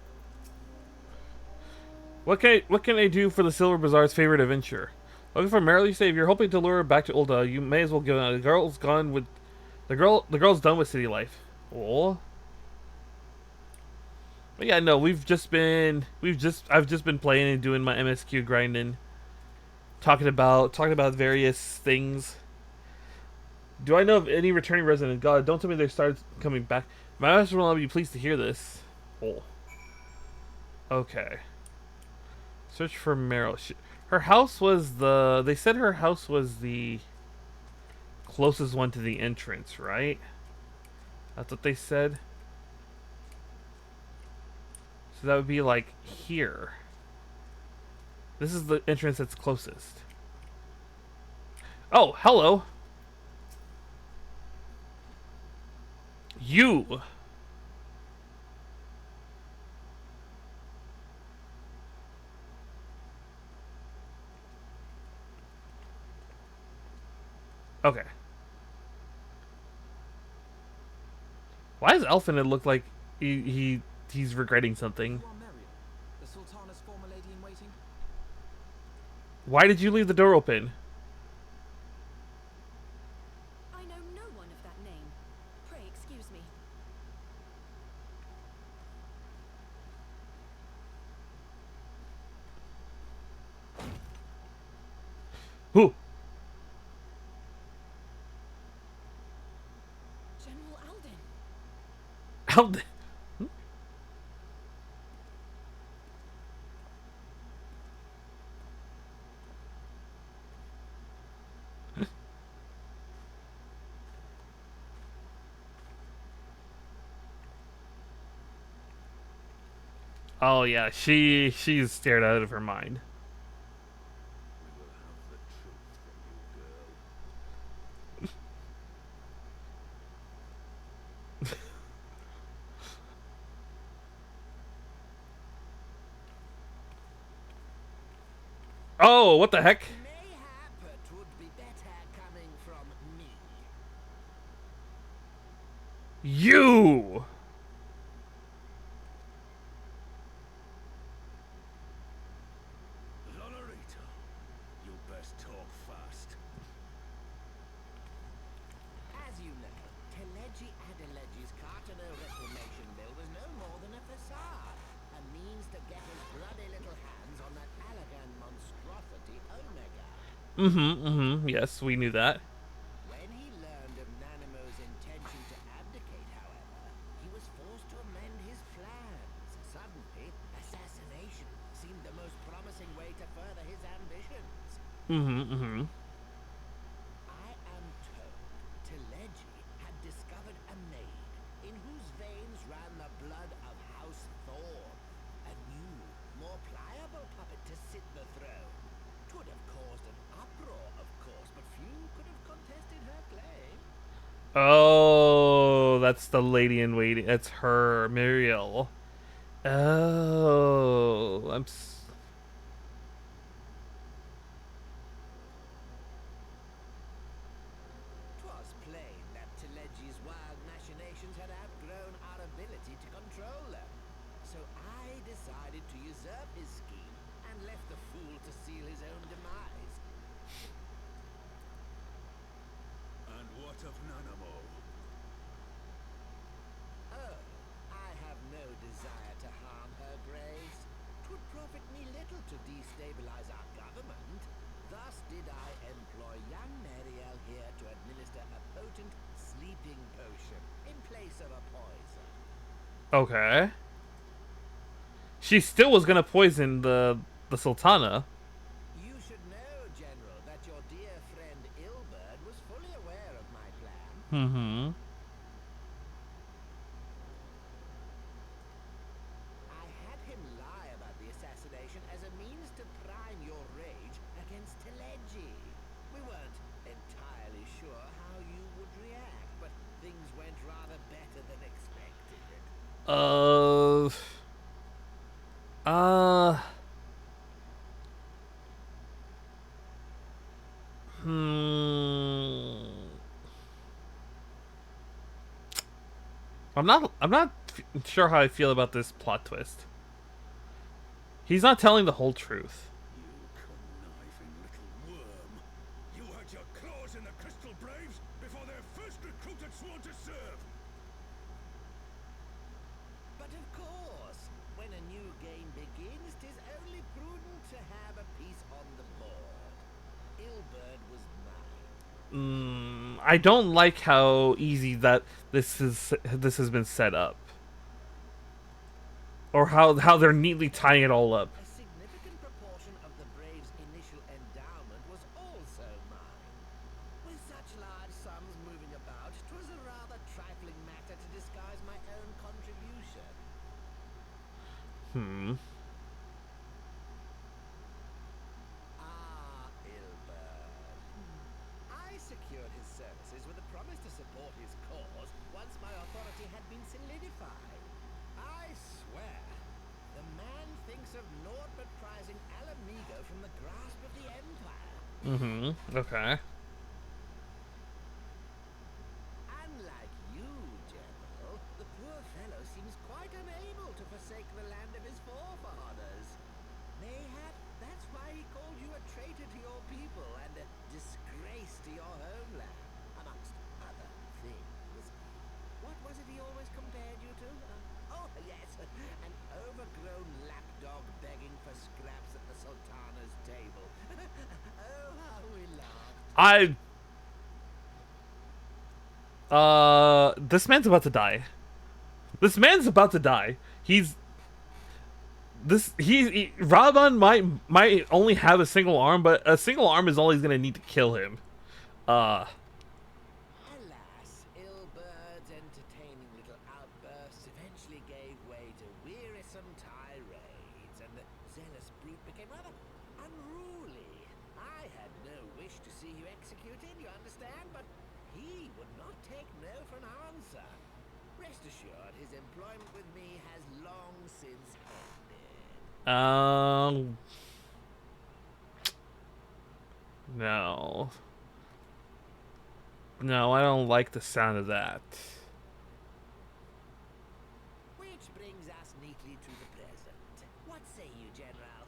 What can I do for the Silver Bazaar's favorite adventure? Looking for Merrily, say if you're hoping to lure her back to Ulda, you may as well go. The girl's done with city life. Oh. But yeah, no, I've just been playing and doing my MSQ grinding, talking about various things. Do I know of any returning resident? God, don't tell me they started coming back. My master will not be pleased to hear this. Oh. Okay. Search for Meryl. Her house was they said her house was the closest one to the entrance, right? That's what they said. So that would be like here. This is the entrance that's closest. Oh, hello. You. Okay. Why does Elfin look like he's regretting something? You are Muriel, the Sultana's former lady in waiting? Why did you leave the door open? I know no one of that name. Pray excuse me. Who? General Alden. How? Oh yeah, she's scared out of her mind. We will have the truth from you, girl. Oh, what the heck? Mayhap it would be better coming from me. You. Lonorita, you best talk fast. As you know, Teleji Adeleji's Cartano reclamation bill was no more than a facade, a means to get his bloody little hands on that Allagan monstrosity Omega. Yes, we knew that. When he learned of Nanamo's intention to abdicate, however, he was forced to amend his plans. Suddenly, assassination seemed the most promising way to further his ambitions. I am told Teleji had discovered a maid in whose veins ran the blood of House Thorn, a new, more pliable puppet to sit the throne. 'Twould have caused an uproar, of course, but few could have contested her claim. Oh, that's the lady in waiting. That's her, Muriel. Oh, 'Twas plain that Teleji's wild machinations had outgrown our ability to control them. So I decided to usurp his scheme and left the fool to seal his own demise. And what of Nanamo? Oh, I have no desire to harm her grace. 'Twould profit me little to destabilize our government. Thus did I employ young Mariel here to administer a potent sleeping potion in place of a poison. okay. She still was gonna poison the Sultana. You should know, General, that your dear friend Ilberd was fully aware of my plan. I had him lie about the assassination as a means to prime your rage against Teleji. We weren't entirely sure how you would react, but things went rather better than expected. Uh. Uh. Hmm. I'm not sure how I feel about this plot twist. He's not telling the whole truth. You conniving little worm. You had your claws in the Crystal Braves before their first recruit had sworn to serve. But of course, when a new game begins, 'tis only prudent to have a piece on the board. Ilberd was mine. I don't like how easy that this has been set up, or how they're neatly tying it all up. A significant proportion of the Braves' initial endowment was also mine. With such large sums moving about, 'twas a rather trifling matter to disguise my own contribution. Hmm. Ah, Ilbert. I secured his services with a promise to support his cause once my authority had been solidified. I swear, the man thinks of naught but prizing Alamigo from the grasp of the Empire. Mm-hmm. Okay. Unlike you, General, the poor fellow seems quite unable to forsake the land of his forefathers. Mayhap that's why he called you a traitor to your people and a disgrace to your homeland, amongst other things. What was it he always compared you to? Oh, yes, an overgrown lapdog begging for scraps at the Sultana's table. Oh, how we laughed. This man's about to die. This man's about to die. Raban might only have a single arm, but a single arm is all he's gonna need to kill him. Uh, Alas, Ilbert's entertaining little outbursts eventually gave way to wearisome tirades, and the zealous brute became rather unruly. I had no wish to see you executed, you understand, but he would not take no for an answer. Rest assured, his employment with me has long since ended. no. No, I don't like the sound of that. Which brings us neatly to the present. What say you, General?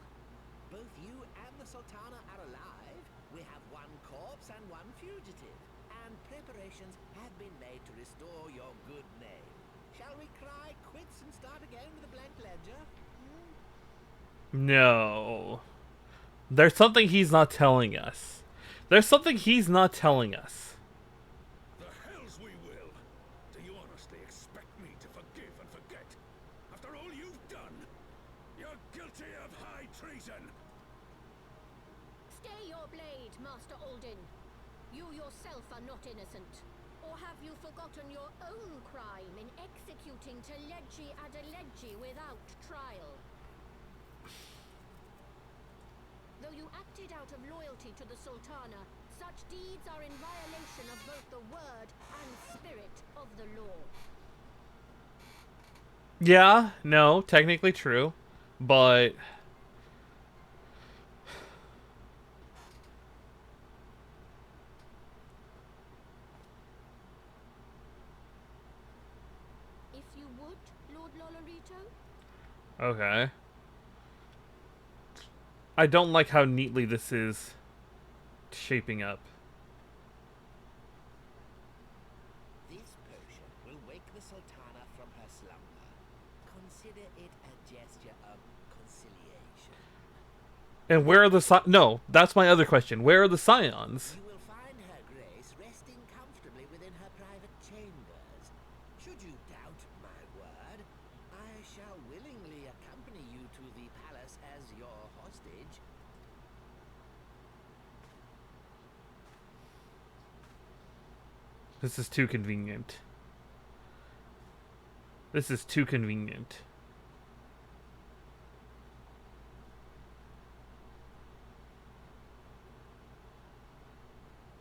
Both you and the Sultana are alive. We have one corpse and one fugitive. And preparations have been made to restore your good name. Shall we cry quits and start again with a blank ledger? No. There's something he's not telling us. There's something he's not telling us. The hells we will! Do you honestly expect me to forgive and forget? After all you've done? You're guilty of high treason! Stay your blade, Master Alden. You yourself are not innocent. Or have you forgotten your own crime in executing Teleji Adeleji without trial? Though you acted out of loyalty to the Sultana, such deeds are in violation of both the word and spirit of the law. Yeah, no, technically true, but If you would, Lord Lolorito? okay. I don't like how neatly this is shaping up. This potion will wake the Sultana from her slumber. Consider it a gesture of conciliation. And where are the no, that's my other question. Where are the scions? You will find her grace resting comfortably within her private chambers. Should you doubt my word, I shall willingly accompany you to the palace as your hostage. This is too convenient. This is too convenient.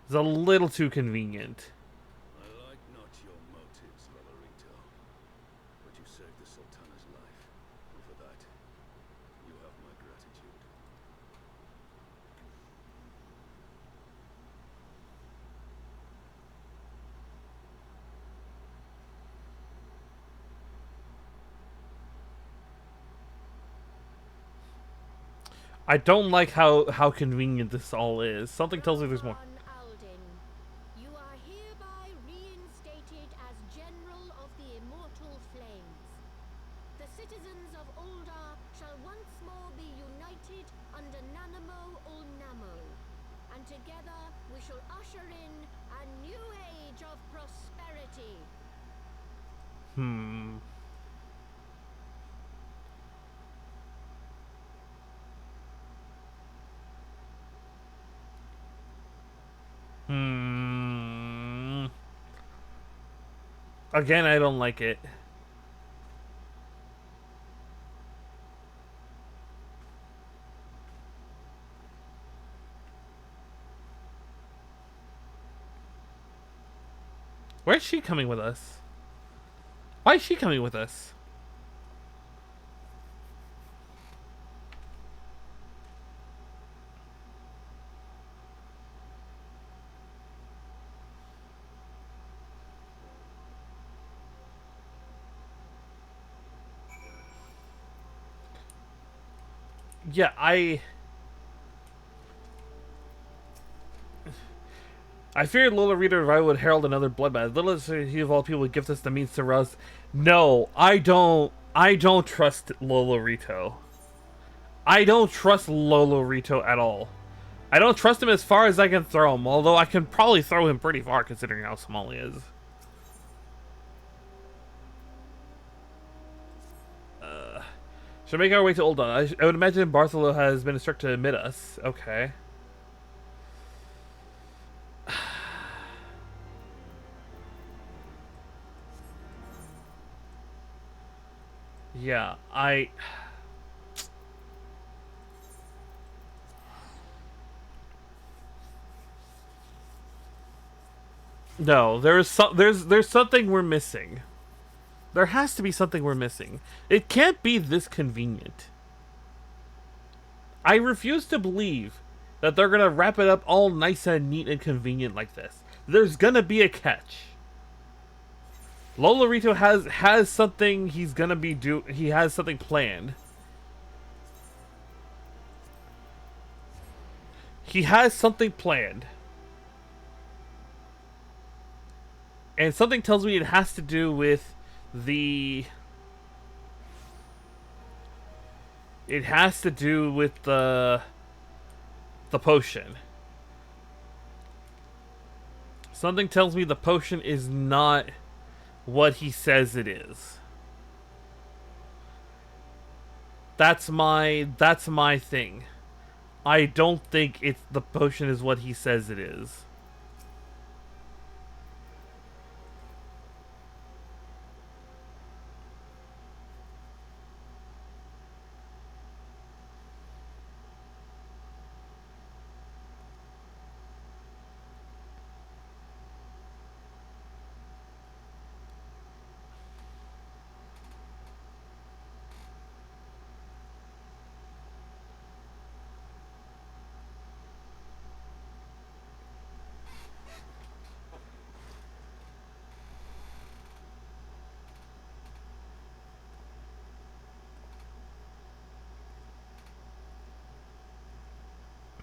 It's a little too convenient. I like not your motives, Lolorito. But you saved the Sultana's life, and for that, you have my gratitude. I don't like how convenient this all is. Something tells me there's more. Alden, you are hereby reinstated as General of the Immortal Flames. The citizens of Uldar shall once more be united under Nanamo Ulnamo, and together we shall usher in a new age of prosperity. Hmm. Hmm. Again, I don't like it. Where's she coming with us? Why is she coming with us? Yeah, I feared Lola Rita Rai would herald another bloodbath. Little as he of all people would gift us the means to rouse. No, I don't. I don't trust Lolo Rito. I don't trust Lolo Rito at all. I don't trust him as far as I can throw him, although I can probably throw him pretty far considering how small he is. Should make our way to Old Dawn. I would imagine Bartholo has been instructed to admit us. Okay. Yeah, No, there's something we're missing. There has to be something we're missing. It can't be this convenient. I refuse to believe that they're gonna wrap it up all nice and neat and convenient like this. There's gonna be a catch. Lolorito has something he's gonna be he has something planned. He has something planned. And something tells me it has to do with the... It has to do with the potion. Something tells me the potion is not what he says it is. That's my thing. I don't think the potion is what he says it is.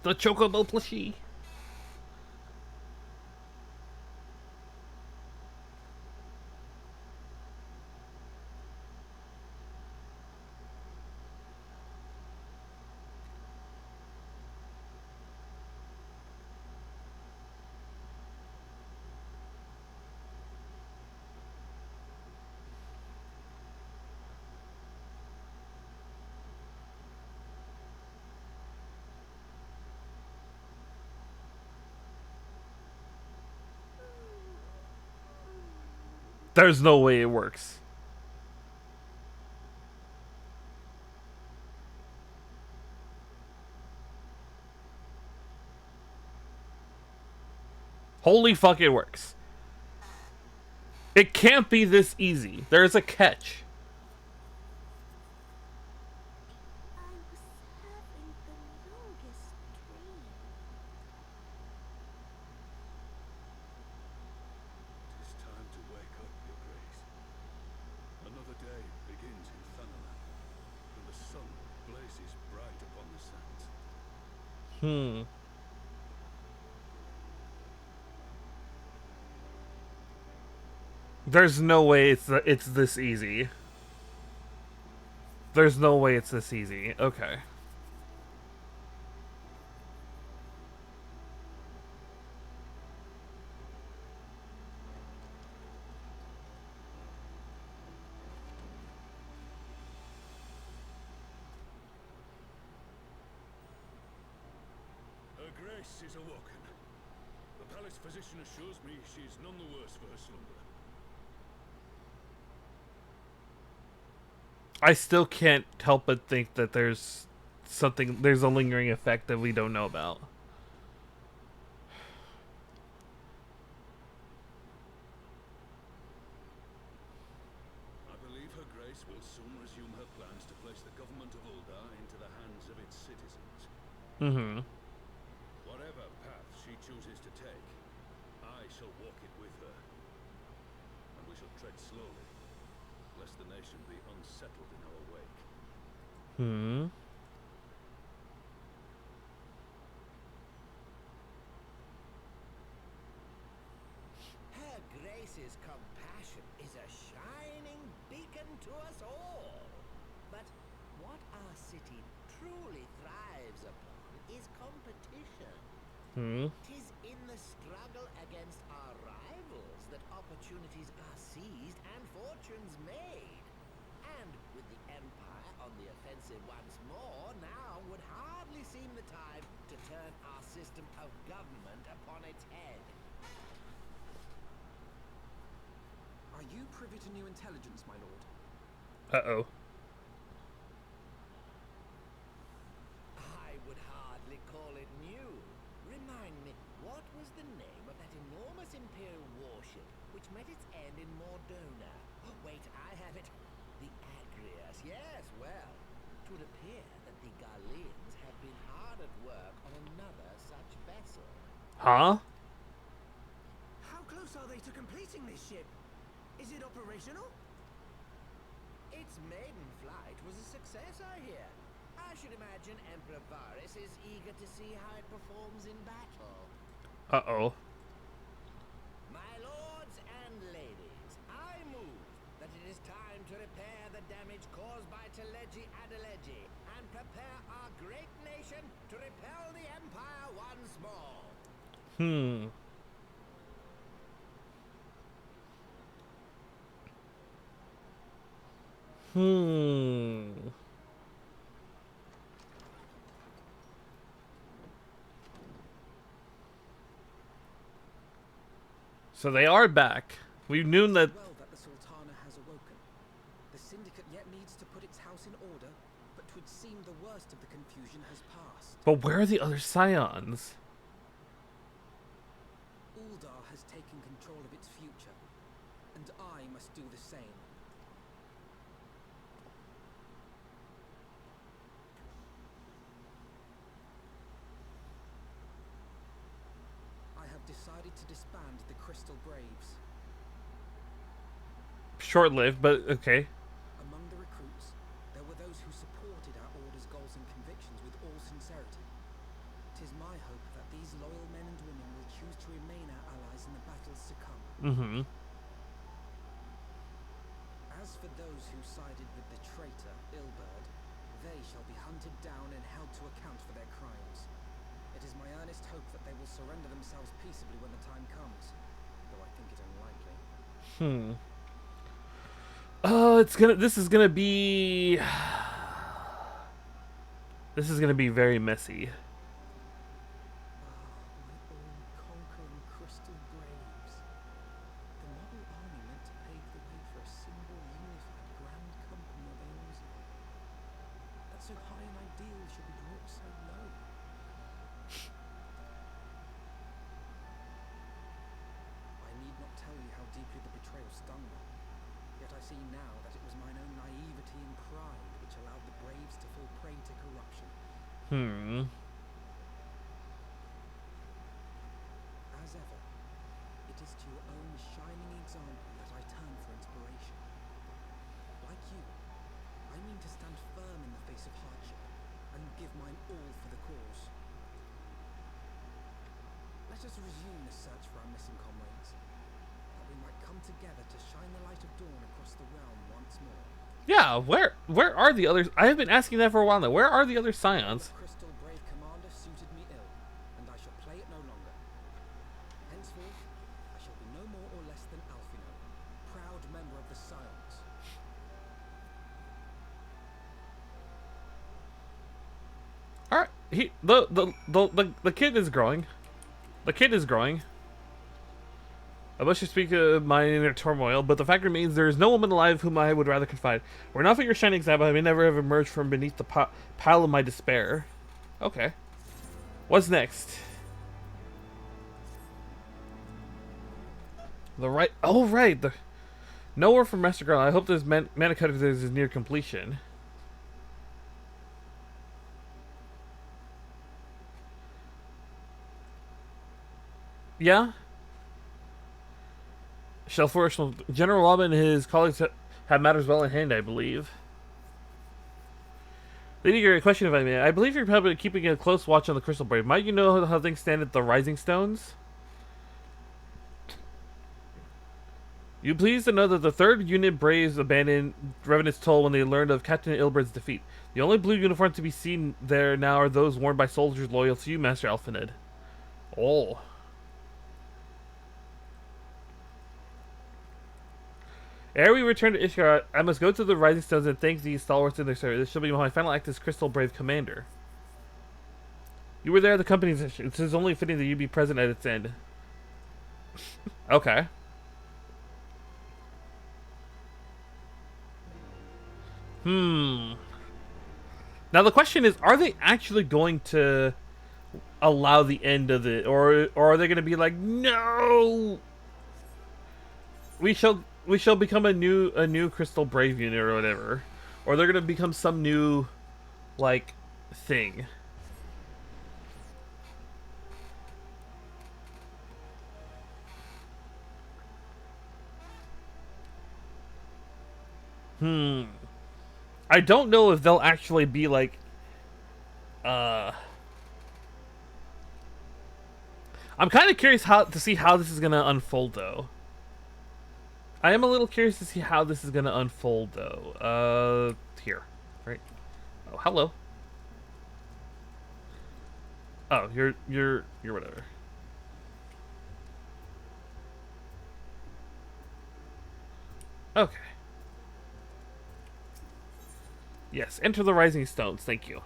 The Chocobo plushie. There's no way it works. Holy fuck, it works. It can't be this easy. There's a catch. I was having the longest dream. It's time to wake up, Your Grace. Another day begins in Thunderland, and the sun blazes bright upon the sands. There's no way it's this easy. There's no way it's this easy. Okay. Her Grace is awoken. The palace physician assures me she is none the worse for her slumber. I still can't help but think that there's a lingering effect that we don't know about. Mm-hmm. Whatever path she chooses to take, I shall walk it with her. And we shall tread slowly, lest the nation be unsettled in our wake. Hmm. Her Grace's compassion is a shining beacon to us all. But what our city truly thrives upon is competition. Hmm. Tis in the struggle against our rivals that opportunities are seized and fortunes made. And with the Empire on the offensive once more, now would hardly seem the time to turn our system of government upon its head. Are you privy to new intelligence, my lord? Uh-oh. I would hardly call it new. Remind me, what was the name of that enormous Imperial warship which met its end in Mordona? Oh, wait, I have it. The Agrias. Yes, well, it would appear that the Garleans have been hard at work on another such vessel. Huh? How close are they to completing this ship? Is it operational? Its maiden flight was a success, I hear. I should imagine Emperor Varys is eager to see how it performs in battle. Uh-oh. My lords and ladies, I move that it is time to repair the damage caused by Teleji Adeleji and prepare our great nation to repel the Empire once more. Hmm. Hmm. So they are back. We knew that. Well that the Sultana has awoken. The Syndicate yet needs to put its house in order, but 'twould seem the worst of the confusion has passed. But where are the other scions? Uldar has taken control of its future, and I must do the same. I have decided to disband the Crystal Braves. Short-lived, but okay. Among the recruits, there were those who supported our order's goals and convictions with all sincerity. 'Tis my hope that these loyal men and women will choose to remain our allies in the battles to come. Mm-hmm. As for those who sided with the traitor, Ilberd, they shall be hunted down and held to account for their crimes. It is my earnest hope that they will surrender themselves peaceably when the time comes, though I think it unlikely. Hmm. Oh, this is gonna be very messy. My all-conquering Crystal Braves. The model army meant to pave the way for a single, unified Grand Company of Eorzea. That so high an ideal should be brought so low. I need not tell you how deeply the betrayal stung me. Yet I see now that it was mine own naivety and pride which allowed the Braves to fall prey to corruption. Hmm. As ever, it is to your own shining example that I turn for inspiration. Like you, I mean to stand firm in the face of hardship and give mine all for the cause. Let us resume the search for our missing comrades, that we might come together to shine the light of dawn across the realm once more. Yeah, where are the others? I have been asking that for a while now. Where are the other scions? The Crystal Brave Commander suited me ill, and I shall play it no longer. Henceforth, I shall be no more or less than Alfino, proud member of the Scions. All right, the kid is growing. The kid is growing. I must you speak of my inner turmoil, but the fact remains there is no woman alive whom I would rather confide. Were it not for your shining example, I may never have emerged from beneath the pile of my despair. Okay. What's next? Oh, right. Nowhere from Master Girl. I hope this Manicutter is near completion. Yeah. Shellforce General Robin and his colleagues have matters well in hand, I believe. Lady, your question, if I may. I believe you're probably keeping a close watch on the Crystal Brave. Might you know how things stand at the Rising Stones? You pleased to know that the 3rd Unit Braves abandoned Revenant's Toll when they learned of Captain Ilbred's defeat. The only blue uniforms to be seen there now are those worn by soldiers loyal to you, Master Alphanid. Oh. Ere we return to Ishgard, I must go to the Rising Stones and thank these stalwarts in their service. This shall be my final act as Crystal Brave Commander. You were there at the company's issue. It is only fitting that you be present at its end. Okay. Now the question is, are they actually going to allow the end of it, or are they going to be like, no, we shall become a new Crystal Brave unit or whatever, or they're going to become some new like thing. I don't know if they'll actually be like I'm kind of curious to see how this is going to unfold, though. I am a little curious to see how this is going to unfold, though. Here. Right. Oh, hello. Oh, you're whatever. Okay. Yes, enter the Rising Stones. Thank you.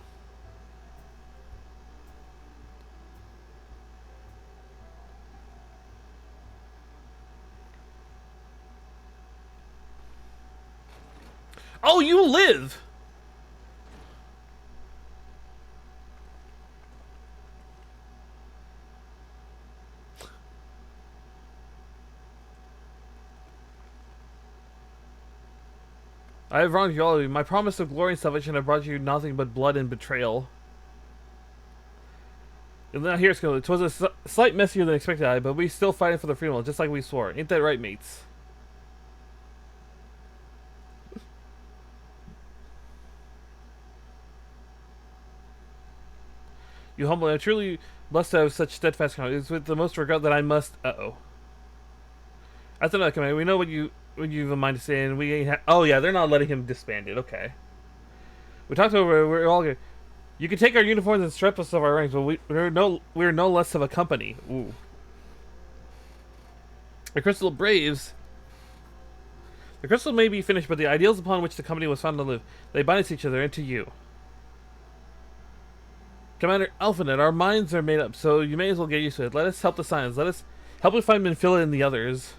Oh, you live! I have wronged you all of you. My promise of glory and salvation have brought you nothing but blood and betrayal. And now here's go. It was a slight messier than expected, but we still fighting for the freedom, just like we swore. Ain't that right, mates? You humble, I'm truly blessed to have such steadfast confidence. It's with the most regret that I must. That's another command. We know what you've in mind to say, and we ain't. Oh yeah, they're not letting him disband it. Okay. We talked over. We're all good. You can take our uniforms and strip us of our ranks, but we're no less of a company. Ooh. The Crystal Braves. The crystal may be finished, but the ideals upon which the company was founded to live, they bind us to each other and to you. Commander Alphanet, our minds are made up, so you may as well get used to it. Let us help the science. Let us help you find Minfilla and the others.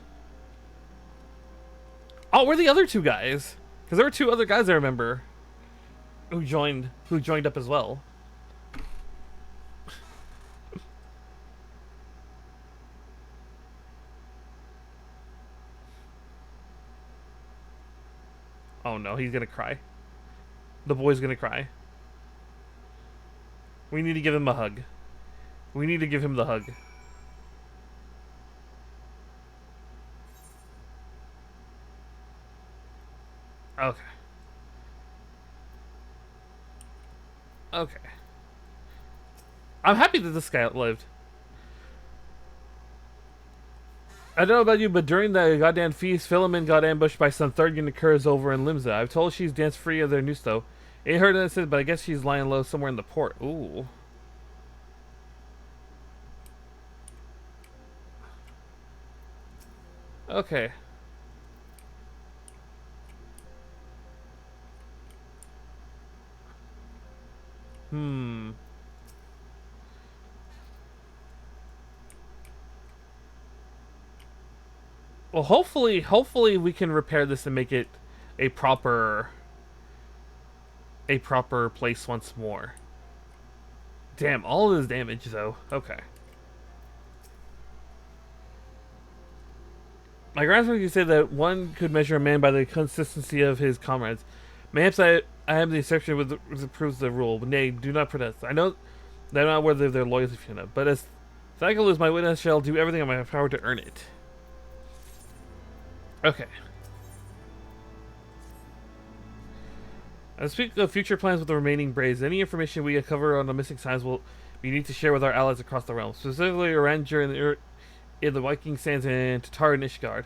Oh, we're the other two guys. Because there were 2 other guys I remember who joined up as well. Oh no, he's gonna cry. The boy's gonna cry. We need to give him a hug. We need to give him the hug. Okay. Okay. I'm happy that this guy outlived. I don't know about you, but during the goddamn feast, Philemon got ambushed by some 3rd unit curs over in Limsa. I've told she's danced free of their noose, though. Ain't heard of it, but I guess she's lying low somewhere in the port. Ooh. Okay. Well, hopefully we can repair this and make it a proper place once more. Damn, all of this damage though. Okay. My grandfather used to say that one could measure a man by the consistency of his comrades. Mayhaps I am the exception which proves the rule, but nay, do not protest. I know that I'm not worthy of their loyalty, but as If I can lose my witness, I shall do everything in my power to earn it. Okay. Speaking of future plans with the remaining Braves, any information we uncover on the missing signs will we need to share with our allies across the realm, specifically Oranger in the Viking Sands and Tatar and Ishgard.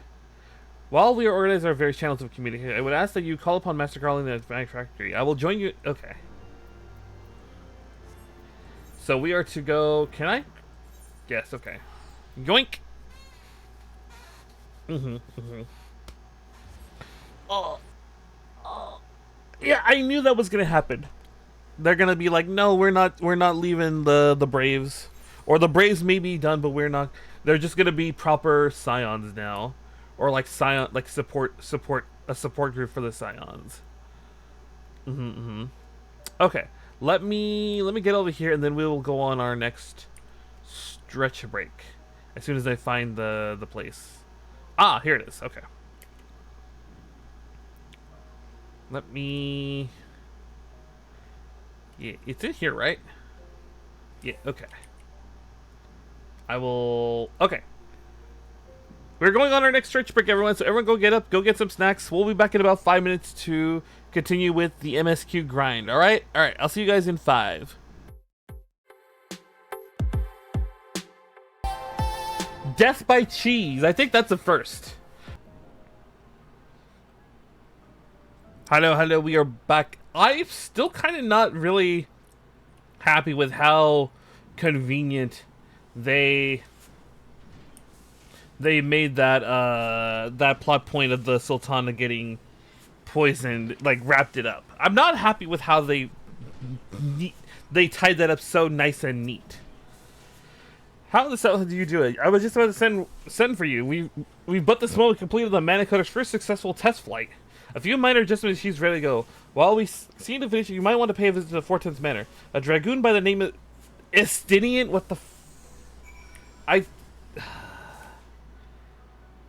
While we organize our various channels of communication, I would ask that you call upon Master Garland at the factory. I will join you. Okay. So we are to go. Can I? Yes. Okay. Yoink. Oh. Yeah, I knew that was gonna happen. They're gonna be like, no, we're not leaving the Braves, or the Braves may be done, but we're not. They're just gonna be proper Scions now, or like Scion, like support a support group for the Scions. Okay, let me get over here, and then we will go on our next stretch break as soon as I find the place. Ah, here it is. Okay. Let me... Yeah, it's in here, right? Yeah, okay. I will... Okay. We're going on our next stretch break, everyone, so everyone go get up, go get some snacks. We'll be back in about 5 minutes to continue with the MSQ grind, alright? Alright, I'll see you guys in 5. Death by cheese. I think that's a first. Hello, we are back. I'm still kind of not really happy with how convenient they made that that plot point of the Sultana getting poisoned, like wrapped it up. I'm not happy with how they tied that up so nice and neat. How the hell do you do it? I was just about to send for you. We but this moment completed the Manicutter's first successful test flight. A few minor adjustments, she's ready to go. While we see the finish, you might want to pay a visit to the 14th Manor. A dragoon by the name of Estinian. What the?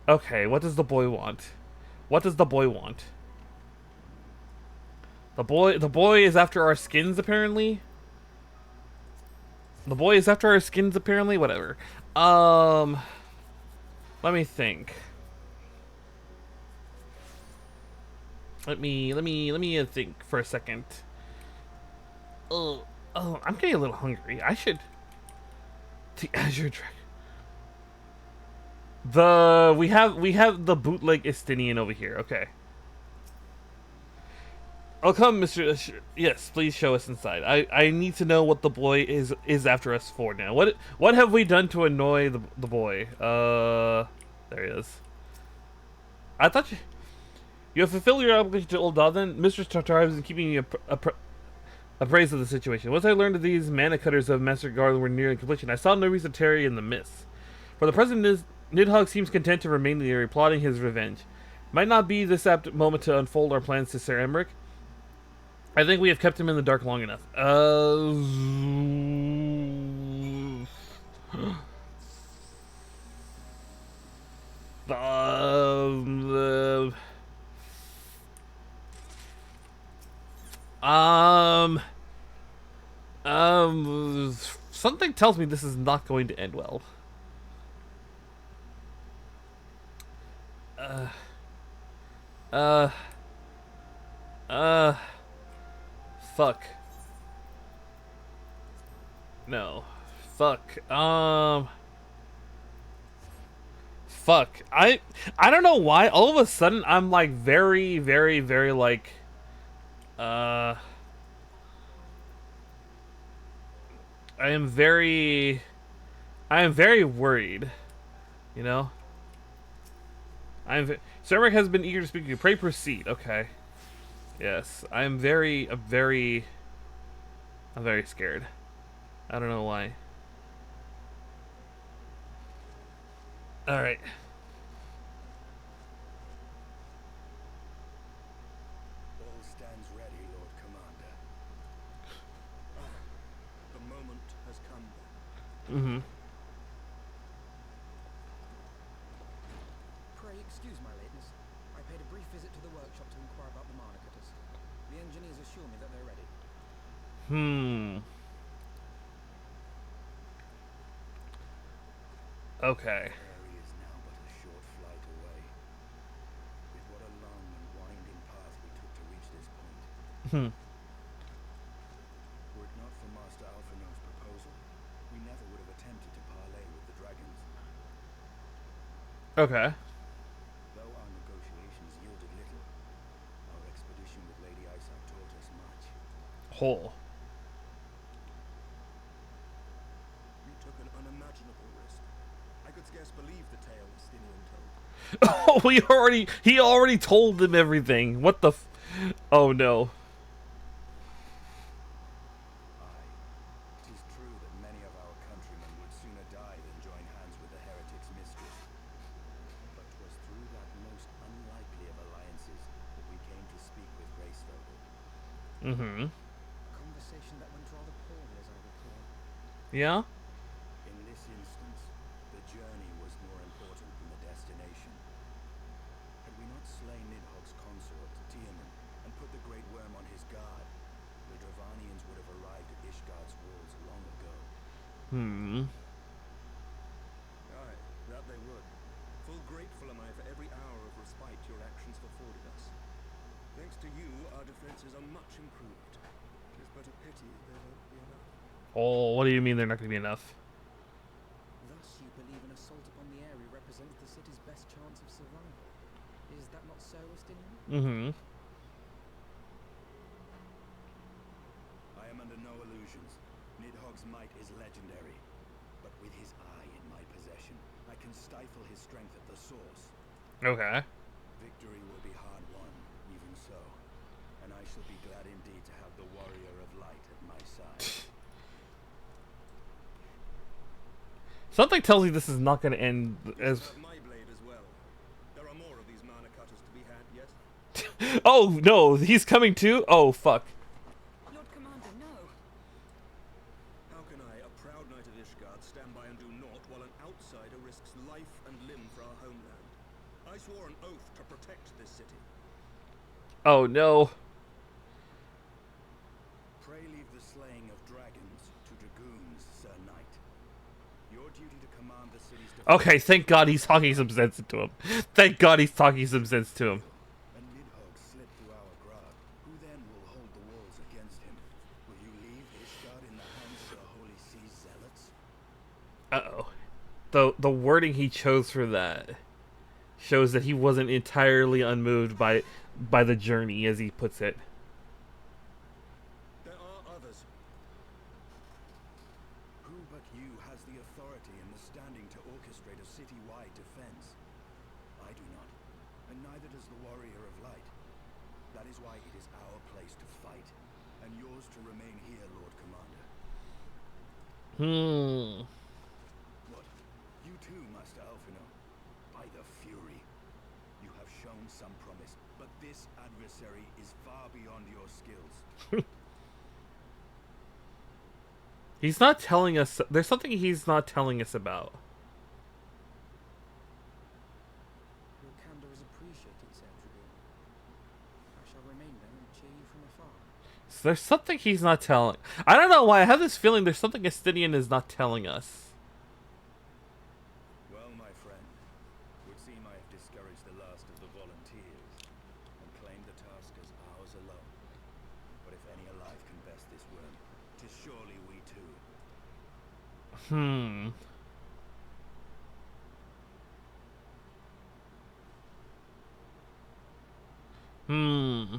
Okay, what does the boy want? What does the boy want? The boy is after our skins, apparently. The boy is after our skins, apparently. Whatever. Let me think. Let me think for a second. Oh, I'm getting a little hungry. I should. The Azure Dragon. We have the bootleg Estinian over here. Okay. I'll come, Mr. Yes, please show us inside. I need to know what the boy is after us for now. What have we done to annoy the boy? There he is. I thought you have fulfilled your obligation to old Dullahan. Mr. Tartar has been keeping you appraised of the situation. Once I learned that these mana cutters of Master Garland were nearing completion, I saw no reason to tarry in the mist. For the present, Nidhogg seems content to remain in the area, plotting his revenge. Might not be this apt moment to unfold our plans to Sir Emmerich. I think we have kept him in the dark long enough. Something tells me this is not going to end well. Fuck. No. Fuck. Fuck. I don't know why. All of a sudden, I'm like very, very, very like, I am very worried. You know? Sir has been eager to speak to you. Pray proceed. Okay. Yes, I'm very scared. I don't know why. Alright. All stands ready, Lord Commander. The moment has come. Mm-hmm. Pray excuse my lateness. I paid a brief visit to the workshop to inquire about the Marnicutters. The engineers assure me that they're ready. Okay. Airy is now but a short flight away. With what a long and winding path we took to reach this point. Hmm. Were it not for Master Alphinaud's proposal, we never would have attempted to parley with the dragons. Okay. Though our negotiations yielded little, our expedition with Lady Isaac taught us much. Hole. You took an unimaginable risk. I could scarce believe the tale Stinian told. Oh, he already told them everything. What the Oh no. Aye, 'tis true that many of our countrymen would sooner die than join hands with the heretic's mistress. But 'twas through that most unlikely of alliances that we came to speak with Racefelder. Mm-hmm. A conversation that went rather poorly, as I recall. Yeah? In this instance, the journey was more important than the destination. Had we not slain Nidhogg's consort, Tiernan, and put the Great Worm on his guard, the Dravanians would have arrived at Ishgard's walls long ago. Hmm. Aye, that they would. Full grateful am I for every hour of respite your actions afforded us. Thanks to you, our defenses are much improved. It is but a pity they won't be enough. Oh, what do you mean they're not going to be enough? Thus, you believe an assault upon the area represents the city's best chance of survival. Is that not so, Estinian? Mm-hmm. I am under no illusions. Nidhogg's might is legendary. But with his eye in my possession, I can stifle his strength at the source. Okay. Victory will be hard won, even so. And I shall be glad indeed to have the warrior of light at my side. Something tells me this is not going to end as... Have my blade as well. There are more of these mana cutters to be had yet. Oh, no, he's coming too? Oh, fuck. Lord Commander, no. How can I, a proud knight of Ishgard, stand by and do naught while an outsider risks life and limb for our homeland? I swore an oath to protect this city. Oh, no. Pray leave the slaying of dragons to dragoons, Sir Knight. Your duty to command the city's defense. Okay, thank God he's talking some sense to him. Thank God he's talking some sense to him. And Nidhogg slipped through our grab. Who then will hold the walls against him? Will you leave Ishgard in the hands of the Holy Sea's zealots? Uh-oh. The wording he chose for that shows that he wasn't entirely unmoved by the journey, as he puts it. There are others. Who but you has the authority and the standing to orchestrate a city-wide defense? I do not, and neither does the warrior of light. That is why it is our place to fight, and yours to remain here, Lord Commander. What? You too, Master Alphinaud? By the Fury. You have shown some promise, but this adversary is far beyond your skills. He's not telling us... There's something he's not telling us about. Your candor is appreciated, Sir Dragoon. I shall remain then and cheer you from afar. So there's something he's not telling... I don't know why. I have this feeling there's something Estinian is not telling us. Well, my friend, would seem I have discouraged the last of the volunteers and claimed the task as ours alone. But if any alive can best this worm, 'tis surely we too. Hmm. Hmm.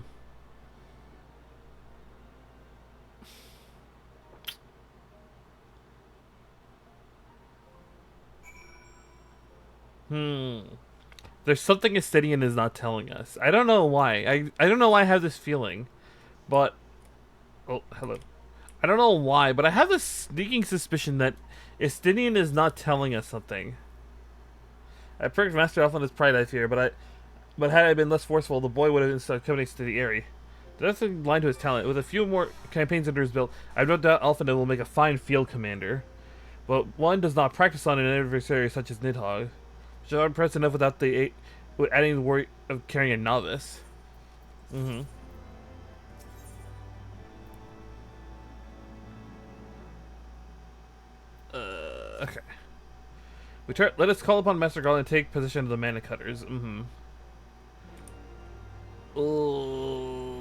Hmm. There's something Estinian is not telling us. I don't know why. I don't know why I have this feeling. But... Oh, hello. I don't know why, but I have this sneaking suspicion that Estinian is not telling us something. I pricked Master Elf on his pride, I fear, but had I been less forceful, the boy would have been coming to the Eyrie. That's in line to his talent. With a few more campaigns under his belt, I have no doubt Elfina will make a fine field commander. But one does not practice on an adversary such as Nidhogg, which is impressive enough without adding the worry of carrying a novice. Mm-hmm. Okay. Let us call upon Master Garland and take possession of the Mana Cutters. Oh,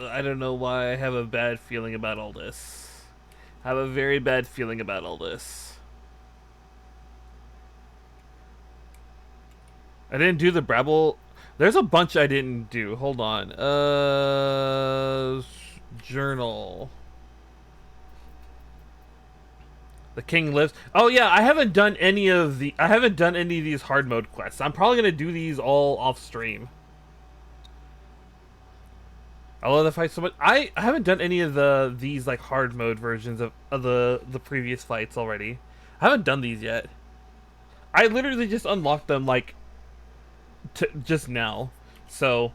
I don't know why I have a bad feeling about all this. I have a very bad feeling about all this. I didn't do the Brabble. There's a bunch I didn't do. Hold on. Journal. The King Lives. Oh yeah, I haven't done any of these hard mode quests. I'm probably gonna do these all off stream. I love the fight so much. I haven't done any of these like hard mode versions of the previous fights already. I haven't done these yet. I literally just unlocked them like just now. So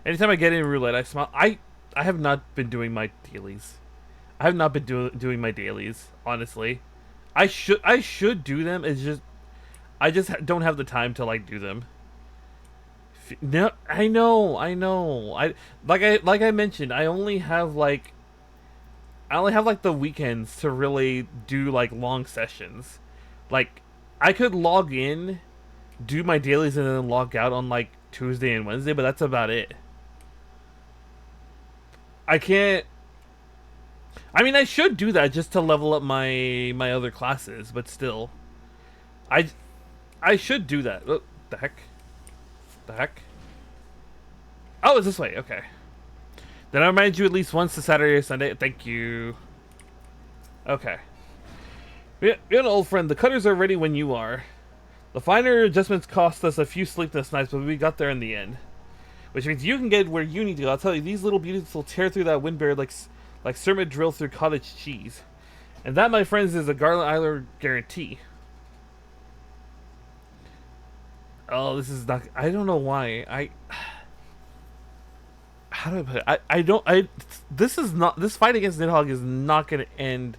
anytime I get in roulette, I smile. I have not been doing my dailies. I have not been doing my dailies, honestly. I should do them. It's just I just don't have the time to like do them. No, I know. Like I mentioned, I only have like the weekends to really do like long sessions. Like I could log in, do my dailies, and then log out on like Tuesday and Wednesday, but that's about it. I can't. I mean, I should do that just to level up my other classes, but still, I should do that. Oh, the heck. Oh, it's this way. Okay. Then I remind you at least once a Saturday or Sunday. Thank you. Okay. You're an old friend. The cutters are ready when you are. The finer adjustments cost us a few sleepless nights, but we got there in the end. Which means you can get where you need to go. I'll tell you, these little beauties will tear through that wind barrier like Cermet drill through cottage cheese. And that, my friends, is a Garland Isler guarantee. Oh, this is not... I don't know why. How do I put it? This fight against Nidhogg is not going to end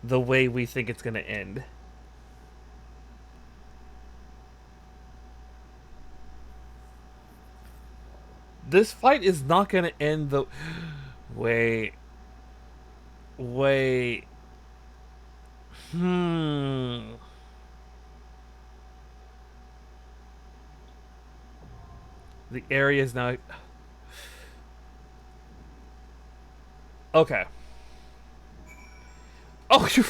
the way we think it's going to end. This fight is not going to end the... Wait. The area is now... Okay. Oh, you...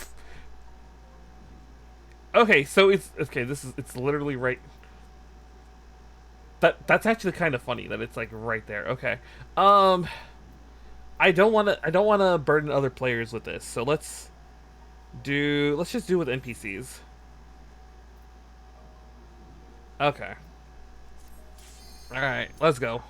Okay, so it's... Okay, it's literally right... That's actually kind of funny that it's like right there. Okay. I don't want to burden other players with this. So let's just do with NPCs. Okay. All right, let's go.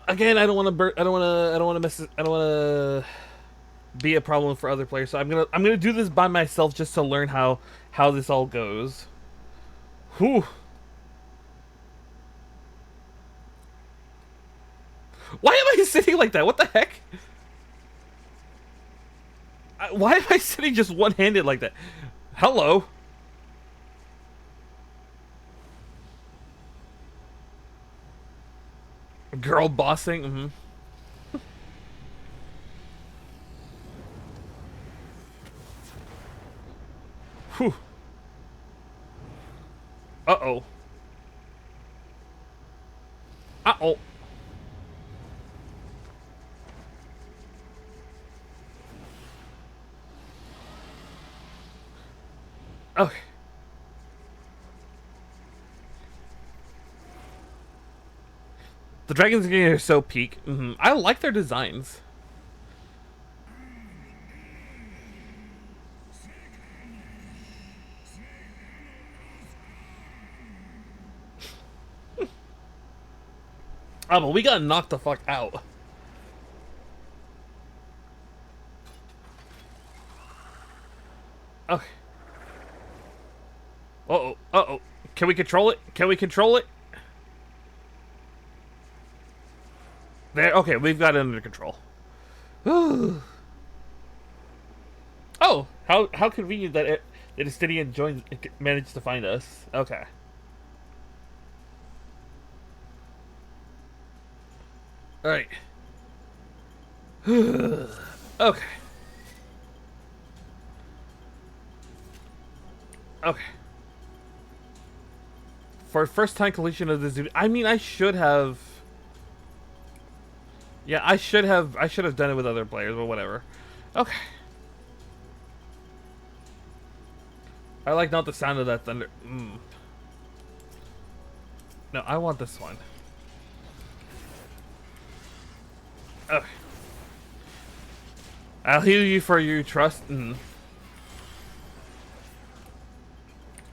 Again, I don't want to be a problem for other players. So I'm gonna do this by myself just to learn how this all goes. Whew. Why am I sitting like that? What the heck? Why am I sitting just one-handed like that? Hello. Girl bossing. Whew. Uh-oh. Uh-oh. Okay. The dragons are so peak. I like their designs. Oh, but we got knocked the fuck out. Okay. Uh-oh. Uh-oh. Can we control it? Can we control it? There. Okay, we've got it under control. Oh, how convenient that Estidian managed to find us. Okay. All right. Okay. Okay. For first time completion of this, I mean, I should have. Yeah, I should have done it with other players, but whatever. Okay. I like not the sound of that thunder. No, I want this one. Okay. I'll heal you for your trust.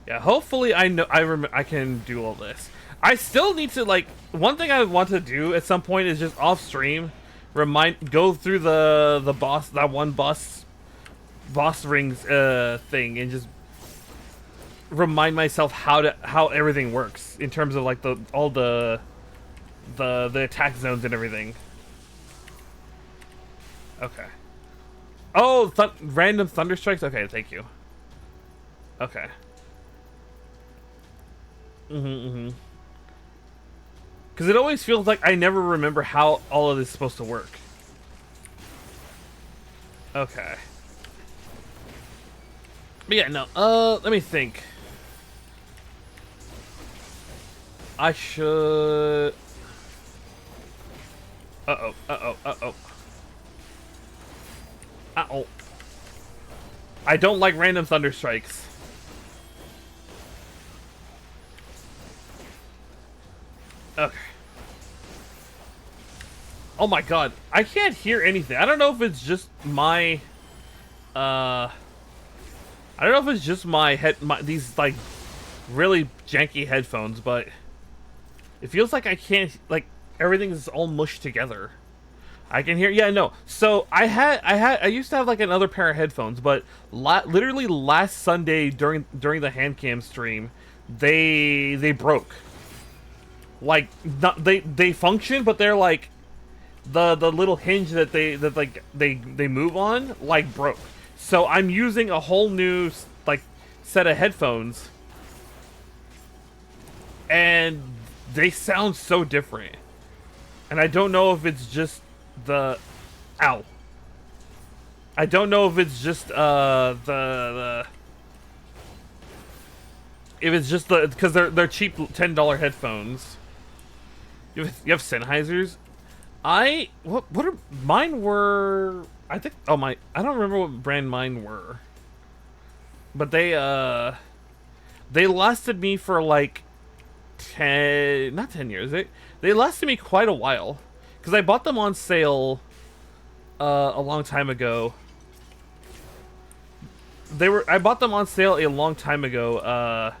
Yeah, hopefully I can do all this. I still need to, like, one thing I want to do at some point is just off stream go through the boss, that one boss rings thing, and just remind myself how everything works in terms of like all the attack zones and everything. Okay. Oh, random thunder strikes. Okay, thank you. Okay. Because it always feels like I never remember how all of this is supposed to work. Okay. But yeah, no. Let me think. I should. Uh-oh. I don't like random thunder strikes. Okay. Oh my god. I can't hear anything. I don't know if it's just my I don't know if it's just these like really janky headphones, but it feels like I can't, like, everything is all mushed together. I can hear, yeah, no. So I used to have like another pair of headphones, but literally last Sunday during the hand cam stream, they broke. Like, they function, but they're like the little hinge that they move on, like, broke. So I'm using a whole new like set of headphones, and they sound so different. And I don't know if it's just the I don't know if it's just if it's just because they're cheap $10 headphones. You have Sennheisers. What are mine were, I think, I don't remember what brand mine were, but they lasted me for like not 10 years. They lasted me quite a while, because I bought them on sale a long time ago. I bought them on sale a long time ago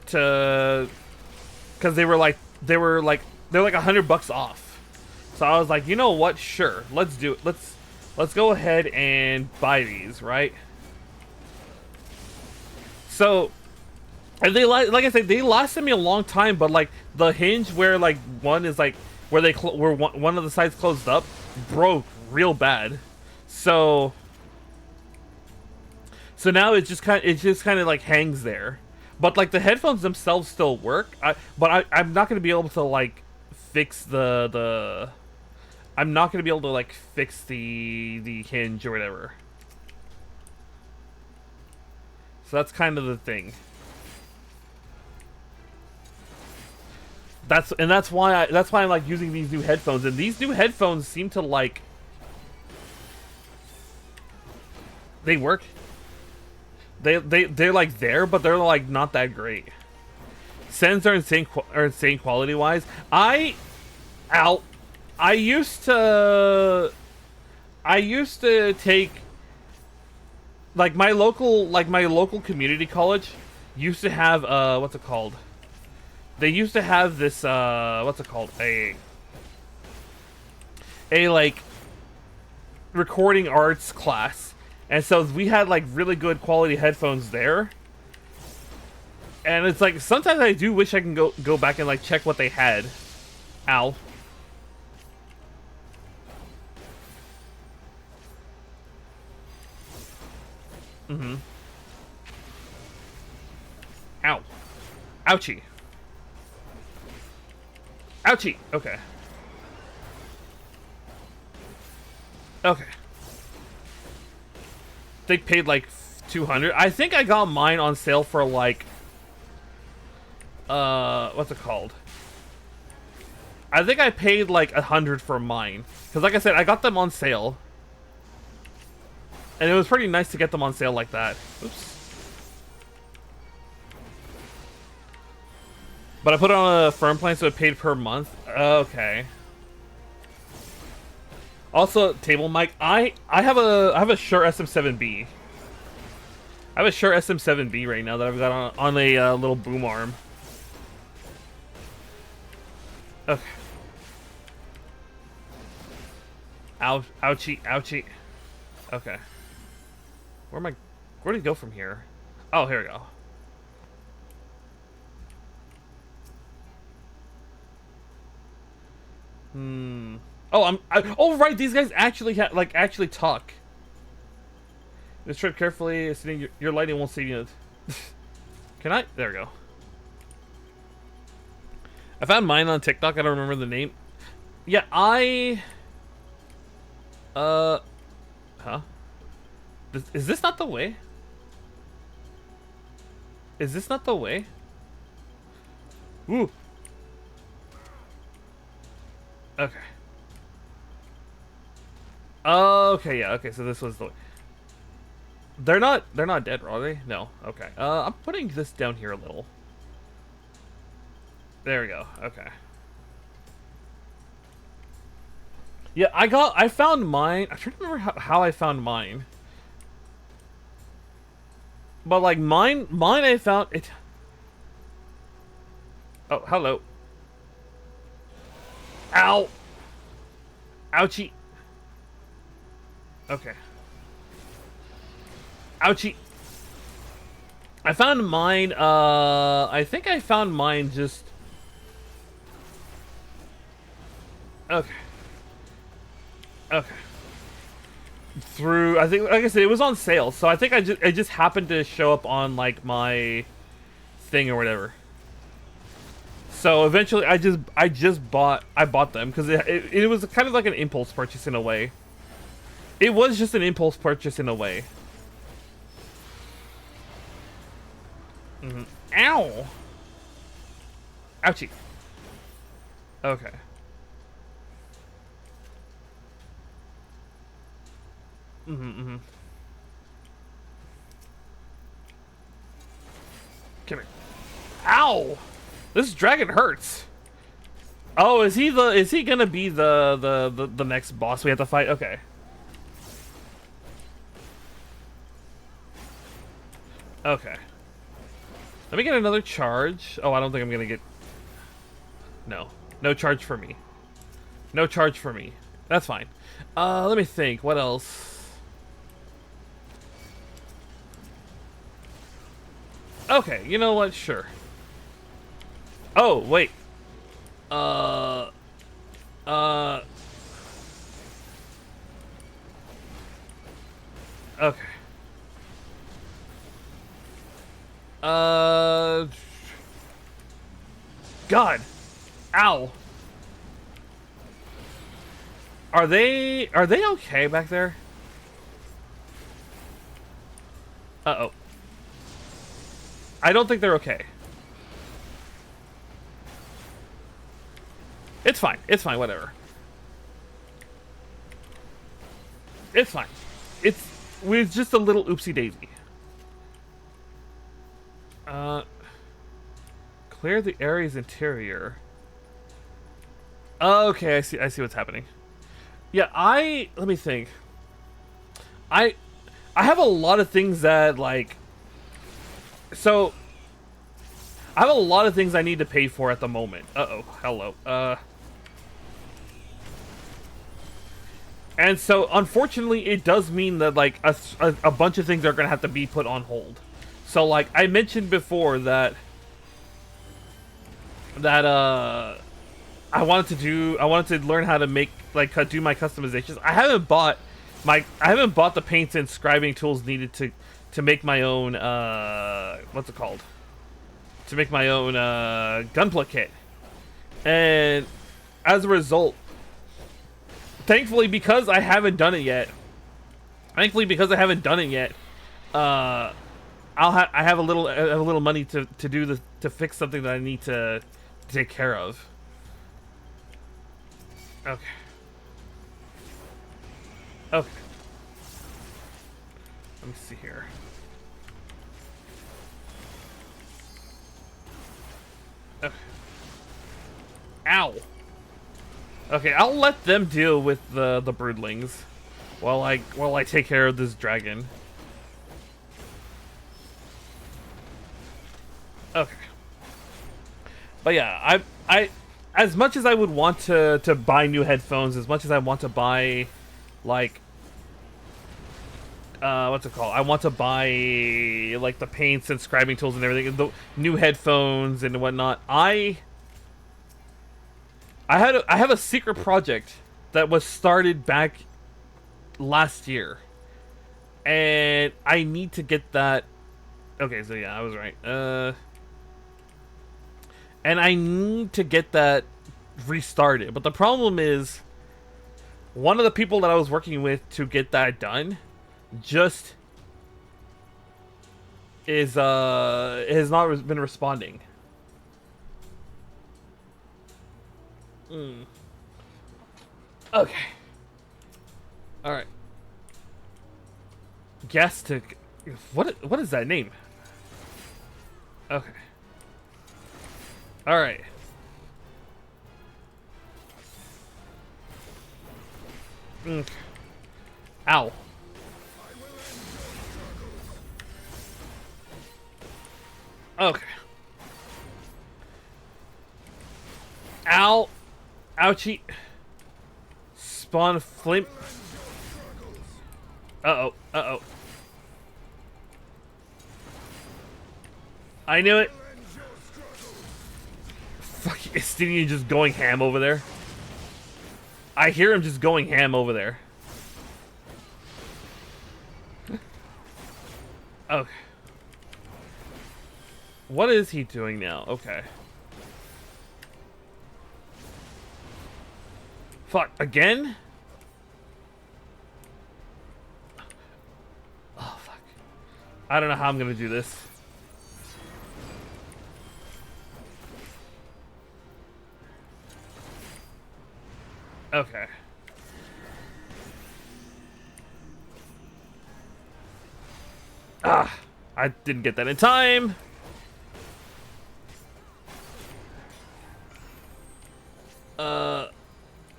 because they're like $100 off. So I was like, you know what? Sure, let's do it. Let's go ahead and buy these, right? So, and like I said, they lasted me a long time, but like the hinge where like one is like where one of the sides closed up broke real bad. So now it just kind of like hangs there. But like the headphones themselves still work. I'm not gonna be able to like fix I'm not gonna be able to like fix the hinge or whatever. So that's kind of the thing. That's why I'm like using these new headphones, and these new headphones seem to like they work. They're like there, but they're like not that great. Sens are insane quality wise. I used to take like my local community college used to have what's it called? They used to have this what's it called? A like recording arts class. And so we had like really good quality headphones there. And it's like sometimes I do wish I can go back and like check what they had. Ow. Ow. Ouchie. Ouchie. Okay. Okay. They paid like 200. I think I got mine on sale for like what's it called? I think I paid like 100 for mine. Because like I said, I got them on sale. And it was pretty nice to get them on sale like that. Oops. But I put it on a firm plan, so it paid per month. Okay. Also, table mic. I have a Shure SM7B. I have a Shure SM7B right now that I've got on a little boom arm. Okay. Ouchie, ouchie. Okay. Where did it go from here? Oh, here we go. Oh, oh, right. These guys actually actually talk. Just tread carefully. Sitting, your lighting won't save you. Can I? There we go. I found mine on TikTok. I don't remember the name. Yeah, huh? Is this not the way? Is this not the way? Ooh. Okay. Okay, yeah, okay, so this was the way. They're not dead, are they? No. Okay. I'm putting this down here a little. There we go. Okay. Yeah, I found mine. I'm trying to remember how I found mine. But like mine I found it. Oh, hello. Ow. Ouchie. Okay. Ouchie. I found mine, I think I found mine just... Okay. Okay. Through, I think, like I said, it was on sale, so I think it just happened to show up on, like, my thing or whatever. So eventually, I bought them, because it was kind of like an impulse purchase in a way. It was just an impulse purchase in a way. Ow! Ouchie. Okay. Come here. Ow! This dragon hurts. Oh, is he gonna be the next boss we have to fight? Okay. Okay. Let me get another charge. Oh, I don't think I'm gonna get... No. No charge for me. No charge for me. That's fine. Let me think. What else? Okay, you know what? Sure. Oh, wait. Okay. God. Ow. Are they okay back there? Uh-oh. I don't think they're okay. It's fine. It's fine, whatever. It's fine. We're just a little oopsie daisy. Clear the area's interior. Okay, I see what's happening. Yeah, let me think. I have a lot of things that, like... So, I have a lot of things I need to pay for at the moment. Uh-oh, hello. And so, unfortunately, it does mean that, like, a bunch of things are going to have to be put on hold. So, like, I mentioned before that... I wanted to learn how to make, like, do my customizations. I haven't bought the paints and scribing tools needed to make my own, what's it called? To make my own, Gunpla kit. And as a result, thankfully, because I haven't done it yet. Thankfully, because I haven't done it yet, I have a little money to do this, to fix something that I need to take care of. Okay. Okay. Let me see here. Okay. Ow. Okay, I'll let them deal with the broodlings while I take care of this dragon. Okay. But yeah, I as much as I would want to buy new headphones, as much as I want to buy like what's it called? I want to buy like the paints and scribing tools and everything, the new headphones and whatnot. I have a secret project that was started back last year, and I need to get that. Okay, so yeah, I was right. And I need to get that restarted. But the problem is, one of the people that I was working with to get that done just has not been responding. Okay. All right. Guess to what is that name? Okay. All right. Ow. Okay. Ow. Ouchie. Spawn flame. Uh-oh. Uh-oh. I knew it. Fuck, is Stinian just going ham over there? I hear him just going ham over there. Okay. What is he doing now? Okay. Fuck, again? Oh, fuck. I don't know how I'm gonna do this. Okay. Ah, I didn't get that in time.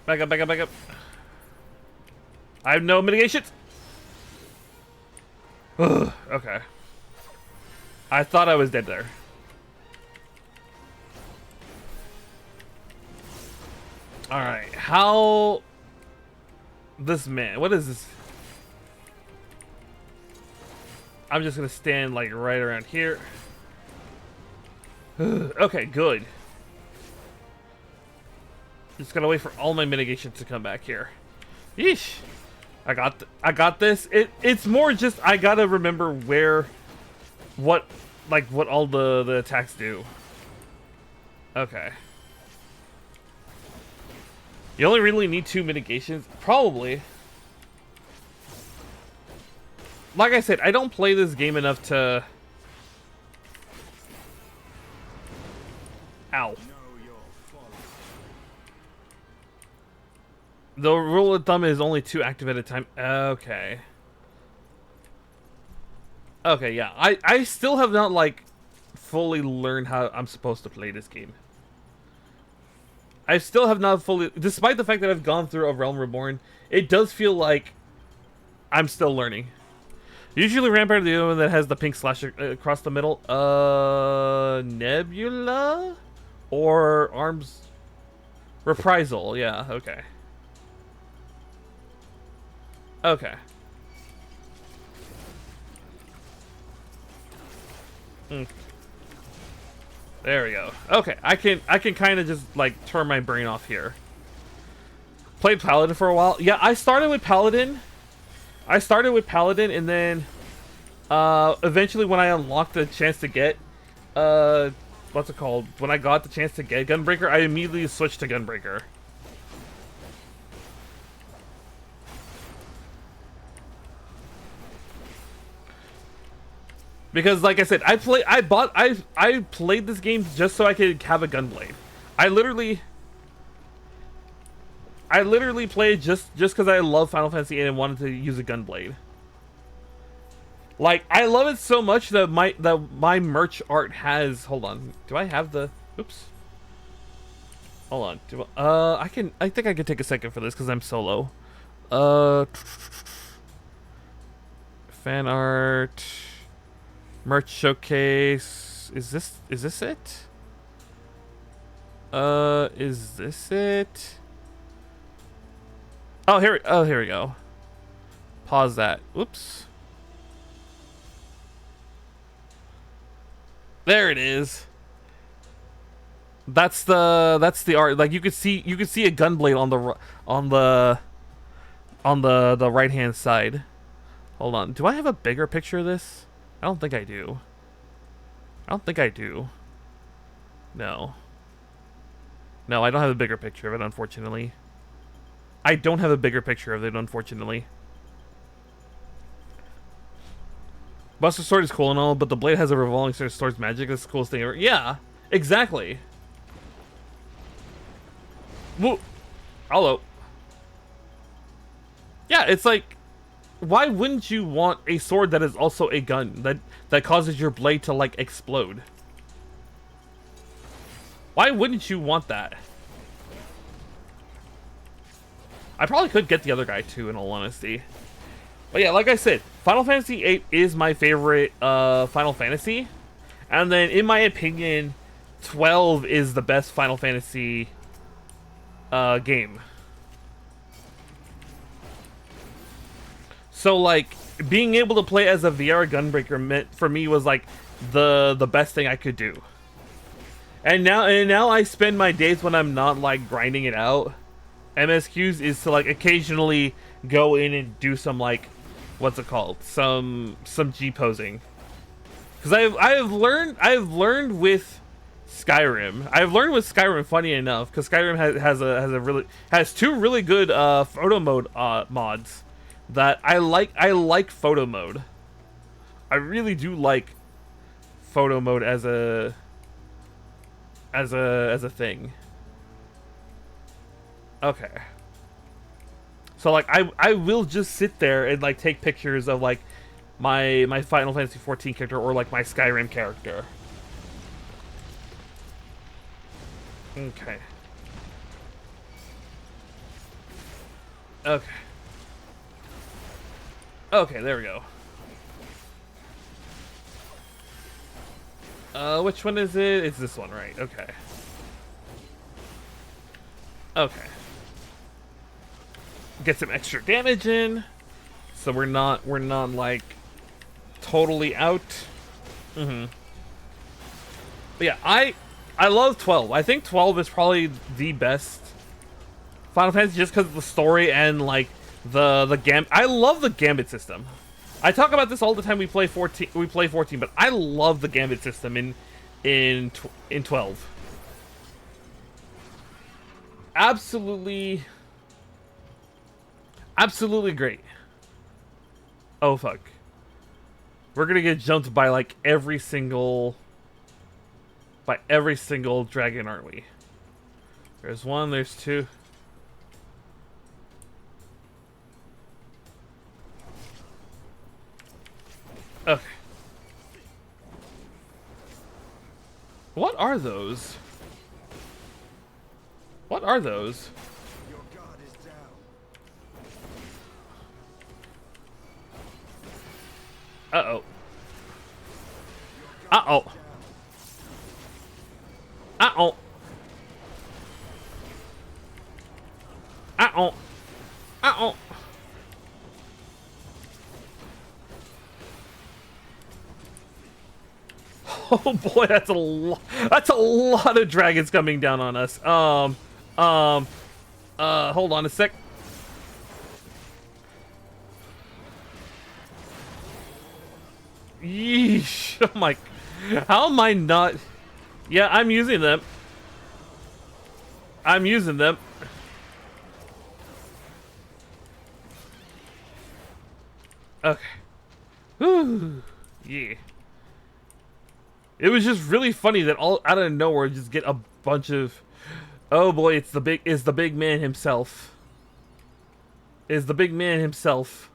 Back up, back up, back up. I have no mitigations. Ugh, okay. I thought I was dead there. Alright, how... This man, what is this? I'm just gonna stand like right around here. Okay, good. Just gotta wait for all my mitigations to come back here. Yeesh. I got this. It's more just I gotta remember what all the attacks do. Okay. You only really need 2 mitigations, probably. Like I said, I don't play this game enough to... Ow. The rule of thumb is only 2 active at a time. Okay. Okay, yeah. I still have not, like, fully learned how I'm supposed to play this game. I still have not fully... Despite the fact that I've gone through A Realm Reborn, it does feel like I'm still learning. Usually Rampart is the other one that has the pink slash across the middle. Nebula? Or Arms... Reprisal, yeah, okay. Okay. There we go. Okay, I can kind of just like turn my brain off here. Played Paladin for a while. Yeah, I started with Paladin. And then eventually when I unlocked the chance to get what's it called? When I got the chance to get Gunbreaker, I immediately switched to Gunbreaker. Because like I said, I played this game just so I could have a gunblade. I literally played just because I love Final Fantasy VIII and wanted to use a gunblade. Like, I love it so much that my merch art has. Hold on, do I have the? Oops. Hold on. I think I can take a second for this because I'm solo. Fan art, merch showcase. Is this it? Is this it? Oh, here we go. Pause that. Oops. There it is. That's the art. Like you could see a gunblade on the right hand side. Hold on. Do I have a bigger picture of this? I don't think I do. No. No, I don't have a bigger picture of it, unfortunately. Buster Sword is cool and all, but the blade has a revolving sword's magic. That's the coolest thing ever. Yeah, exactly. Woo. Hello. Yeah, it's like, why wouldn't you want a sword that is also a gun that causes your blade to like explode? Why wouldn't you want that? I probably could get the other guy too, in all honesty. But yeah, like I said, Final Fantasy VIII is my favorite Final Fantasy. And then, in my opinion, 12 is the best Final Fantasy game. So, like, being able to play as a VR Gunbreaker meant, for me, was like the best thing I could do. And now I spend my days when I'm not like grinding it out. MSQs is to like occasionally go in and do some like, what's it called? Some G posing. Because I've learned with Skyrim. Funny enough, because Skyrim has two really good photo mode mods that I like. I like photo mode. I really do like photo mode as a thing. Okay. So like I will just sit there and like take pictures of like my Final Fantasy XIV character or like my Skyrim character. Okay. Okay. Okay, there we go. Which one is it? It's this one, right? Okay. Okay. Get some extra damage in, so we're not like totally out. But yeah, I love 12. I think 12 is probably the best Final Fantasy just because of the story and like the gambit. I love the gambit system. I talk about this all the time. We play 14, but I love the gambit system in 12. Absolutely great. Oh fuck. We're gonna get jumped by like every single dragon, aren't we? There's one, there's two. Okay. What are those? What are those? Your guard is down. Uh-oh. Uh-oh. Uh-oh. Uh-oh. Uh-oh. Oh boy, that's a lot of dragons coming down on us. Hold on a sec. Yeesh. Oh my, how am I not? Yeah, I'm using them. Okay. Whew. Yeah. It was just really funny that all out of nowhere just get a bunch of, oh boy, it's the big man himself. Is the big man himself.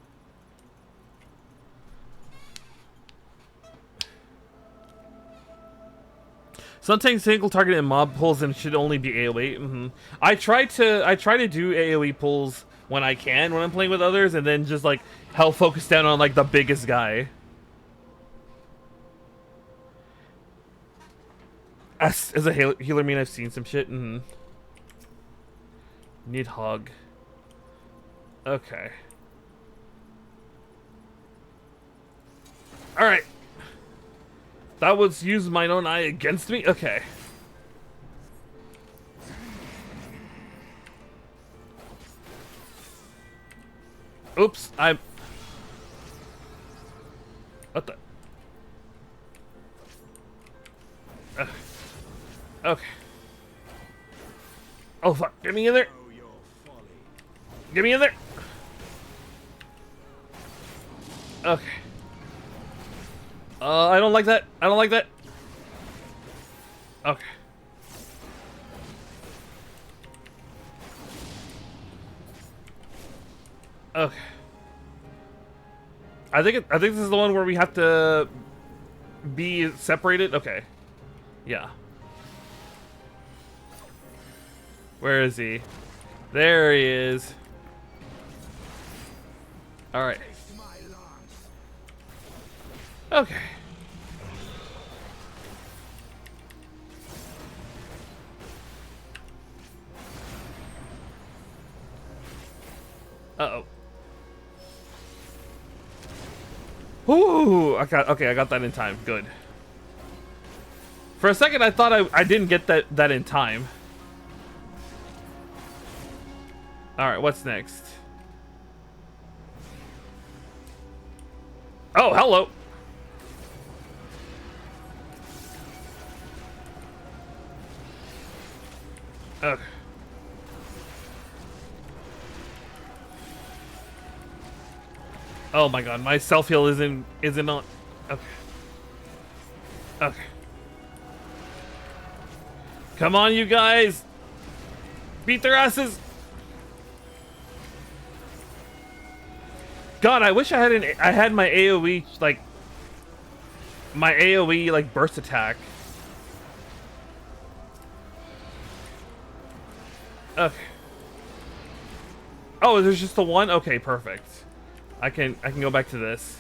Sometimes single target and mob pulls and should only be AoE. I try to do AoE pulls when I can when I'm playing with others, and then just like hell focus down on like the biggest guy. As a healer, mean I've seen some shit. Need hog. Okay. All right. That was use mine own eye against me? Okay. Oops, I'm... What the... Okay. Oh fuck, get me in there! Get me in there! Okay. I don't like that. I don't like that. Okay. Okay. I think this is the one where we have to be separated. Okay. Yeah. Where is he? There he is. All right. Okay. Uh-oh. Ooh, I got that in time. Good. For a second I thought I didn't get that in time. All right, what's next? Oh, hello. Okay. Oh my god, my self heal isn't on. Okay. Okay. Come on, you guys. Beat their asses. God, I wish I had my AoE like burst attack. Okay. Oh, there's just the one? Okay, perfect. I can go back to this.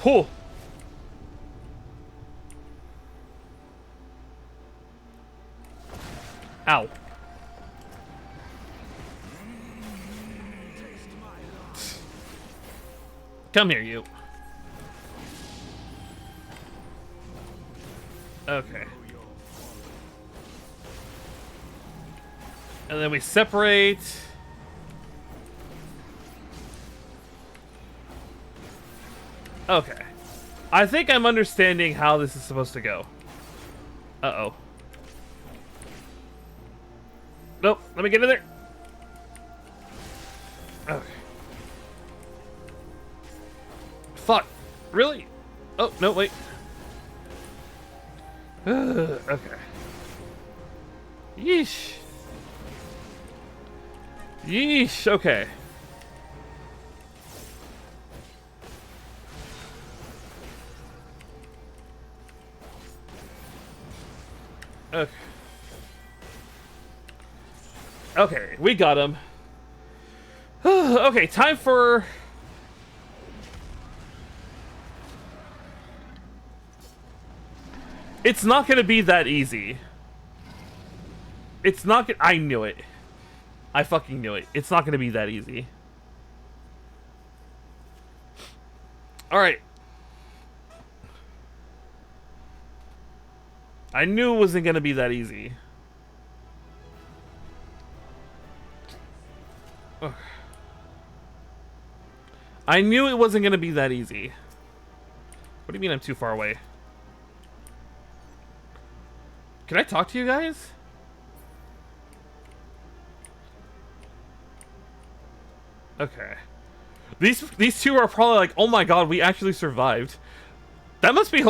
Whew. Ow. Come here, you. Okay. And then we separate. Okay. I think I'm understanding how this is supposed to go. Uh-oh. Nope, let me get in there. Okay. Fuck. Really? Oh, no, wait. Okay. Yeesh. Yeesh, okay. Okay. Okay, we got him. Okay, time for... It's not gonna be that easy. It's not gonna... I knew it. I fucking knew it. It's not gonna be that easy. Alright. I knew it wasn't gonna be that easy. Ugh. I knew it wasn't gonna be that easy. What do you mean I'm too far away? Can I talk to you guys? Okay. These two are probably like, oh my god, we actually survived. That must be.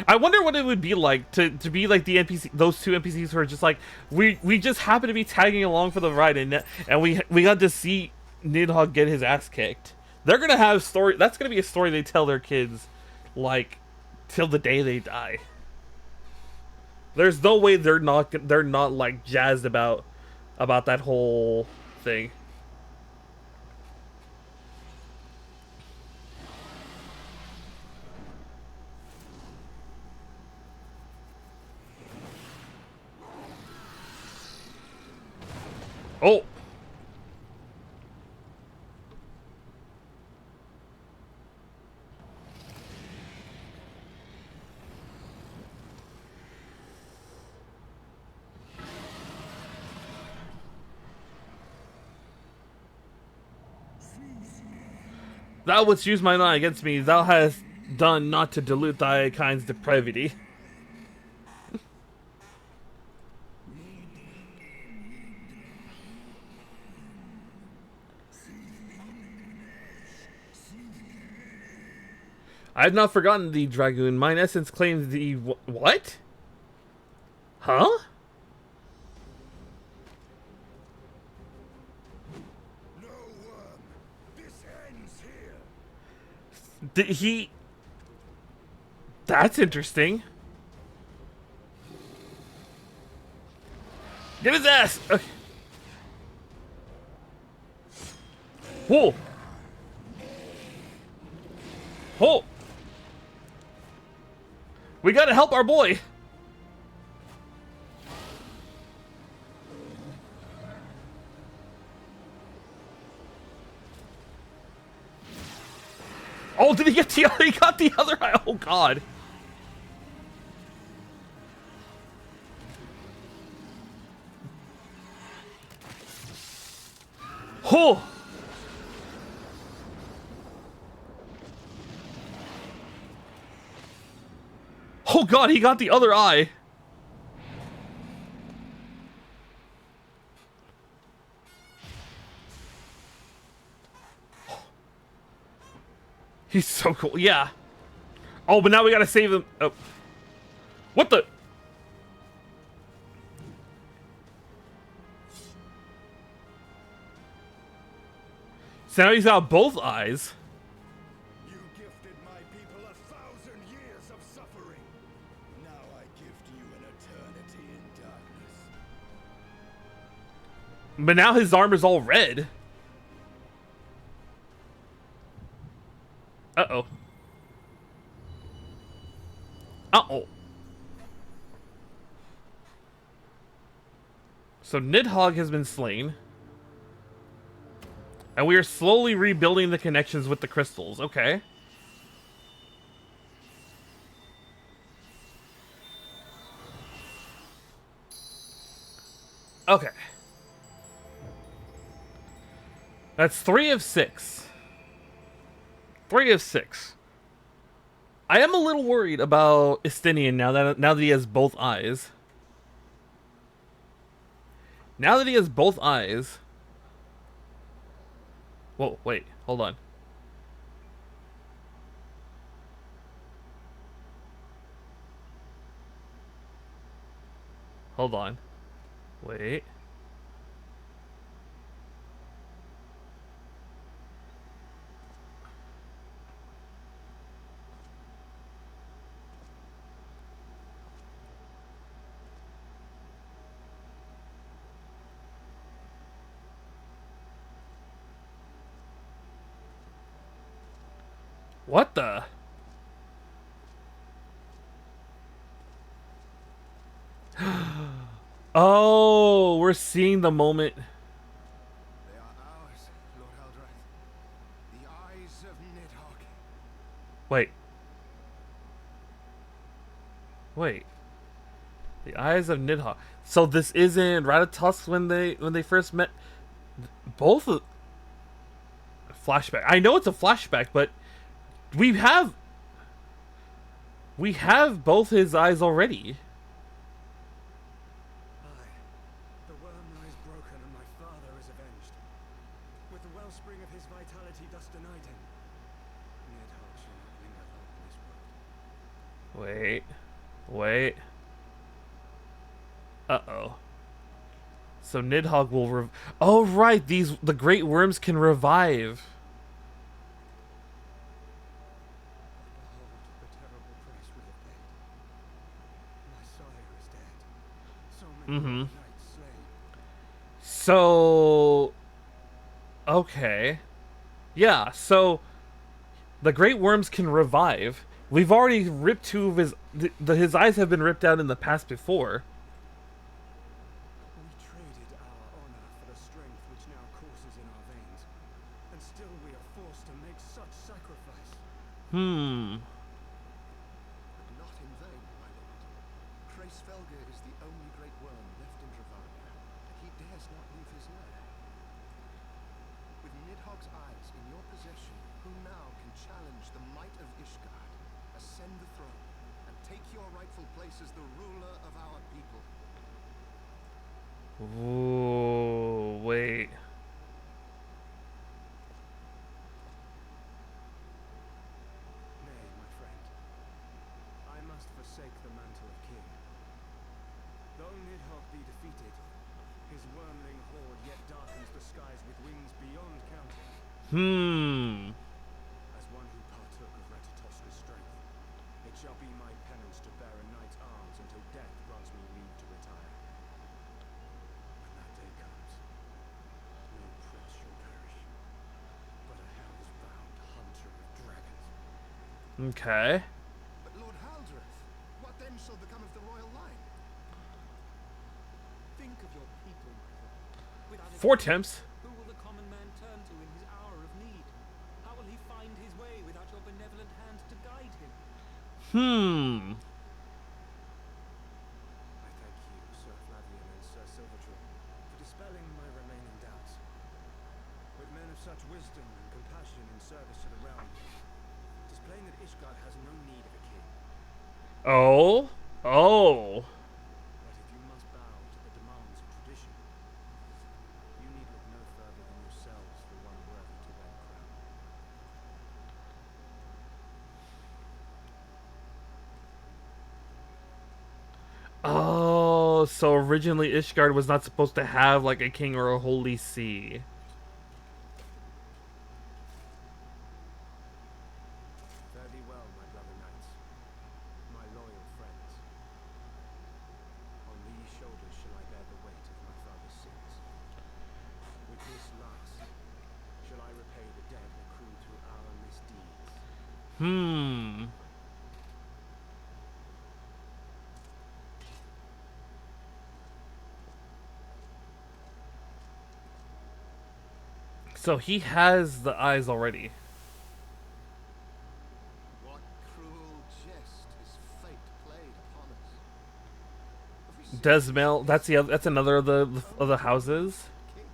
I wonder what it would be like to be like the NPC, those two NPCs who are just like, we just happen to be tagging along for the ride, and we got to see Nidhogg get his ass kicked. They're gonna have story. That's gonna be a story they tell their kids, like, till the day they die. There's no way they're not like jazzed about that whole thing. Oh. Thou wouldst use mine eye against me, thou hast done not to dilute thy kind's depravity. I have not forgotten thee, Dragoon. Mine essence claims thee. What? Huh? No worm. This ends here. Did he? That's interesting. Get his ass! Okay. Whoa! Whoa! We gotta help our boy! Oh, did he get the other? He got the other eye. Oh god. Oh. Oh god, he got the other eye. He's so cool. Yeah. Oh, but now we gotta save him. Oh. What the? So now he's got both eyes. You gifted my people 1,000 years of suffering. Now I gift you an eternity in darkness. But now his armor's all red. Uh-oh. Uh-oh. So Nidhogg has been slain. And we are slowly rebuilding the connections with the crystals. Okay. Okay. That's 3 of 6. 3 of 6. I am a little worried about Estinian now that he has both eyes. Now that he has both eyes. Whoa, wait, hold on. Hold on. Wait. What the? Oh, we're seeing the moment. They are ours, Lord Eldrath. The eyes of Nidhogg. Wait. Wait. The eyes of Nidhogg. So this isn't Ratatusk when they first met. Both of flashback. I know it's a flashback, but we have both his eyes already. thus denied him. Nidhogg shall not linger long in this world. Wait. Wait. Uh-oh. So Nidhogg will oh right, the great worms can revive. Behold the terrible price we have paid. My sire is dead. So many knights slain. So okay. Yeah, so the great worms can revive. We've already ripped two of his eyes have been ripped out in the past before. We traded our honor for the strength which now courses in our veins, and still we are forced to make such sacrifice. Hmm. But not in vain, my lord. Kreisfelger is the only great worm left in Dravania, and he dares not leave his lair. With Nidhogg's eyes in your possession, who now can challenge the might of Ishgard, ascend the throne, and take your rightful place as the ruler of our people? Ooh, wait. Nay, my friend. I must forsake the mantle of king. Though Nidhogg be defeated, his wormling horde yet darkens the skies with wings beyond counting. Hmm. As one who partook of Ratatoska's strength, it shall be my penance to bear a knight's arms until death grants me leave to retire. When that day comes, no prince shall perish, but a hell's-bound hunter of dragons. Okay. But Lord Haldreth, what then shall become of the royal line? Think of your people, my lord. Without a 4 king, temps. who will the common man turn to in his hour of need? How will he find his way without your benevolent hand to guide him? Hmm. I thank you, Sir Flavian and Sir Silvertree, for dispelling my remaining doubts. With men of such wisdom and compassion in service to the realm, it is plain that Ishgard has no need of a king. Oh. Oh. But if you must bow to the demands of tradition, you need look no further than yourselves for one worthy to wear the crown. Oh, so originally Ishgard was not supposed to have like a king or a holy see. Fare thee well, my brother knights, my loyal friends. On these shoulders shall I bear the weight of my father's sins. With this last shall I repay the debt accrued through our misdeeds. Hmm. So he has the eyes already. What cruel jest is fate played upon us? Have we Desmel, that's the other, that's another of the houses. king?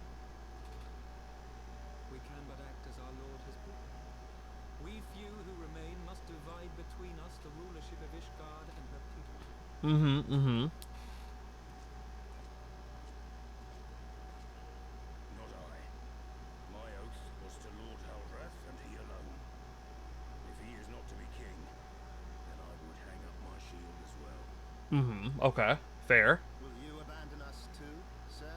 We can but act as our lord has bidden. We few who remain must divide between us the rulership of Ishgard and her people. Mm-hmm. Not I. My oath was to Lord Haldreth and he alone. If he is not to be king, then I would hang up my shield as well. Mm-hmm. Okay. Fair. Will you abandon us too, sir?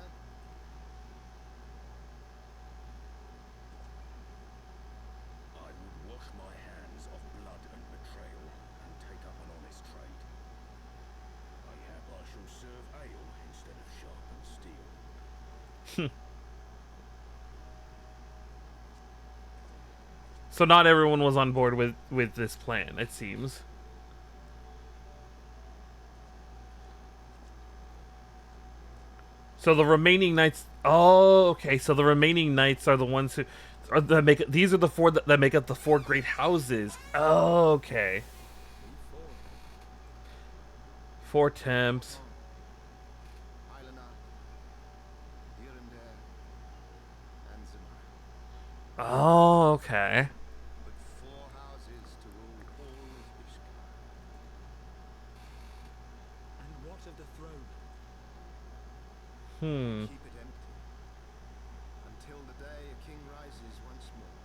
I would wash my hands of blood and betrayal and take up an honest trade. Mayhap I shall serve ale instead of sharpened steel. So not everyone was on board with this plan, it seems. So the remaining knights. Oh, okay. So the remaining knights are the ones who are that make. These are the 4 that make up the 4 great houses. Oh, okay. 4 temps. Eilena, Irender, and Zemar. Oh, okay. But 4 houses to rule all of Ishgard. And what of the throne? Hmm. Keep it empty until the day a king rises once more.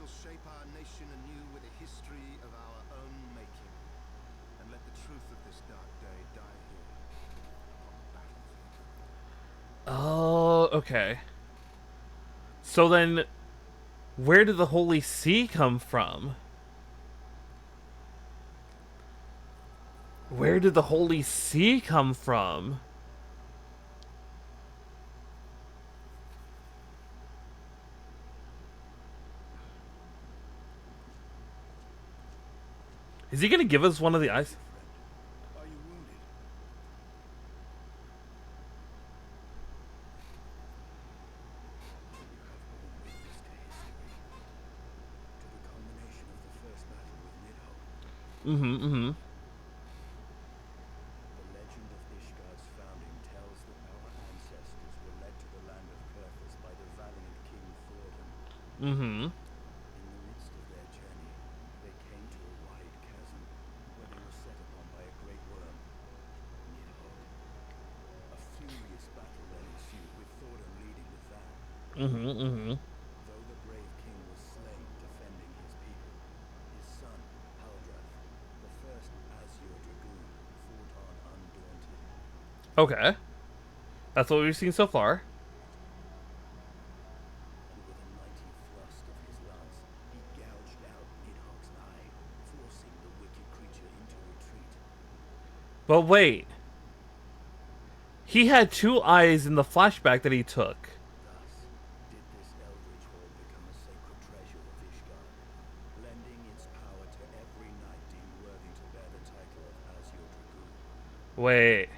shall shape our nation anew with a history of our own making. And let the truth of this dark day die here on the battlefield. Oh, okay. So then, where did the Holy See come from? Where did the Holy See come from? Is he gonna give us one of the eyes? Are you wounded? You have borne witness to history, to the culmination of the first battle with Nidhogg. The legend of Ishgard's founding tells that our ancestors were led to the land of Kurthus by the valiant King Thordan. In the midst of their journey, they came to a wide chasm where they were set upon by a great worm, Nidhogg. A furious battle then ensued, with Thordan leading the van. Though the brave king was slain defending his people, his son, Haldrath, the first Azure Dragoon, fought on undaunted. Okay. That's what we've seen so far. And with a mighty thrust of his lance, he gouged out Nidhogg's eye, forcing the wicked creature into retreat. But wait. He had two eyes in the flashback that he took. Thus did this eldritch hall become a sacred treasure of Ishgard, lending its power to every knight deemed worthy to bear the title of Azure Dragoon. Wait.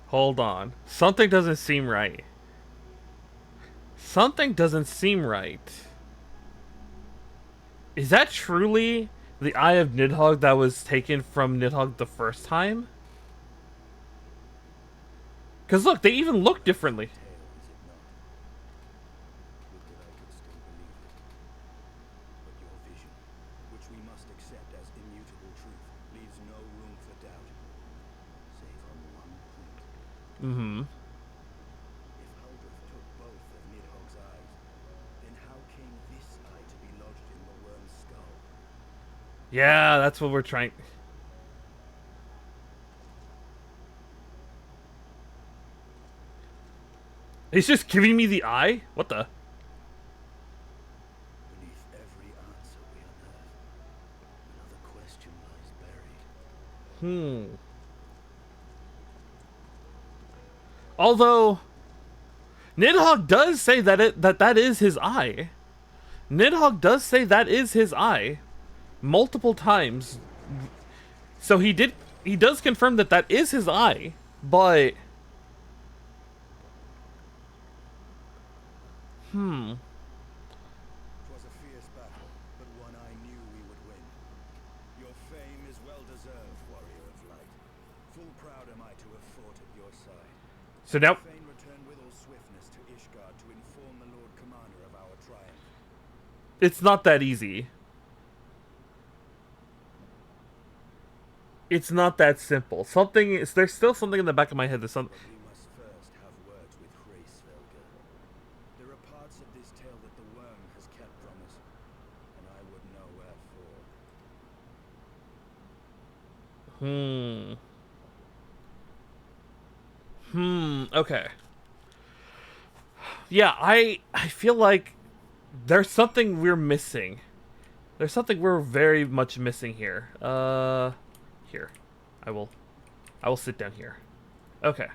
Hold on. Something doesn't seem right. Something doesn't seem right. Is that truly the Eye of Nidhogg that was taken from Nidhogg the first time? Because look, they even look differently. Tale, is it not? Would that I could still believe it. But your vision, which we must accept as immutable truth, leaves no room for doubt, save on one point. If Haldrath took both of Nidhogg's eyes, then how came this eye to be lodged in the worm's skull? Yeah, that's what we're trying. He's just giving me the eye? What the? Beneath every answer we unearth, another question lies buried. Although Nidhogg does say that that is his eye. Nidhogg does say that is his eye multiple times. So he does confirm that that is his eye, but Twas a fierce battle, but one I knew we would win. Your fame is well deserved, warrior of light. Full proud am I to have fought at your side. so now Fain return with all swiftness to Ishgard to inform the Lord Commander of our triumph. it's not that easy. It's not that simple. There's still something in the back of my head. There's some. We must first have words with Heavensward. There are parts of this tale that the worm has kept from us, and I would know wherefore. Okay. Yeah, I feel like there's something we're missing. There's something we're very much missing here. Here. I will sit down here. Okay.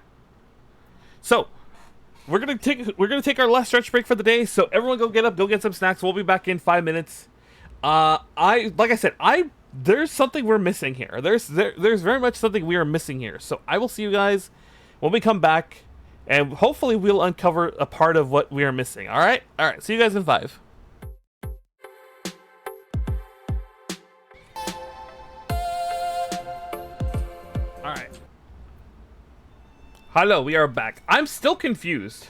So, we're gonna take our last stretch break for the day. So everyone go get up, go get some snacks. We'll be back in 5 minutes. Like I said, there's something we're missing here. There's very much something we are missing here. So I will see you guys when we come back, and hopefully we'll uncover a part of what we are missing. All right. See you guys in 5. All right. Hello, we are back. I'm still confused.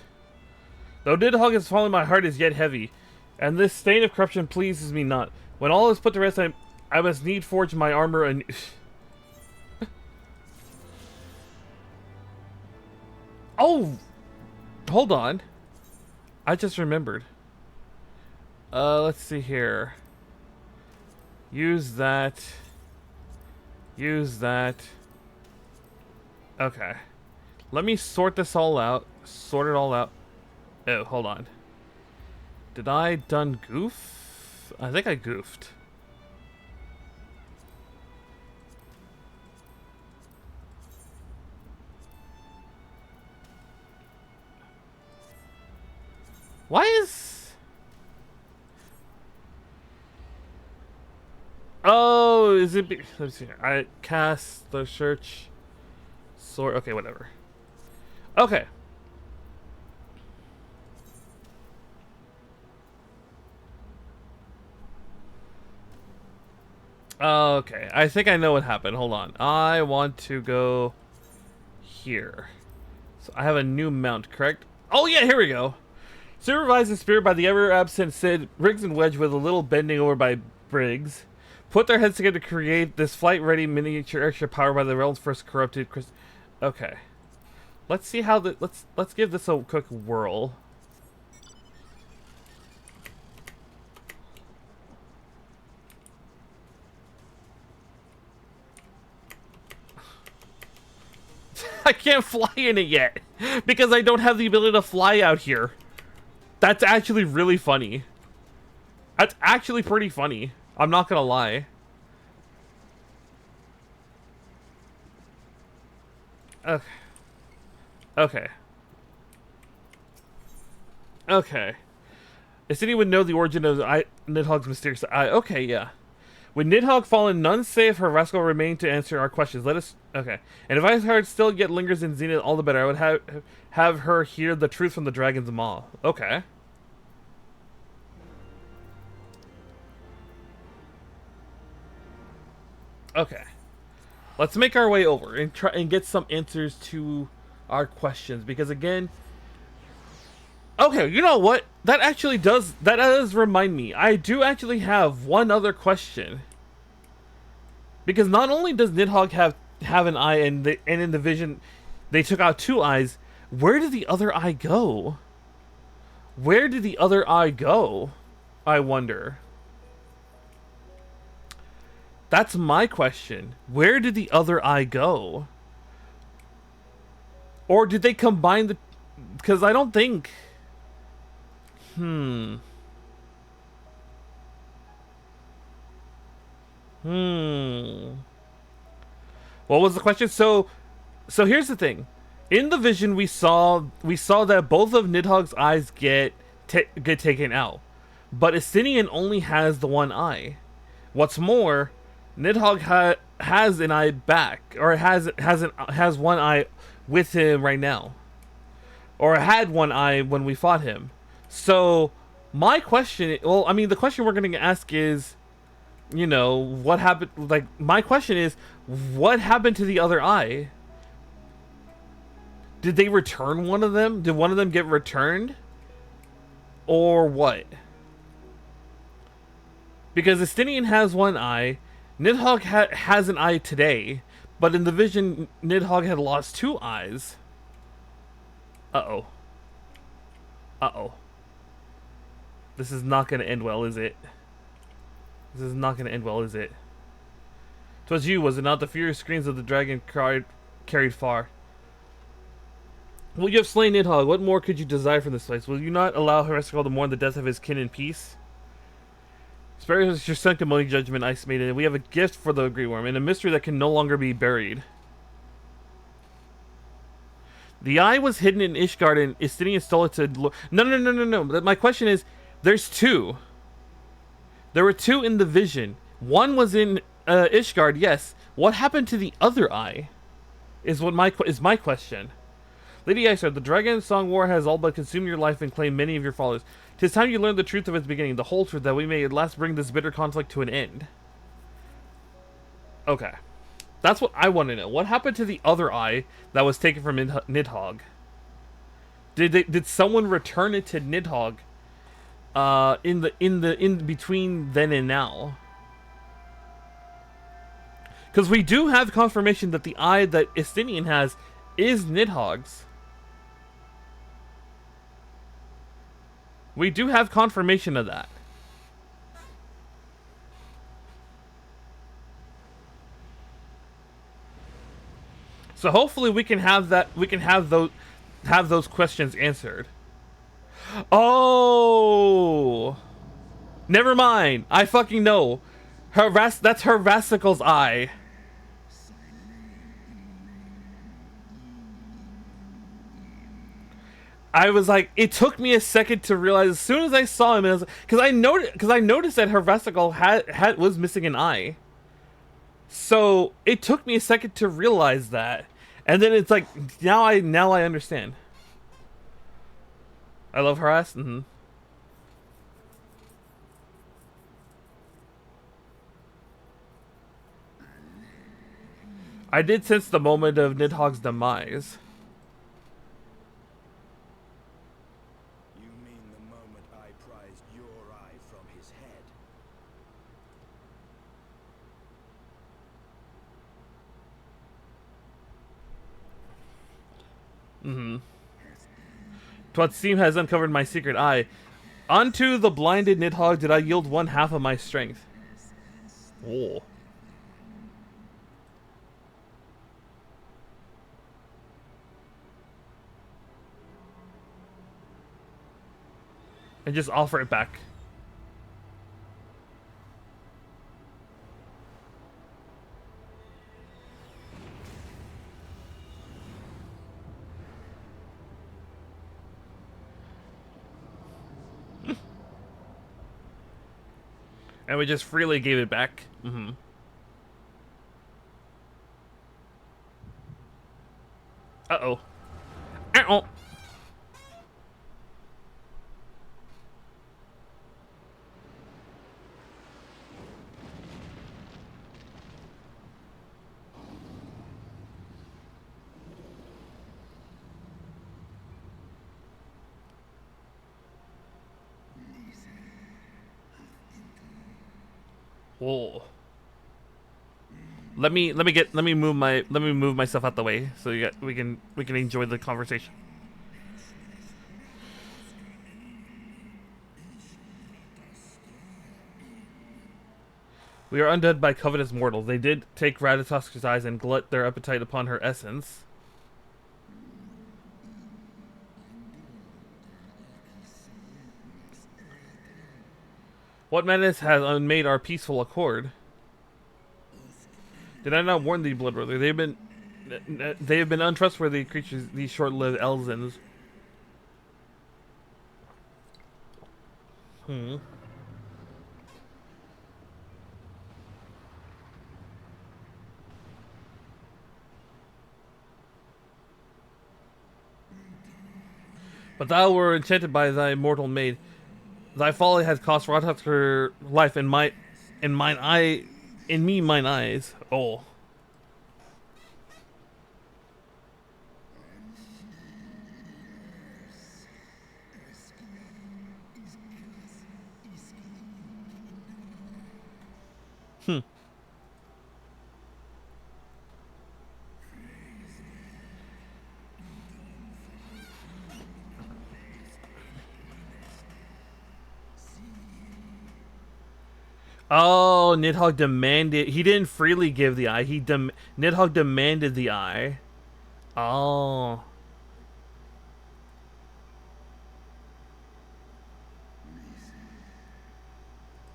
Though Nidhogg has fallen, my heart is yet heavy, and this stain of corruption pleases me not. When all is put to rest, I must need forge my armor and. Oh, hold on. I just remembered. Let's see here. Use that. Use that. Okay. Let me sort this all out. Sort it all out. Oh, hold on. Did I done goof? I think I goofed. Why is... Oh, is it... Let's see here. I cast the search... Sort... Okay, whatever. Okay. Okay, I think I know what happened. Hold on. I want to go here. So I have a new mount, correct? Oh yeah, here we go. Supervised and speared by the ever-absent Sid, Briggs and Wedge with a little bending over by Briggs. Put their heads together to create this flight-ready miniature airship powered by the realm's first corrupted Okay. Let's see how the... Let's give this a quick whirl. I can't fly in it yet because I don't have the ability to fly out here. That's actually really funny. That's actually pretty funny. I'm not gonna lie. Okay. Okay. Okay. If anyone would know the origin of Nidhogg's mysterious eye. Okay, yeah. With Nidhogg fallen, none save her rascal remain to answer our questions. Let us... Okay. And if Iceheart still yet lingers in Zenith, all the better. I would have her hear the truth from the dragon's maw. Okay. Okay. Let's make our way over and try and get some answers to our questions. Because again... Okay, you know what? That does remind me. I do actually have one other question. Because not only does Nidhogg have an eye, and in the vision they took out 2 eyes, where did the other eye go? Where did the other eye go? I wonder. That's my question. Where did the other eye go? Or did they combine the... Because I don't think... What was the question? So here's the thing. In the vision, we saw that both of Nidhogg's eyes get taken out, but Estinian only has the 1 eye. What's more, Nidhogg has an eye back, or has 1 eye with him right now, or had 1 eye when we fought him. So my question, well, I mean, the question we're going to ask is, you know, what happened? Like, my question is, what happened to the other eye? Did they return one of them? Did one of them get returned? Or what? Because Estinian has 1 eye. Nidhogg has an eye today. But in the vision, Nidhogg had lost 2 eyes. Uh-oh. Uh-oh. This is not going to end well, is it? This is not going to end well, is it? 'Twas you, was it not? The furious screams of the dragon carried far. Well, you have slain Nidhogg. What more could you desire from this place? Will you not allow Herescal to mourn the death of his kin in peace? Spare us your sanctimony judgment, Ice Maiden. We have a gift for the Grey Worm, and a mystery that can no longer be buried. The eye was hidden in Ishgard, and Estinian stole it to... No. My question is, there's 2. There were 2 in the vision. 1 was in Ishgard, yes. What happened to the other eye? Is my question. Lady Iceheart, the Dragon Song War has all but consumed your life and claimed many of your followers. 'Tis time you learned the truth of its beginning, the whole truth, that we may at last bring this bitter conflict to an end. Okay. That's what I want to know. What happened to the other eye that was taken from Nidhogg? Did someone return it to Nidhogg in between then and now? Because we do have confirmation that the eye that Estinian has is Nidhogg's. We do have confirmation of that. So hopefully we can have that. We can have those questions answered. Oh, never mind. I fucking know. That's her Rasical's eye. I was like, it took me a second to realize as soon as I saw him, because I noticed that her vesicle was missing an eye. So it took me a second to realize that, and then it's like now I understand. I love her ass. Mm-hmm. I did sense the moment of Nidhogg's demise. You mean the moment I prized your eye from his head? Mm-hmm. Twatsim has uncovered my secret eye. Unto the blinded Nidhogg did I yield 1/2 of my strength. Oh. And just offer it back. And we just freely gave it back. Mm-hmm. Uh-oh. Uh-oh. Whoa. Let me move myself out the way so we can enjoy the conversation. We are undead by covetous mortals. They did take Ratatosk's eyes and glut their appetite upon her essence. What madness has unmade our peaceful accord? Did I not warn thee, blood brother? They have been untrustworthy creatures, these short-lived Elzins. Hmm. But thou were enchanted by thy mortal maid. Thy folly has cost Ratatosk her life, and mine eyes. Oh. Hmm. Oh, Nidhogg demanded. He didn't freely give the eye. Nidhogg demanded the eye. Oh.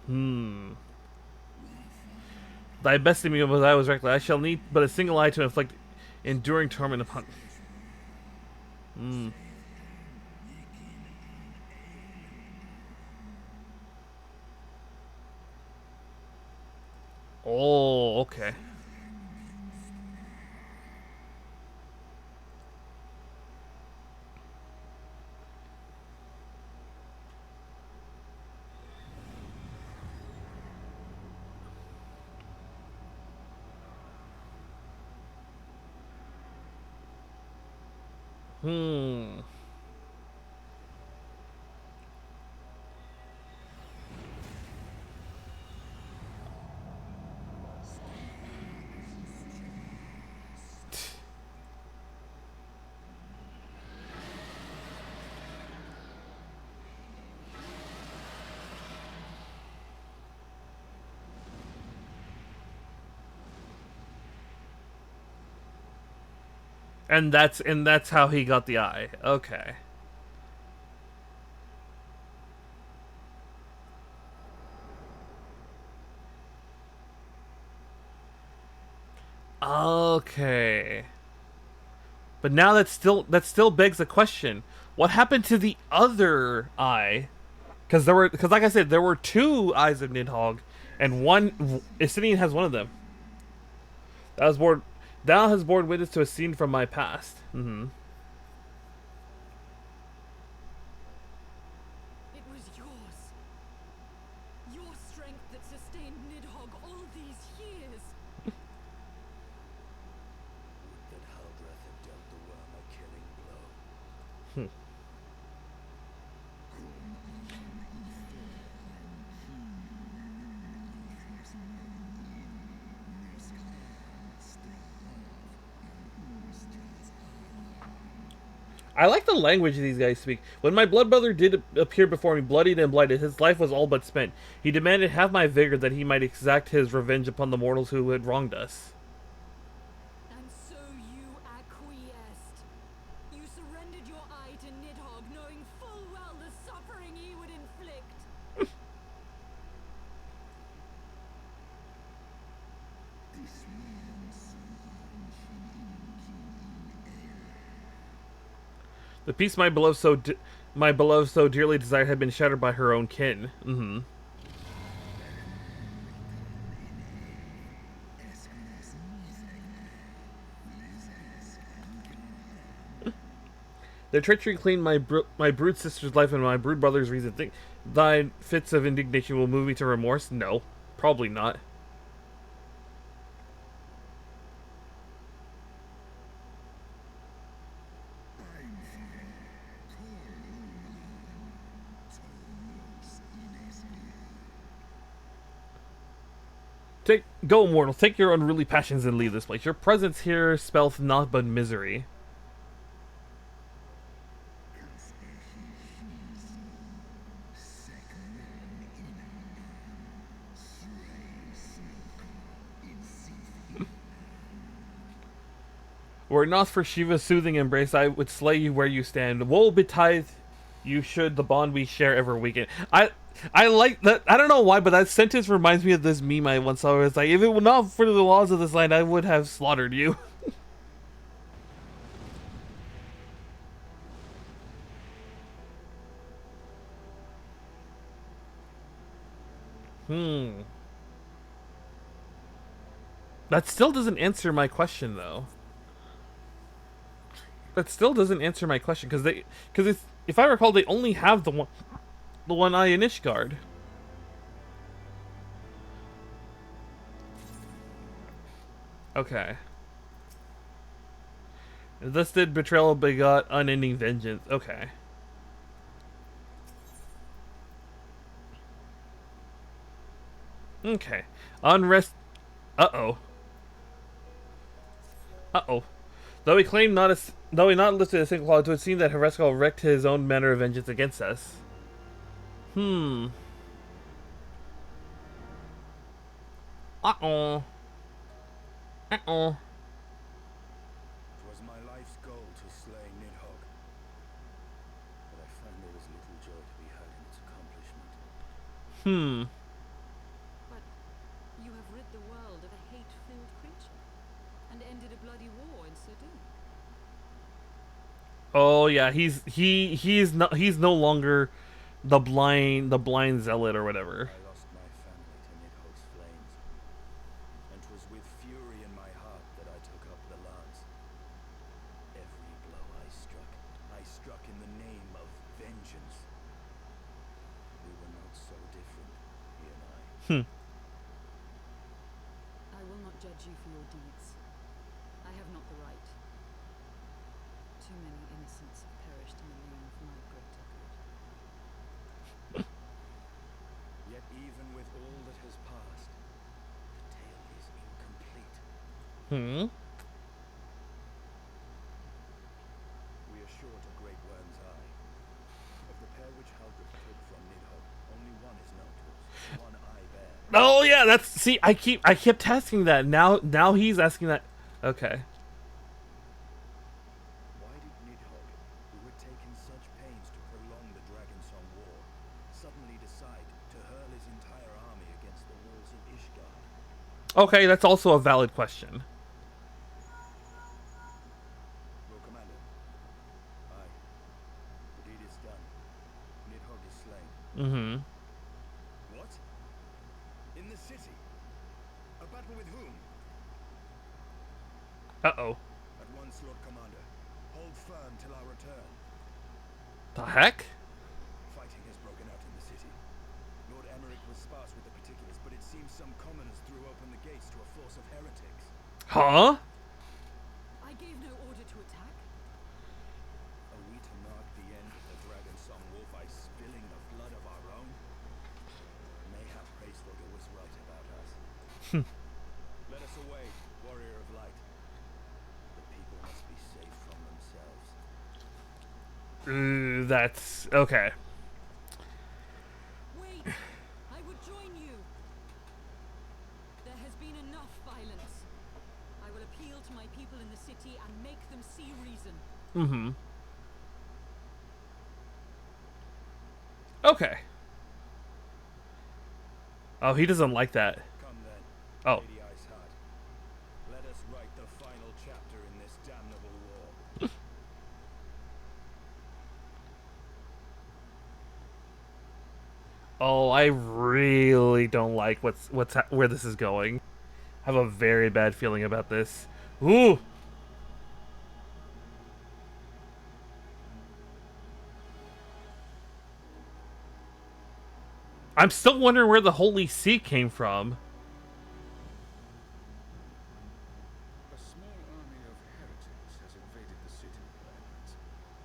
Hmm. Thy best in me was I was reckless. I shall need but a single eye to inflict enduring torment upon. Hmm. Oh, okay. Hmm. And that's how he got the eye. Okay. Okay. But now that still begs the question: what happened to the other eye? Because like I said, there were two eyes of Nidhogg, and one Istinian has one of them. That has borne witness to a scene from my past. It was yours. Your strength that sustained Nidhogg all these years. Would that Haldrath had dealt the worm a killing blow. I like the language these guys speak. When my blood brother did appear before me, bloodied and blighted, his life was all but spent. He demanded half my vigor that he might exact his revenge upon the mortals who had wronged us. And so you acquiesced. You surrendered your eye to Nidhogg, knowing full well the suffering he would inflict. The peace my beloved so dearly desired had been shattered by her own kin. Their treachery claimed my brood sister's life and my brood brother's reason. Think thy fits of indignation will move me to remorse? No, probably not. Go, mortal. Take your unruly passions and leave this place. Your presence here spelleth naught but misery. Were it not for Shiva's soothing embrace, I would slay you where you stand. Woe betide you should the bond we share ever weaken. I like that. I don't know why, but that sentence reminds me of this meme I once saw. Where it's like, if it were not for the laws of this land, I would have slaughtered you. That still doesn't answer my question, though. That still doesn't answer my question, because if I recall, they only have the one eye in Ishgard. Okay. Thus did betrayal begot unending vengeance. Okay. Okay. Unrest. Uh-oh. Uh-oh. Though he claimed though he not listed a single clause, it would seem that Herescal wreaked his own manner of vengeance against us. Uh-oh. Uh-oh. It was my life's goal to slay Nidhogg, but I found there was little joy to be had in its accomplishment. But you have rid the world of a hate-filled creature, and ended a bloody war in so doing. Oh yeah, he's no longer the blind zealot or whatever. I lost my family to Nidhogg's flames, and 'twas with fury in my heart that I took up the lance. Every blow I struck in the name of vengeance. We were not so different, he and I. I will not judge you for your deeds. I have not the right. Too many innocents have perished in the name of my greater good. Yet even with all that has passed, the tale is incomplete. We are short a great worm's eye. Of the pair which Haldrath took from Nidhogg, only one is known to us. One eye there. Oh yeah, I kept asking that. Now he's asking that. Okay. suddenly decide to hurl his entire army against the walls of Ishgard? Okay, that's also a valid question. Lord Commander. Aye. The deed is done. Nidhogg is slain. Mm-hmm. What? In the city? A battle with whom? Uh-oh. At once, Lord Commander. Hold firm till our return. The heck? Fighting has broken out in the city. Lord Emmerich was sparse with the particulars, but it seems some commoners threw open the gates to a force of heretics. Huh? I gave no order to attack. Are we to mark the end of the Dragon Song War by spilling the blood of our own? Mayhap Hraesvelgr was right about us. Let us away, warrior of light. The people must be safe from themselves. That's... okay. Wait! I would join you. There has been enough violence. I will appeal to my people in the city and make them see reason. Mm-hmm. Okay. Oh, he doesn't like that. Come then, Oh. Lady Iceheart. Let us write the final chapter in this damnable war. Oh, I really don't like where this is going. I have a very bad feeling about this. Ooh. I'm still wondering where the Holy See came from. A small army of heretics has invaded the city,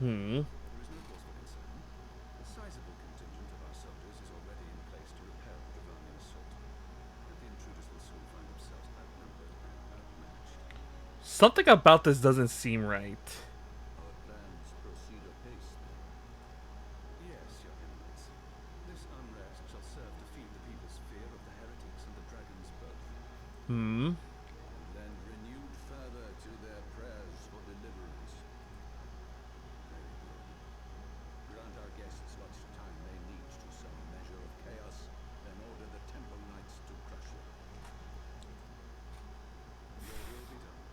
Hmm. There is no cause for concern. A sizable contingent of our soldiers is already in place to repel the Dravanian assault. But the intruders will soon find themselves outnumbered and outmatched. Something about this doesn't seem right. Our plans proceed apace, then. Yes, your eminence. This unrest shall serve to feed the people's fear of the heretics and the dragons both. Hmm. And lend renewed fervor to their prayers for deliverance. Very good. Grant our guests what time they need to some measure of chaos, then order the Temple Knights to crush them. Your will be done.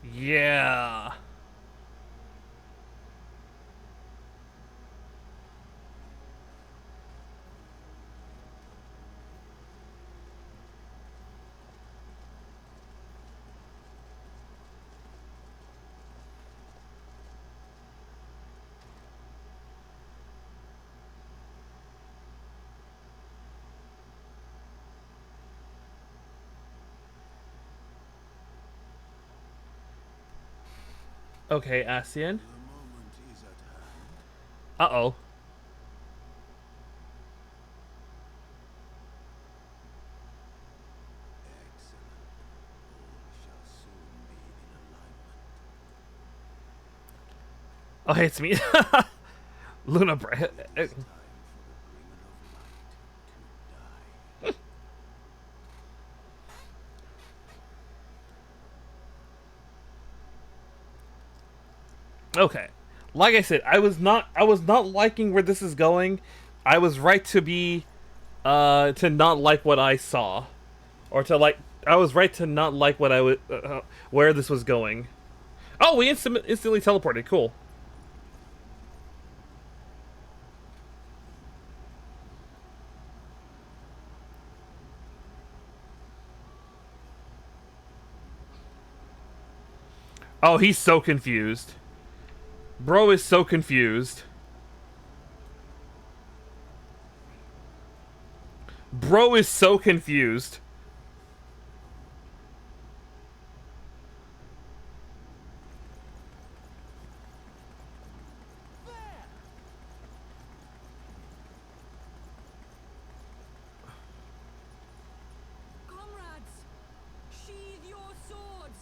Yeah. Okay, Asian. The moment is at hand. Uh-oh. Excellent. All shall soon be in alignment. Oh, hey, it's me. Luna Bra- It is time for the bringer of light to die. Okay. Like I said, I was not liking where this is going. I was right to be to not like what I saw. Or to like I was right to not like what I would where this was going. Oh, we instantly teleported. Cool. Oh, he's so confused. Bro is so confused. Bro is so confused. Comrades, sheathe your swords.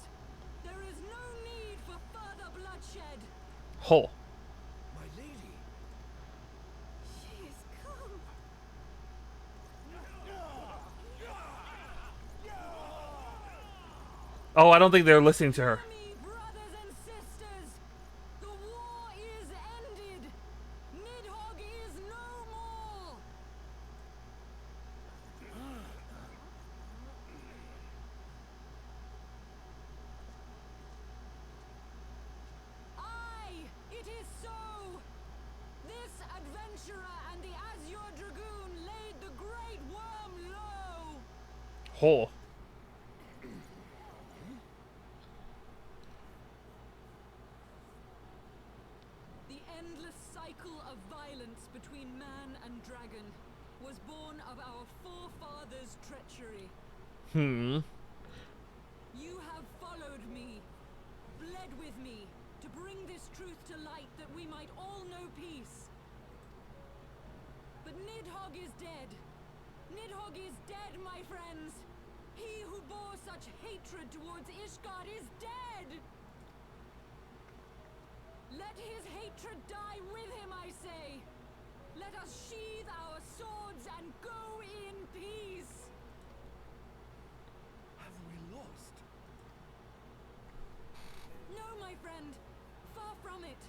There is no need for further bloodshed. Ho. My lady! She is come. Oh, I don't think they're listening to her. Me, brothers and sisters, the war is ended. Nidhogg is no more. Oh. The endless cycle of violence between man and dragon was born of our forefathers' treachery. Hmm. You have followed me, bled with me, to bring this truth to light that we might all know peace. But Nidhogg is dead. Nidhogg is dead, my friends. He who bore such hatred towards Ishgard is dead. Let his hatred die with him, I say. Let us sheathe our swords and go in peace. Have we lost? No, my friend. Far from it.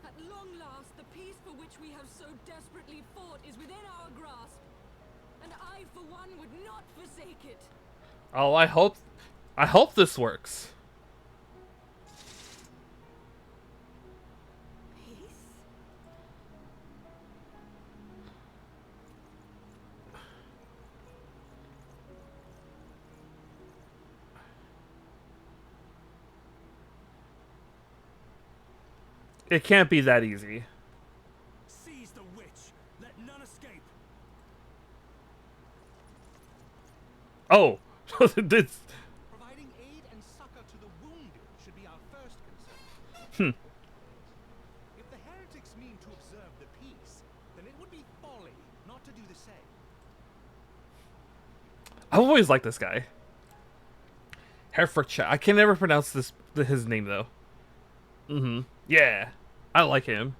At long last, the peace for which we have so desperately fought is within our grasp. And I, for one, would not forsake it. Oh, I hope this works. Peace? It can't be that easy. Seize the witch. Let none escape. Oh. It's, Providing aid and succor to the wounded should be our first concern. hmm. If the heretics mean to observe the peace, then it would be folly not to do the same. I've always liked this guy. Herefordshire. I can never pronounce his name though. Mm-hmm. Yeah. I like him.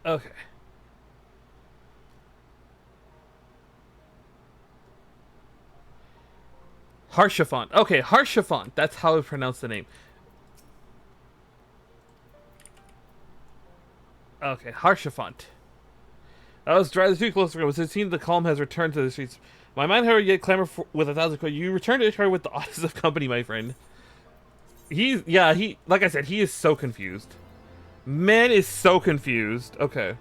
Okay. Harshafont. Okay, Harshafont. That's how I pronounce the name. Okay, Harshafont. I was driving too close to it. It seems the calm has returned to the streets. My mind, however, yet clamor with 1,000 quid. You return to Ishtar with the oddest of company, my friend. Like I said, he is so confused. Man is so confused. Okay.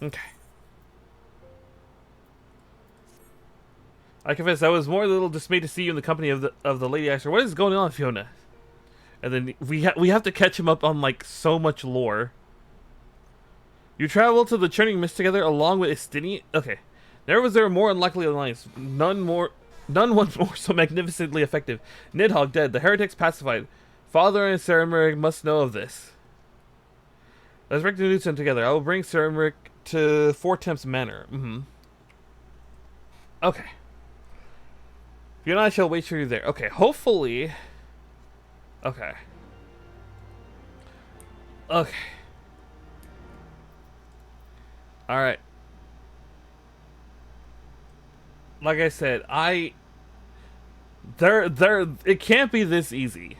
Okay. I confess, I was more a little dismayed to see you in the company of the Lady Asher. What is going on, Fiona? And then we have to catch him up on like so much lore. You travel to the Churning Mist together along with Istini. Okay, never was there a more unlikely alliance. None once more so magnificently effective. Nidhogg dead. The heretics pacified. Father and Cerameric must know of this. Let's break the news together. I will bring Cerameric to Four Temps Manor. Okay. You and I shall wait for you there. Okay, hopefully. Okay. Okay. Alright. Like I said, it can't be this easy.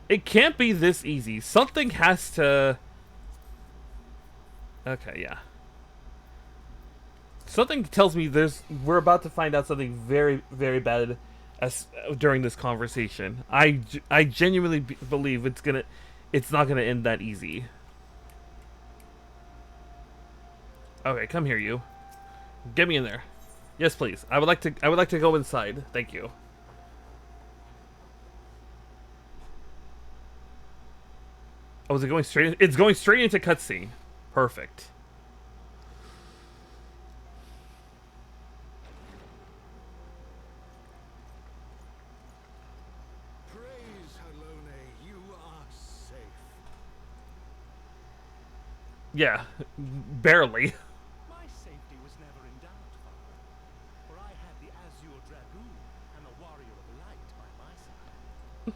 It can't be this easy. Something has to... Okay, yeah. Something tells me we're about to find out something very, very bad during this conversation. I genuinely believe it's not gonna end that easy. Okay, come here, you. Get me in there. Yes, please. I would like to go inside. Thank you. Oh, is it going straight? It's going straight into cutscene. Perfect. Praise Halone, you are safe. Yeah, barely. My safety was never in doubt, Father, for I had the Azure Dragoon and the Warrior of Light by my side.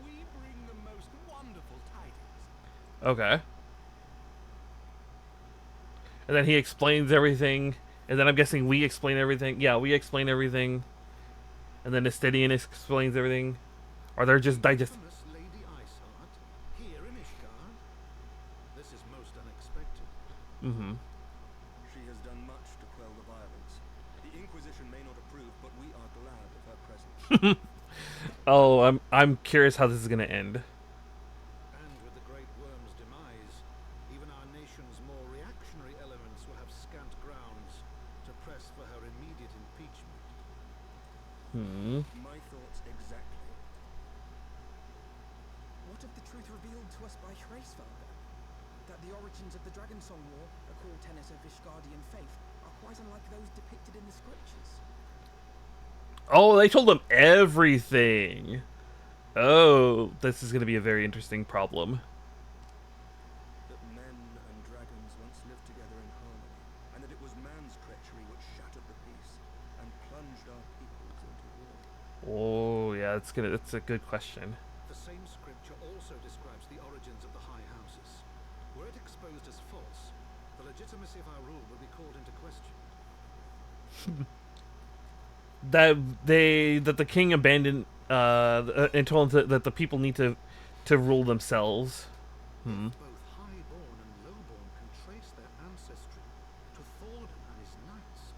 We bring the most wonderful tidings. Okay. And then he explains everything, and then I'm guessing we explain everything. Yeah, we explain everything, and then Estidian explains everything. Or they're just digest. Infamous Lady Iceheart, here in Ishgard? This is most unexpected. Mm-hmm. She has done much to quell the violence. The Inquisition may not approve, but we are glad of her presence. Oh, I'm curious how this is gonna end. And with the Great Worm's demise, Hmm. My thoughts exactly. What of the truth revealed to us by Hraesvelgr? That the origins of the Dragonsong War, a core tenet of Ishgardian faith, are quite unlike those depicted in the scriptures. Oh, they told him everything. Oh, this is going to be a very interesting problem. That men and dragons once lived together in harmony, and that it was man's treachery which shattered the peace and plunged our peoples into war. Oh, yeah, that's a good question. The same scripture also describes the origins of the High Houses. Were it exposed as false, the legitimacy of our rule will be called into question. That the king abandoned and told him that the people need to rule themselves. Hmm. Both highborn and lowborn can trace their ancestry to Thordan and his knights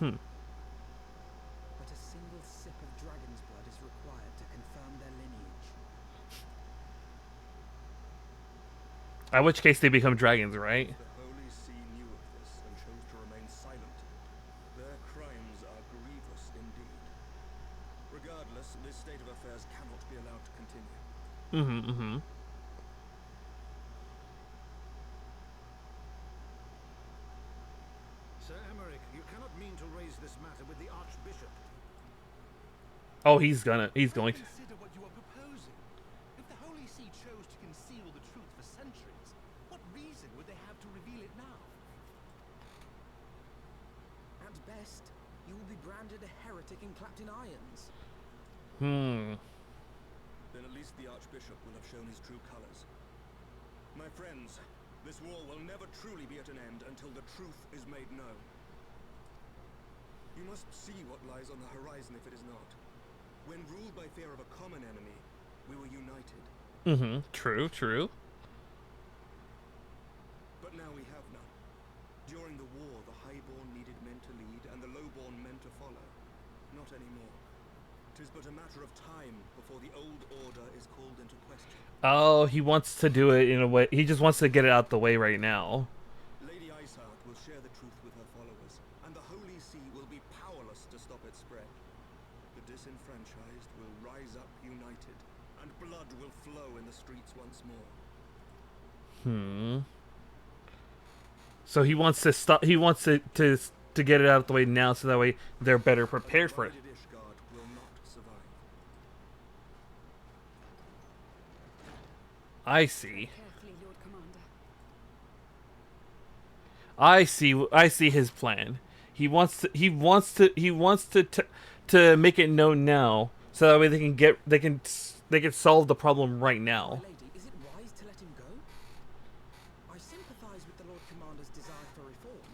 12. Hmm. But a single sip of dragon's blood is required to confirm their lineage. In which case they become dragons, right? The Holy See knew of this and chose to remain silent. Their crimes are grievous indeed. Regardless, this state of affairs cannot be allowed to continue. Mm-hmm. Sir Emmerich, you cannot mean to raise this matter with the Archbishop. Oh, he's going to. Consider what you are proposing. If the Holy See chose to conceal the truth for centuries, what reason would they have to reveal it now? At best, you will be branded a heretic and clapped in irons. Hmm. Then at least the Archbishop will have shown his true colors. My friends, this war will never truly be at an end until the truth is made known. You must see what lies on the horizon if it is not. When ruled by fear of a common enemy, we were united. Mm-hmm. True. But now we have none. During the war, the highborn needed men to lead, and the lowborn men to follow. Not anymore. 'Tis but a matter of time before the old order is called into question. Oh, he wants to do it in a way. He just wants to get it out the way right now. Lady Iceheart will share the truth with her followers, and the Holy See will be powerless to stop its spread. The disenfranchised will rise up united, and blood will flow in the streets once more. Hmm. So he wants to stop. He wants to get it out of the way now, so that way they're better prepared for it. A divided Ishgard will not survive. I see. Carefully, Lord Commander. I see his plan. He wants to make it known now, so that way they can solve the problem right My now. lady, is it wise to let him go? I sympathize with the Lord Commander's desire for reform,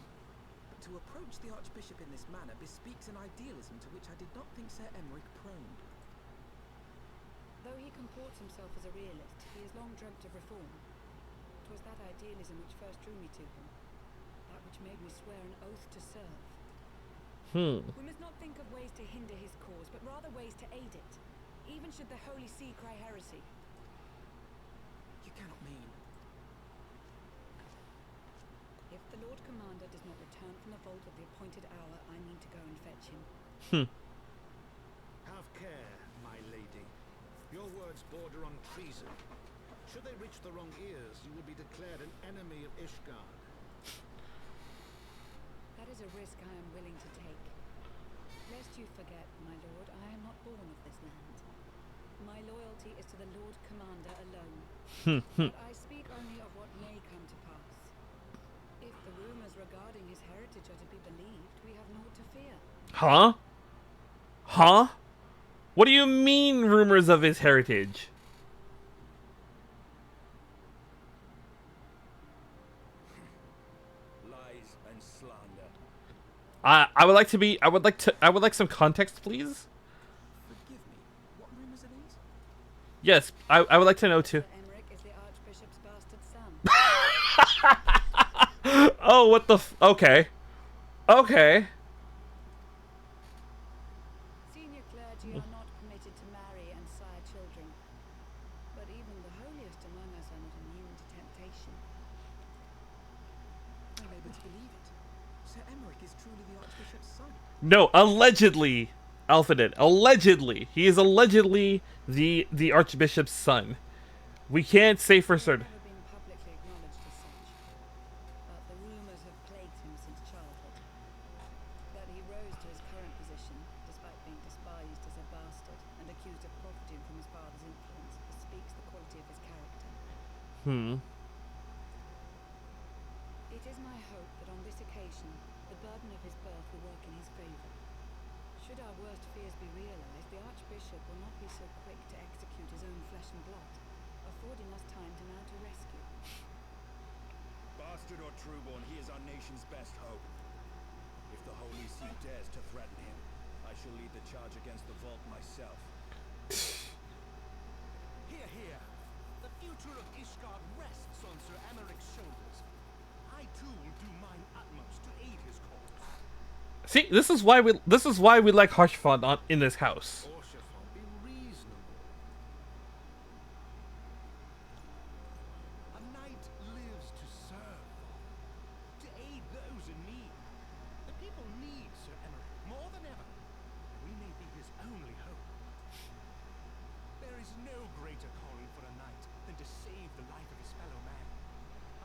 but to approach the Archbishop in this manner bespeaks an idealism to which I did not think Sir Emmerich prone. Though he comports himself as a realist, he has long dreamt of reform. 'Twas that idealism which first drew me to him, that which made me swear an oath to serve. Hmm. We must not think of ways to hinder his cause, but rather ways to aid it, even should the Holy See cry heresy. You cannot mean. If the Lord Commander does not return from the vault at the appointed hour, I mean to go and fetch him. Have care, my lady. Your words border on treason. Should they reach the wrong ears, you will be declared an enemy of Ishgard. That is a risk I am willing to take. Lest you forget, my lord, I am not born of this land. My loyalty is to the Lord Commander alone. But I speak only of what may come to pass. If the rumors regarding his heritage are to be believed, we have naught to fear. Huh? Huh? What do you mean, rumors of his heritage? Lies and slander. I would like some context, please. Forgive me, what rumors are these? Yes, I would like to know too. Sir Emmerich is the Archbishop's bastard son. Oh, what the okay. Okay. Senior clergy are not permitted to marry and sire children. But even the holiest among us are not immune to temptation. I'm able to believe it. Sir Emmerich is truly the Archbishop's son. No, allegedly, Alphanet. Allegedly, he is allegedly the Archbishop's son. We can't say for certain. Never been publicly acknowledged as such, but the rumors have plagued him since childhood. That he rose to his current position, despite being despised as a bastard and accused of profiting from his father's influence, bespeaks the quality of his character. It is my hope that on this occasion, the burden of his birth will work in his favour. Should our worst fears be realised, the Archbishop will not be so quick to execute his own flesh and blood, affording us time to mount a rescue. Bastard or trueborn, he is our nation's best hope. If the Holy See dares to threaten him, I shall lead the charge against the vault myself. Hear, hear. The future of Ishgard rests on Sir Emmerich's shoulders. I too will do mine utmost to aid his cause. See, this is why we like harsh fun in this house. Orshafon, be reasonable. A knight lives to serve, to aid those in need. The people need Sir Emmerich more than ever. We may be his only hope. There is no greater calling for a knight than to save the life of his fellow man.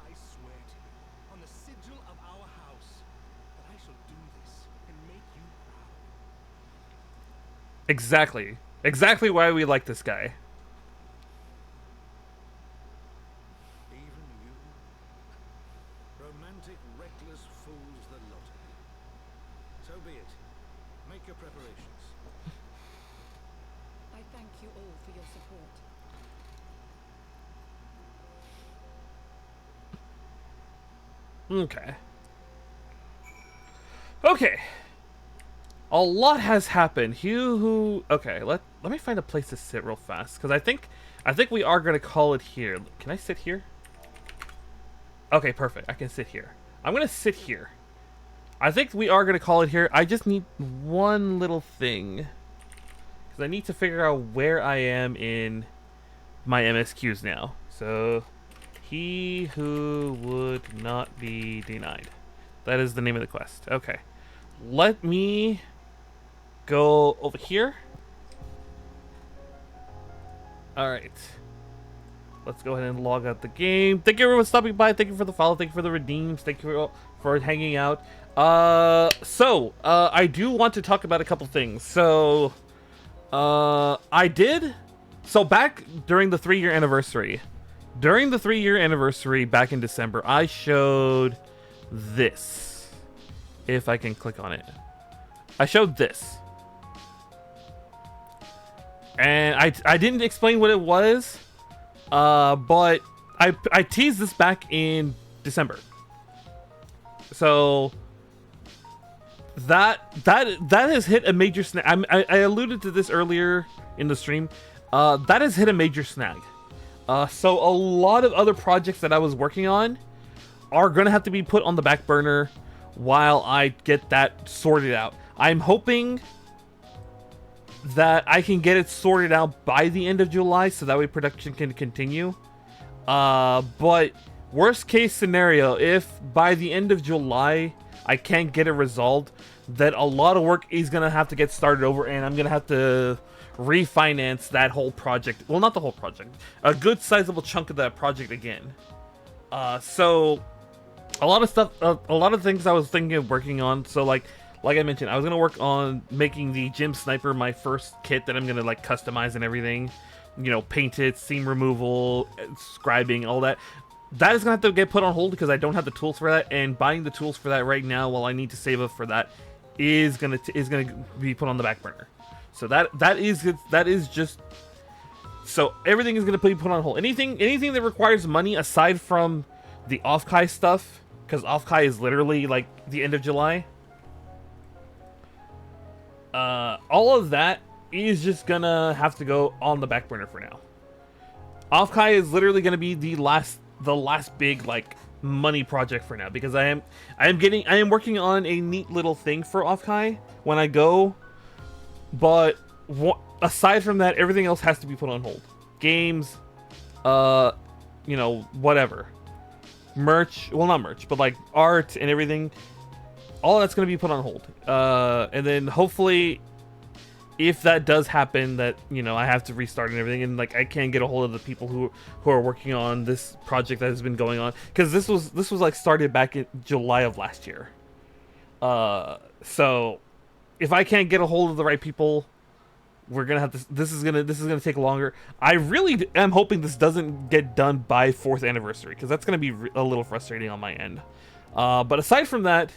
I swear to you, on the sigil of our house, that I shall do this and make you proud. Exactly. Exactly why we like this guy. Even you? Romantic, reckless fools, the lot of you. So be it. Make your preparations. I thank you all for your support. Okay. Okay. A lot has happened. Okay, let me find a place to sit real fast, because I think we are gonna call it here. Can I sit here? Okay, perfect. I can sit here. I'm gonna sit here. I think we are gonna call it here. I just need one little thing, because I need to figure out where I am in my MSQs now. So, he who would not be denied. That is the name of the quest. Okay. Let me go over here. Alright. Let's go ahead and log out the game. Thank you everyone for stopping by. Thank you for the follow. Thank you for the redeems. Thank you for hanging out. I do want to talk about a couple things. So, back during the 3-year anniversary. During the 3-year anniversary back in December, I showed this. If I can click on it. I showed this. And I didn't explain what it was, but I teased this back in December. So that has hit a major snag. I alluded to this earlier in the stream. That has hit a major snag. So a lot of other projects that I was working on are gonna have to be put on the back burner while I get that sorted out. I'm hoping that I can get it sorted out by the end of July, so that way production can continue. But worst case scenario, if by the end of July I can't get it resolved, then a lot of work is gonna have to get started over, and I'm gonna have to refinance that whole project. Well, not the whole project. A good sizable chunk of that project again. So a lot of stuff, a lot of things I was thinking of working on. So like I mentioned, I was gonna work on making the Gym Sniper my first kit that I'm gonna like customize and everything. You know, paint it, seam removal, scribing, all that. That is gonna have to get put on hold because I don't have the tools for that, and buying the tools for that right now, while I need to save up for that, is gonna be put on the back burner. So that is just. So everything is gonna be put on hold. Anything that requires money aside from the off-Kai stuff, because off-Kai is literally like the end of July. All of that is just gonna have to go on the back burner for now. Off-Kai is literally gonna be the last big like money project for now, because I am working on a neat little thing for off-Kai when I go, but aside from that, everything else has to be put on hold. Games, you know, whatever. Merch, well, not merch, but like art and everything, all that's going to be put on hold. And then hopefully, if that does happen, that, you know, I have to restart and everything, and like I can't get a hold of the people who are working on this project that has been going on, because this was like started back in July of last year. So if I can't get a hold of the right people, we're gonna have to. This is gonna take longer. I really am hoping this doesn't get done by 4th anniversary, because that's gonna be a little frustrating on my end. But aside from that,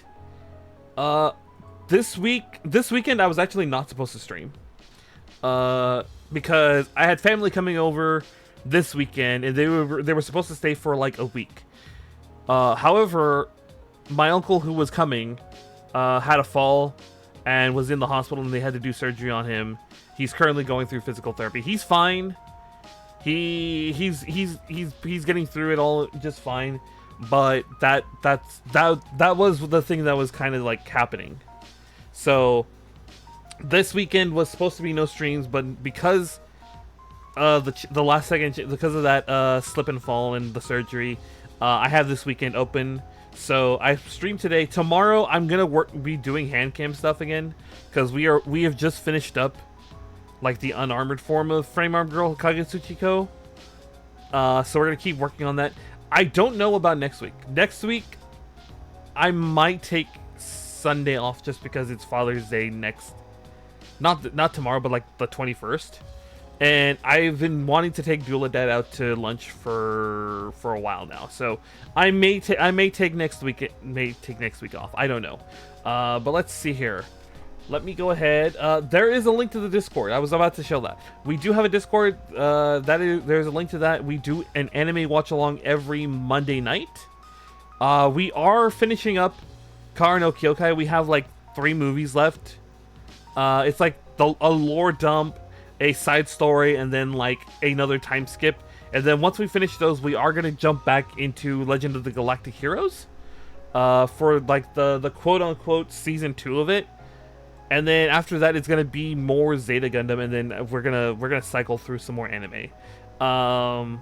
this weekend I was actually not supposed to stream, because I had family coming over this weekend, and they were supposed to stay for like a week. However, my uncle who was coming had a fall and was in the hospital, and they had to do surgery on him. He's currently going through physical therapy. He's fine. He's getting through it all just fine. But that was the thing that was kind of like happening. So this weekend was supposed to be no streams, but because the last second, because of that slip and fall and the surgery, I have this weekend open. So I streamed today. Tomorrow I'm gonna be doing hand cam stuff again, because we have just finished up like the unarmored form of Frame Arm Girl Kagetsuchiko. So we're gonna keep working on that. I don't know about next week. Next week I might take Sunday off just because it's Father's Day next. Not tomorrow, but like the 21st. And I've been wanting to take Dula Dad out to lunch for a while now. So I may take next week off. I don't know. But let's see here. Let me go ahead. There is a link to the Discord. I was about to show that. We do have a Discord. There's a link to that. We do an anime watch along every Monday night. We are finishing up Kara no Kyokai. We have like 3 movies left. It's like a lore dump, a side story, and then like another time skip. And then once we finish those, we are gonna jump back into Legend of the Galactic Heroes for like the quote unquote season 2 of it. And then after that, it's gonna be more Zeta Gundam, and then we're gonna cycle through some more anime. So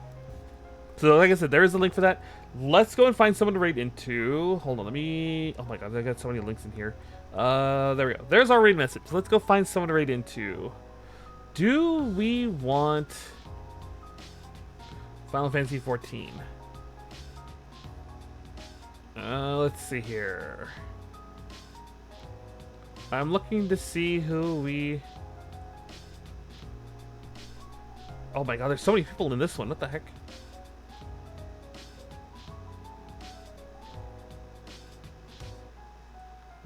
like I said, there is a link for that. Let's go and find someone to raid into. Hold on, let me. Oh my god, I got so many links in here. There we go. There's our raid message. Let's go find someone to raid into. Do we want Final Fantasy XIV? Let's see here. I'm looking to see who we... Oh my god, there's so many people in this one. What the heck?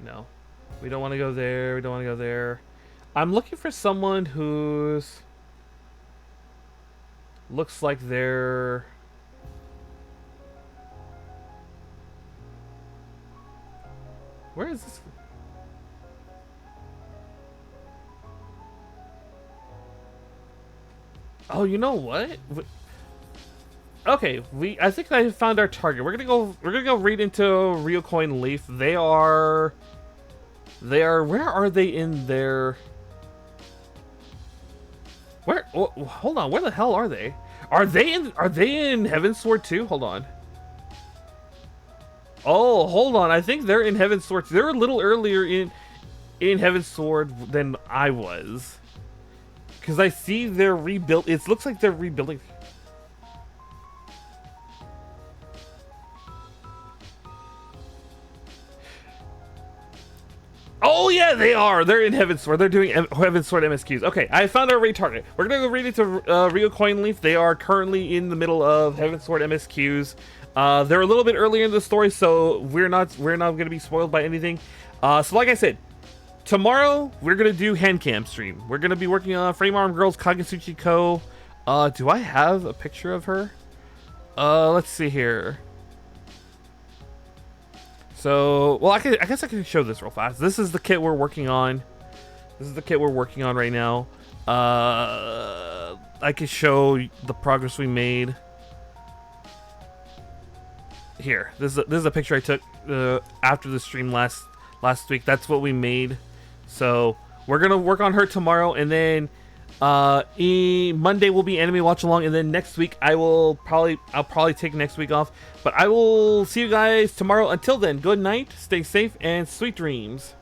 No. We don't want to go there. We don't want to go there. I'm looking for someone who's... looks like they're... Where is this? Oh, you know what? Okay, I think I found our target. We're gonna go read into Ryokoi and Leaf. They are where are they in their hold on, where the hell are they? Are they in Heavensward too? Hold on. Oh, hold on. I think they're in Heavensward. They're a little earlier in Heavensward than I was. Because I see they're rebuilt. It looks like they're rebuilding. Oh yeah, they are. They're in Heavensward. They're doing Heavensward MSQs. Okay, I found our raid target. We're gonna go read it to Ryokoi and Leaf. They are currently in the middle of Heavensward MSQs. They're a little bit earlier in the story, so we're not gonna be spoiled by anything. So like I said, tomorrow we're gonna do hand cam stream. We're gonna be working on Frame Arm Girls Kagetsuchi Ko. Do I have a picture of her? Let's see here. So, well, I guess I can show this real fast. This is the kit we're working on. This is the kit we're working on right now. I can show the progress we made. Here, this is a picture I took after the stream last week. That's what we made. So we're gonna work on her tomorrow, and then Monday will be anime watch along, and then next week I'll probably take next week off. But I will see you guys tomorrow. Until then, good night, stay safe, and sweet dreams.